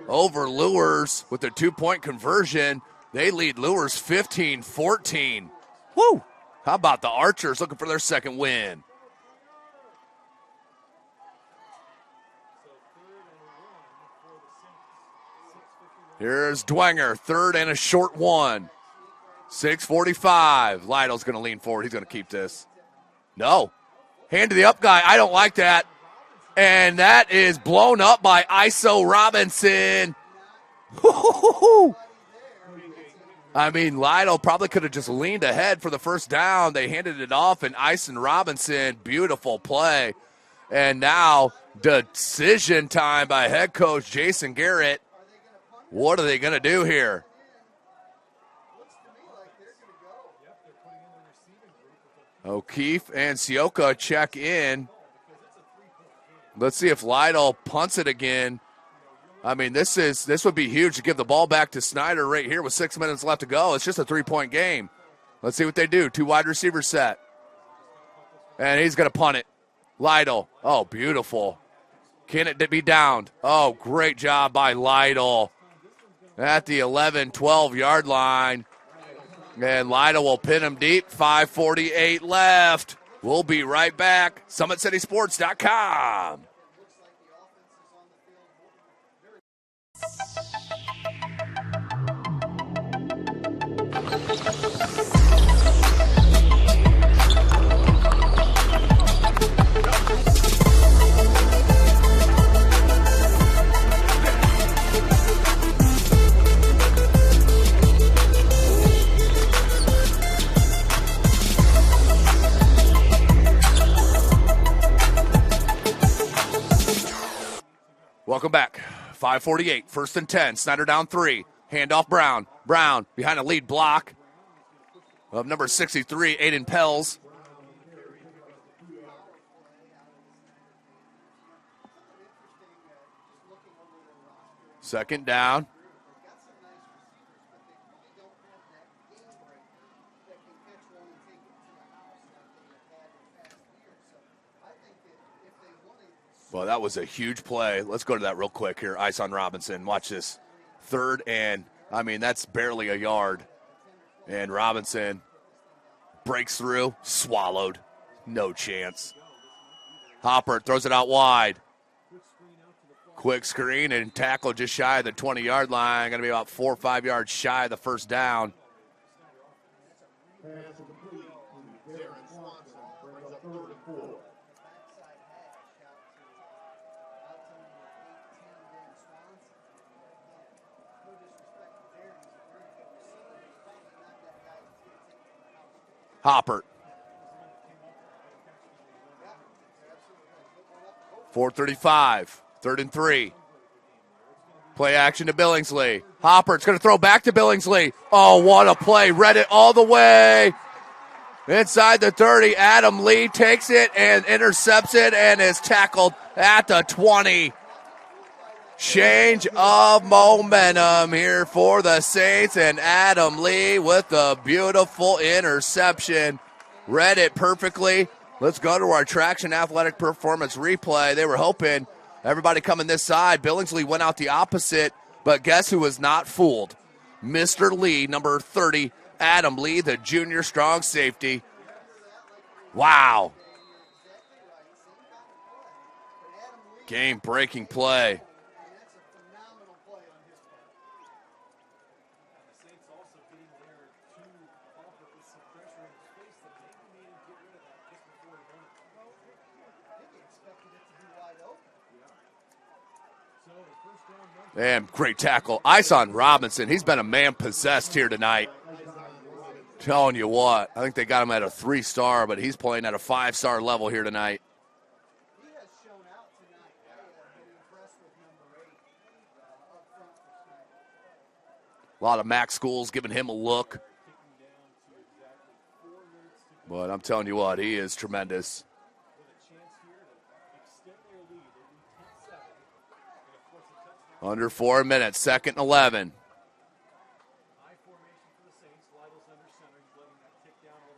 over Lures with the 2-point conversion? They lead Lures 15-14. Woo! How about the Archers looking for their second win? Here's Dwenger, 3rd and a short 1. 6:45. Lytle's going to lean forward. He's going to keep this. No. Hand to the up guy. I don't like that. And that is blown up by Iso Robinson. I mean, Lytle probably could have just leaned ahead for the first down. They handed it off, and Ison Robinson, beautiful play. And now decision time by head coach Jason Garrett. What are they going to do here? O'Keefe and Sioka check in. Let's see if Lytle punts it again. I mean, this would be huge to give the ball back to Snider right here with 6 minutes left to go. It's just a 3-point game. Let's see what they do. 2 wide receiver set. And he's going to punt it. Lytle. Oh, beautiful. Can it be downed? Oh, great job by Lytle at the 11, 12-yard line. And Lytle will pin him deep. 5:48 left. We'll be right back. SummitCitySports.com. Welcome back. 5:48, 1st and 10. Snider down 3. Handoff Brown. Brown behind a lead block of number 63, Aiden Pells. Second down. Well, that was a huge play. Let's go to that real quick here. Ice on Robinson. Watch this. 3rd and, I mean, that's barely a yard. And Robinson breaks through, swallowed. No chance. Hopper throws it out wide. Quick screen and tackle just shy of the 20-yard line. Going to be about 4 or 5 yards shy of the first down. Hopper. 4:35, 3rd and 3. Play action to Billingsley. Hopper, it's going to throw back to Billingsley. Oh, what a play. Read it all the way. Inside the 30, Adam Lee takes it and intercepts it and is tackled at the 20. Change of momentum here for the Saints, and Adam Lee with a beautiful interception. Read it perfectly. Let's go to our Traction Athletic Performance replay. They were hoping everybody coming this side. Billingsley went out the opposite, but guess who was not fooled? Mr. Lee, number 30, Adam Lee, the junior strong safety. Wow. Game-breaking play. And great tackle. Ice on Robinson. He's been a man possessed here tonight. Telling you what, I think they got him at a 3-star, but he's playing at a 5-star level here tonight. A lot of MAC schools giving him a look. But I'm telling you what, he is tremendous. Under 4 minutes, 2nd and 11.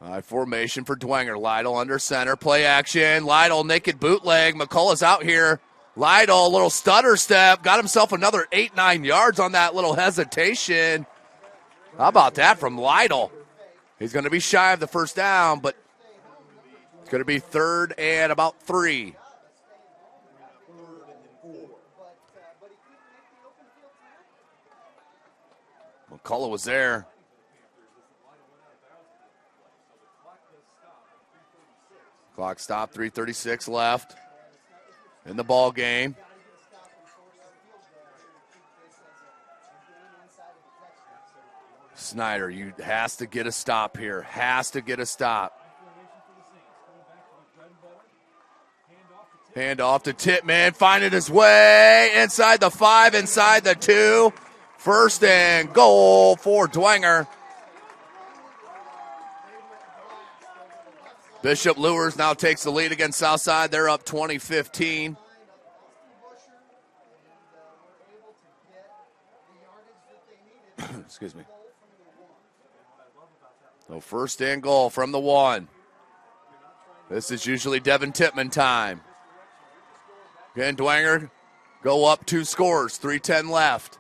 High formation for Dwenger. Lytle under center. Play action. Lytle naked bootleg. McCullough's out here. Lytle, a little stutter step. Got himself another 8-9 yards on that little hesitation. How about that from Lytle? He's going to be shy of the first down, but it's going to be 3rd and about 3. McCullough was there. Clock stopped, 3:36 left in the ball game. Snider, you has to get a stop here. Has to get a stop. Hand off to Tipman, finding his way inside the 5, inside the 2. 1st and goal for Dwenger. Bishop Lures now takes the lead against Southside. They're up 20-15. Excuse me. So first and goal from the 1. This is usually Devin Tipman time. Again, Dwenger go up 2 scores, 3:10 left.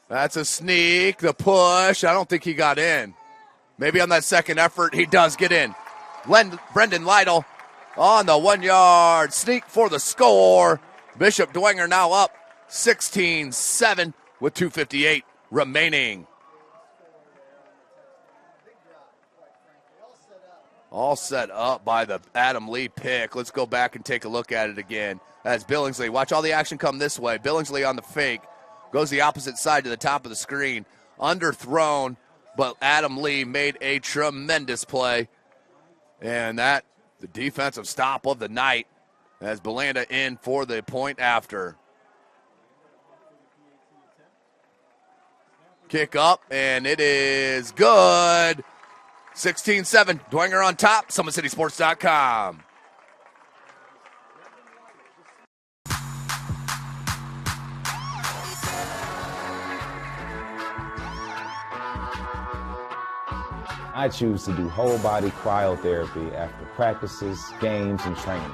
That's a sneak, the push. I don't think he got in. Maybe on that second effort, he does get in. Brendan Lytle on the 1-yard sneak for the score. Bishop Dwenger now up 16-7 with 2:58 remaining. All set up by the Adam Lee pick. Let's go back and take a look at it again. As Billingsley, watch all the action come this way. Billingsley on the fake. Goes the opposite side to the top of the screen. Underthrown, but Adam Lee made a tremendous play. And that, the defensive stop of the night, as Belanda in for the point after. Kick up, and it is good. 16-7, Dwenger on top, SummitCitySports.com. I choose to do whole body cryotherapy after practices, games, and training.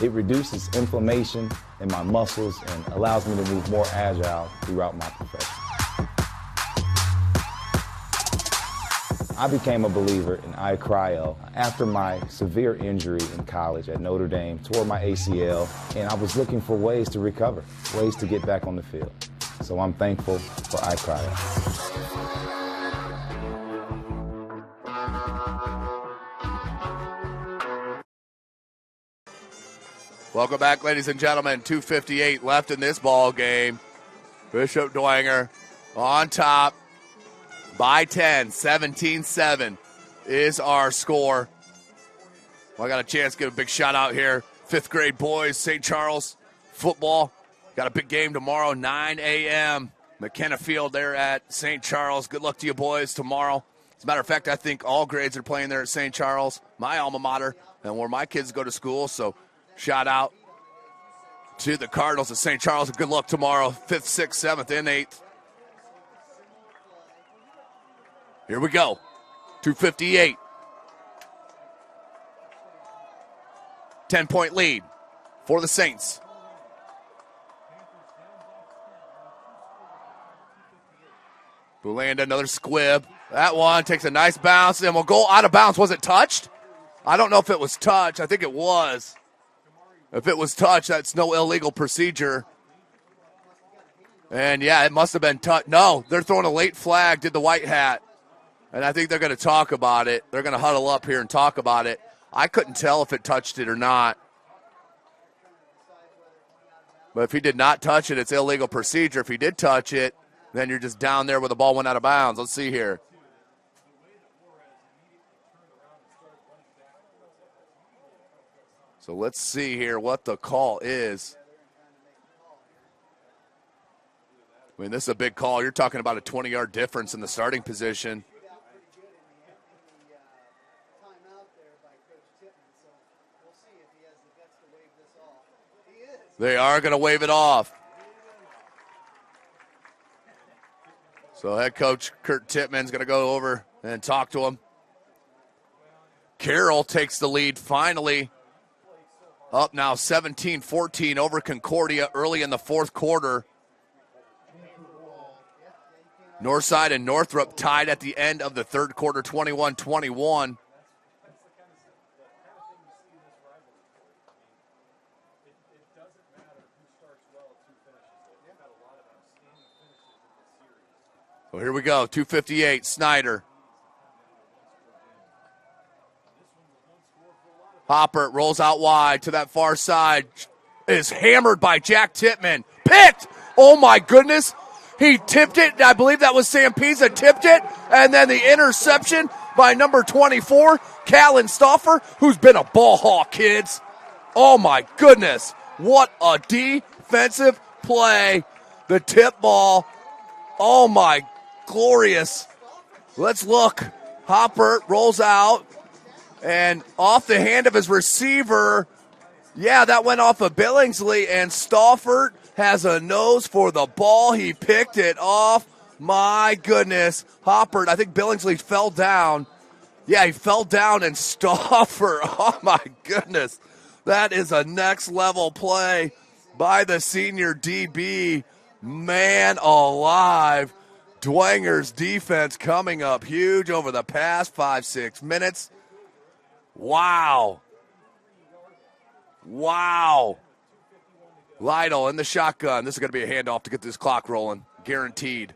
It reduces inflammation in my muscles and allows me to move more agile throughout my profession. I became a believer in iCryo after my severe injury in college at Notre Dame, tore my ACL, and I was looking for ways to recover, ways to get back on the field. So I'm thankful for iCryo. Welcome back, ladies and gentlemen. 2:58 left in this ball game. Bishop Dwenger on top by 10. 17-7 is our score. Well, I got a chance to give a big shout out here. 5th grade boys, St. Charles football. Got a big game tomorrow, 9 a.m. McKenna Field there at St. Charles. Good luck to you boys tomorrow. As a matter of fact, I think all grades are playing there at St. Charles, my alma mater, and where my kids go to school. So shout out to the Cardinals of St. Charles. Good luck tomorrow, 5th, 6th, 7th, and 8th. Here we go, 2:58. 10-point lead for the Saints. Bulanda, another squib. That one takes a nice bounce and will go out of bounds. Was it touched? I don't know if it was touched. I think it was. If it was touched, that's no illegal procedure. And, yeah, it must have been touched. No, they're throwing a late flag, did the white hat. And I think they're going to talk about it. They're going to huddle up here and talk about it. I couldn't tell if it touched it or not. But if he did not touch it, it's illegal procedure. If he did touch it, then you're just down there where the ball went out of bounds. Let's see here. So let's see here what the call is. I mean, this is a big call. You're talking about a 20-yard difference in the starting position. They are going to wave it off. So head coach Kurt Tipman's going to go over and talk to him. Carroll takes the lead finally. Up now 17-14 over Concordia early in the 4th quarter. Northside and Northrop tied at the end of the 3rd quarter, 21-21. So here we go, 2:58, Snider. Hopper rolls out wide to that far side. Is hammered by Jack Tipman. Picked! Oh my goodness. He tipped it. I believe that was Sam Pisa tipped it. And then the interception by number 24, Callan Stauffer, who's been a ball hawk, kids. Oh my goodness. What a defensive play. The tip ball. Oh my glorious. Let's look. Hopper rolls out. And off the hand of his receiver, yeah, that went off of Billingsley, and Stauffer has a nose for the ball. He picked it off. My goodness. Hopper, I think Billingsley fell down. Yeah, he fell down, and Stauffer, oh my goodness. That is a next level play by the senior DB. Man alive. Dwenger's defense coming up huge over the past 5-6 minutes. Wow. Wow. Lytle in the shotgun. This is going to be a handoff to get this clock rolling. Guaranteed.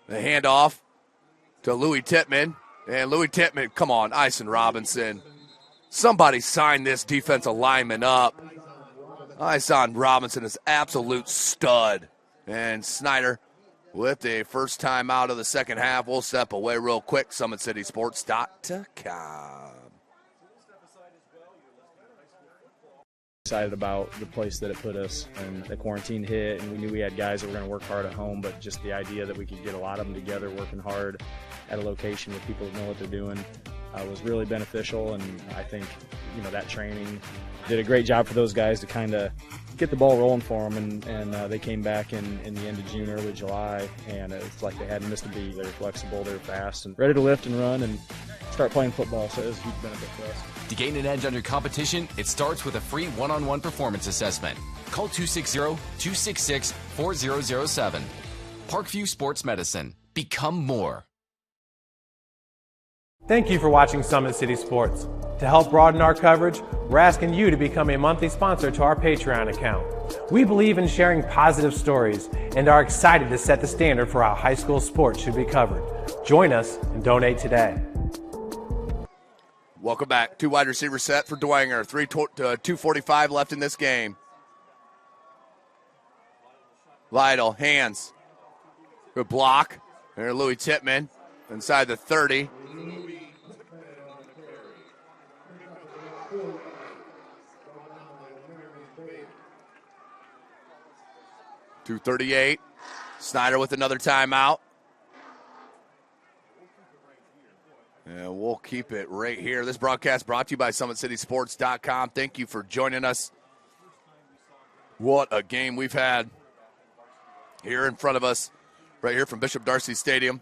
The handoff to Louis Tipman. And Louis Tipman, come on, Ison Robinson. Somebody sign this defensive lineman up. Ison Robinson is absolute stud. And Snider with a first time out of the second half. We'll step away real quick. SummitCitySports.com. Excited about the place that it put us, and the quarantine hit, and we knew we had guys that were going to work hard at home, but just the idea that we could get a lot of them together working hard at a location where people know what they're doing was really beneficial. And I think, that training did a great job for those guys to kind of get the ball rolling for them, and they came back in the end of June, early July, and it's like they hadn't missed a beat. They were flexible, they were fast, and ready to lift and run and start playing football, so it was a huge benefit for us. To gain an edge under competition, it starts with a free one-on-one performance assessment. Call 260-266-4007. Parkview Sports Medicine. Become more. Thank you for watching Summit City Sports. To help broaden our coverage, we're asking you to become a monthly sponsor to our Patreon account. We believe in sharing positive stories and are excited to set the standard for how high school sports should be covered. Join us and donate today. Welcome back. 2 wide receiver set for Dwenger. 2:45 left in this game. Lytle, hands. Good block. There, Louis Tipman inside the 30. .238. Snider with another timeout. And we'll keep it right here. This broadcast brought to you by SummitCitySports.com. Thank you for joining us. What a game we've had here in front of us, right here from Bishop Darcy Stadium.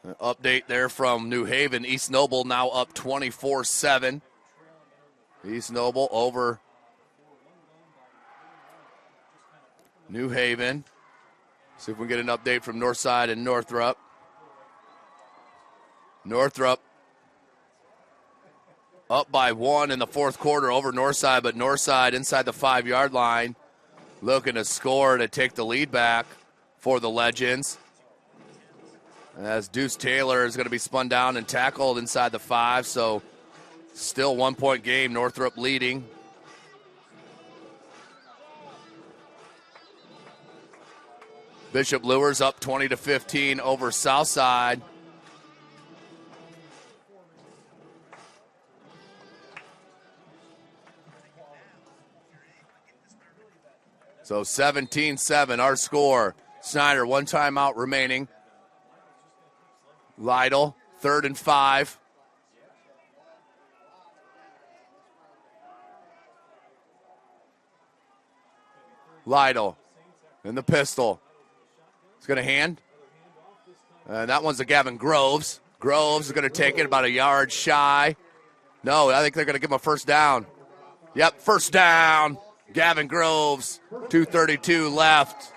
An update there from New Haven. East Noble now up 24-7. East Noble over New Haven. See if we can get an update from Northside and Northrop. Northrop up by 1 in the fourth quarter over Northside, but Northside inside the 5-yard line looking to score to take the lead back for the Legends. As Deuce Taylor is going to be spun down and tackled inside the 5, so still 1-point game, Northrop leading. Bishop Lures up 20-15 over Southside. So 17-7, our score. Snider, 1 timeout remaining. Lytle, 3rd and 5. Lytle in the pistol. He's going to hand. And that one's to Gavin Groves. Groves is going to take it about a yard shy. No, I think they're going to give him a first down. Yep, first down. Gavin Groves, 2:32 left.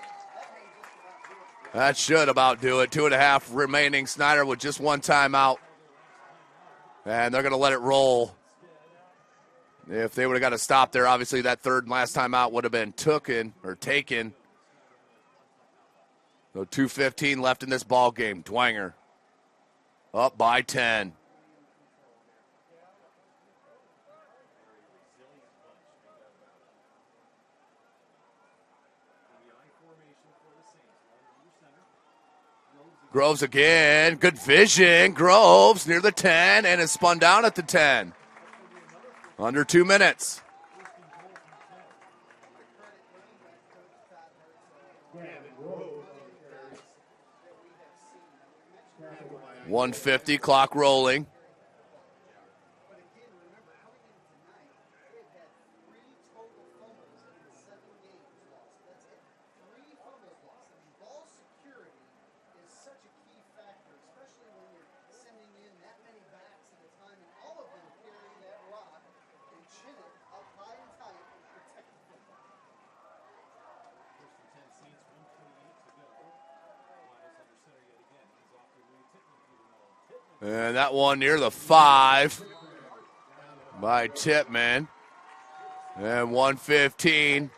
That should about do it. 2.5 remaining. Snider with just 1 timeout. And they're going to let it roll. If they would have got a stop there, obviously that third and last timeout would have been taken. So 2:15 left in this ball game. Dwenger up by 10. Groves again. Good vision. Groves near the 10 and is spun down at the 10. Under 2 minutes. 150, clock rolling. And that one near the 5 by Tipman. And 115.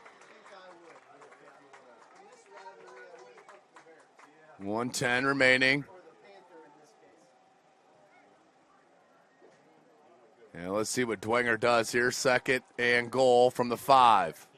110 remaining. And let's see what Dwenger does here. Second and goal from the 5.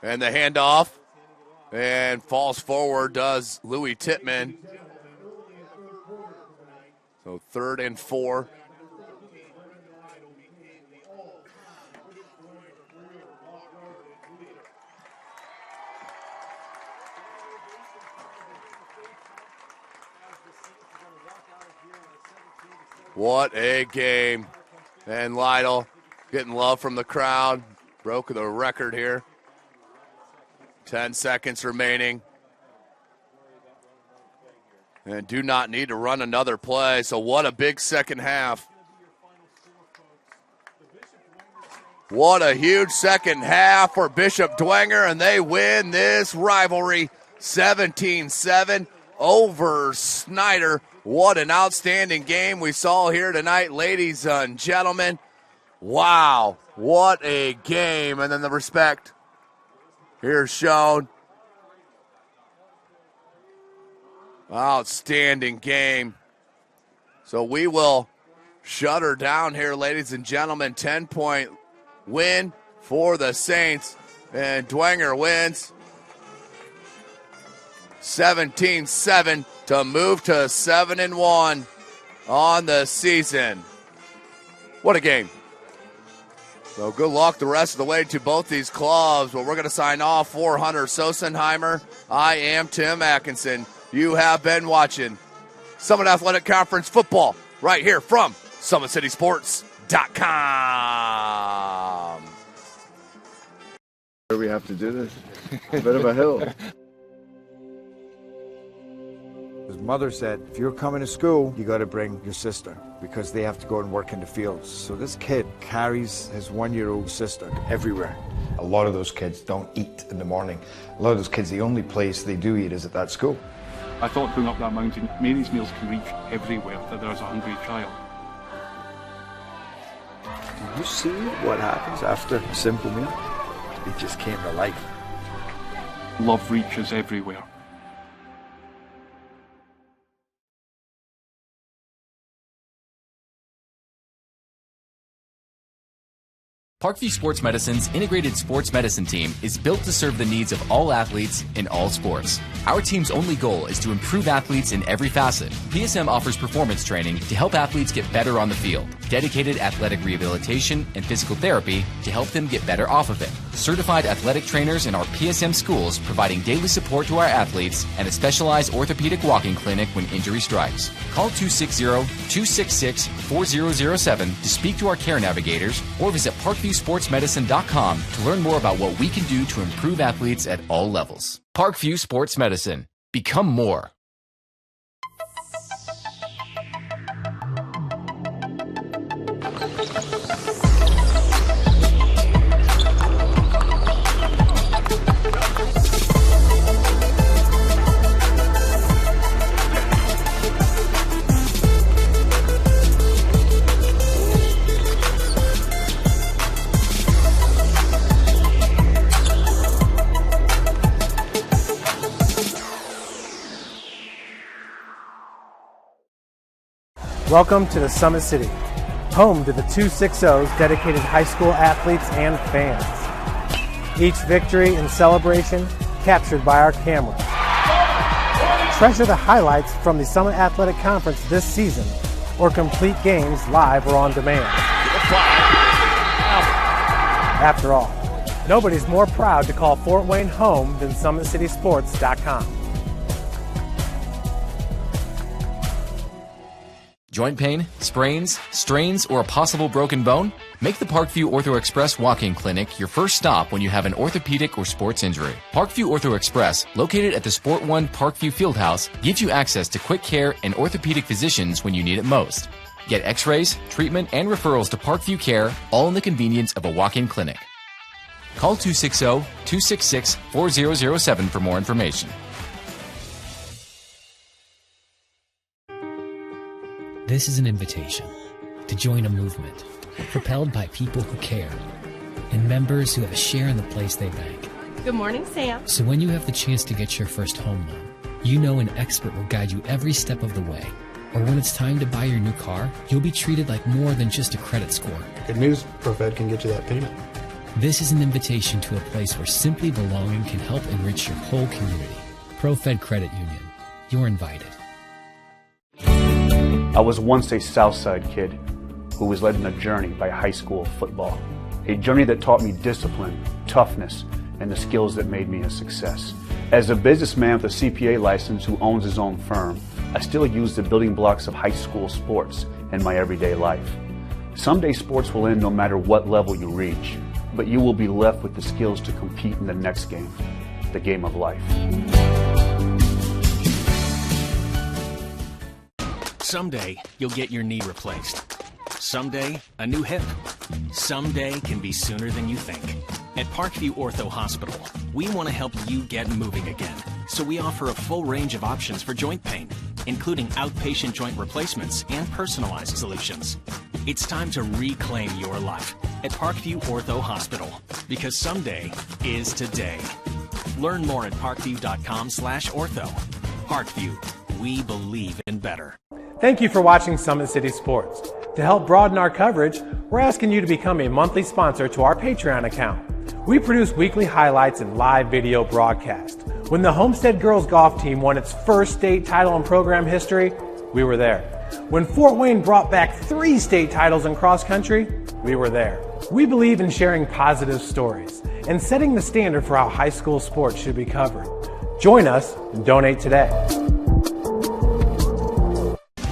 And the handoff, and falls forward does Louis Tipman. So 3rd and 4. What a game. And Lytle getting love from the crowd. Broke the record here. 10 seconds remaining. And do not need to run another play. So what a big second half. What a huge second half for Bishop Dwenger, and they win this rivalry 17-7 over Snider. What an outstanding game we saw here tonight, ladies and gentlemen. Wow, what a game. And then the respect here shown. Outstanding game. So we will shut her down here, ladies and gentlemen. 10-point win for the Saints. And Dwenger wins 17-7 to move to 7-1 on the season. What a game. So good luck the rest of the way to both these clubs. But we're going to sign off for Hunter Sosenheimer. I am Tim Atkinson. You have been watching Summit Athletic Conference football right here from SummitCitySports.com. We have to do this. A bit of a hill. His mother said, if you're coming to school, you got to bring your sister because they have to go and work in the fields. So this kid carries his 1-year-old sister everywhere. A lot of those kids don't eat in the morning. A lot of those kids, the only place they do eat is at that school. I thought going up that mountain, Mary's meals can reach everywhere that there's a hungry child. Do you see what happens after a simple meal? It just came to life. Love reaches everywhere. Parkview Sports Medicine's integrated sports medicine team is built to serve the needs of all athletes in all sports. Our team's only goal is to improve athletes in every facet. PSM offers performance training to help athletes get better on the field, dedicated athletic rehabilitation and physical therapy to help them get better off of it, certified athletic trainers in our PSM schools providing daily support to our athletes, and a specialized orthopedic walking clinic when injury strikes. Call 260-266-4007 to speak to our care navigators or visit ParkviewSportsMedicine.com to learn more about what we can do to improve athletes at all levels. Parkview Sports Medicine. Become more. Welcome to the Summit City, home to the 260's dedicated high school athletes and fans. Each victory and celebration captured by our cameras. Treasure the highlights from the Summit Athletic Conference this season, or complete games live or on demand. After all, nobody's more proud to call Fort Wayne home than SummitCitySports.com. Joint pain, sprains, strains, or a possible broken bone? Make the Parkview Ortho Express walk-in clinic your first stop when you have an orthopedic or sports injury. Parkview Ortho Express, located at the Sport One Parkview Fieldhouse, gives you access to quick care and orthopedic physicians when you need it most. Get x-rays, treatment, and referrals to Parkview Care, all in the convenience of a walk-in clinic. Call 260-266-4007 for more information. This is an invitation to join a movement propelled by people who care and members who have a share in the place they bank. Good morning, Sam. So when you have the chance to get your first home loan, you know an expert will guide you every step of the way. Or when it's time to buy your new car, you'll be treated like more than just a credit score. Good news, ProFed can get you that payment. This is an invitation to a place where simply belonging can help enrich your whole community. ProFed Credit Union. You're invited. I was once a Southside kid who was led on a journey by high school football. A journey that taught me discipline, toughness, and the skills that made me a success. As a businessman with a CPA license who owns his own firm, I still use the building blocks of high school sports in my everyday life. Someday sports will end no matter what level you reach, but you will be left with the skills to compete in the next game, the game of life. Someday, you'll get your knee replaced. Someday, a new hip. Someday can be sooner than you think. At Parkview Ortho Hospital, we want to help you get moving again. So we offer a full range of options for joint pain, including outpatient joint replacements and personalized solutions. It's time to reclaim your life at Parkview Ortho Hospital, because someday is today. Learn more at parkview.com/ortho. Parkview, we believe in better. Thank you for watching Summit City Sports. To help broaden our coverage, we're asking you to become a monthly sponsor to our Patreon account. We produce weekly highlights and live video broadcast. When the Homestead Girls Golf Team won its first state title in program history, we were there. When Fort Wayne brought back 3 state titles in cross country, we were there. We believe in sharing positive stories and setting the standard for how high school sports should be covered. Join us and donate today.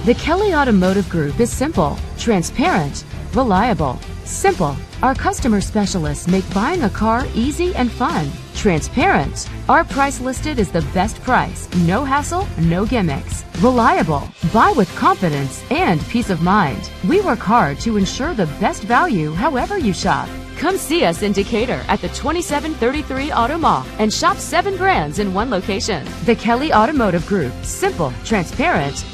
The Kelly Automotive Group is simple, transparent, reliable. Simple. Our customer specialists make buying a car easy and fun. Transparent. Our price listed is the best price. No hassle, no gimmicks. Reliable. Buy with confidence and peace of mind. We work hard to ensure the best value however you shop. Come see us in Decatur at the 2733 Auto Mall and shop 7 brands in one location. The Kelly Automotive Group. Simple, transparent,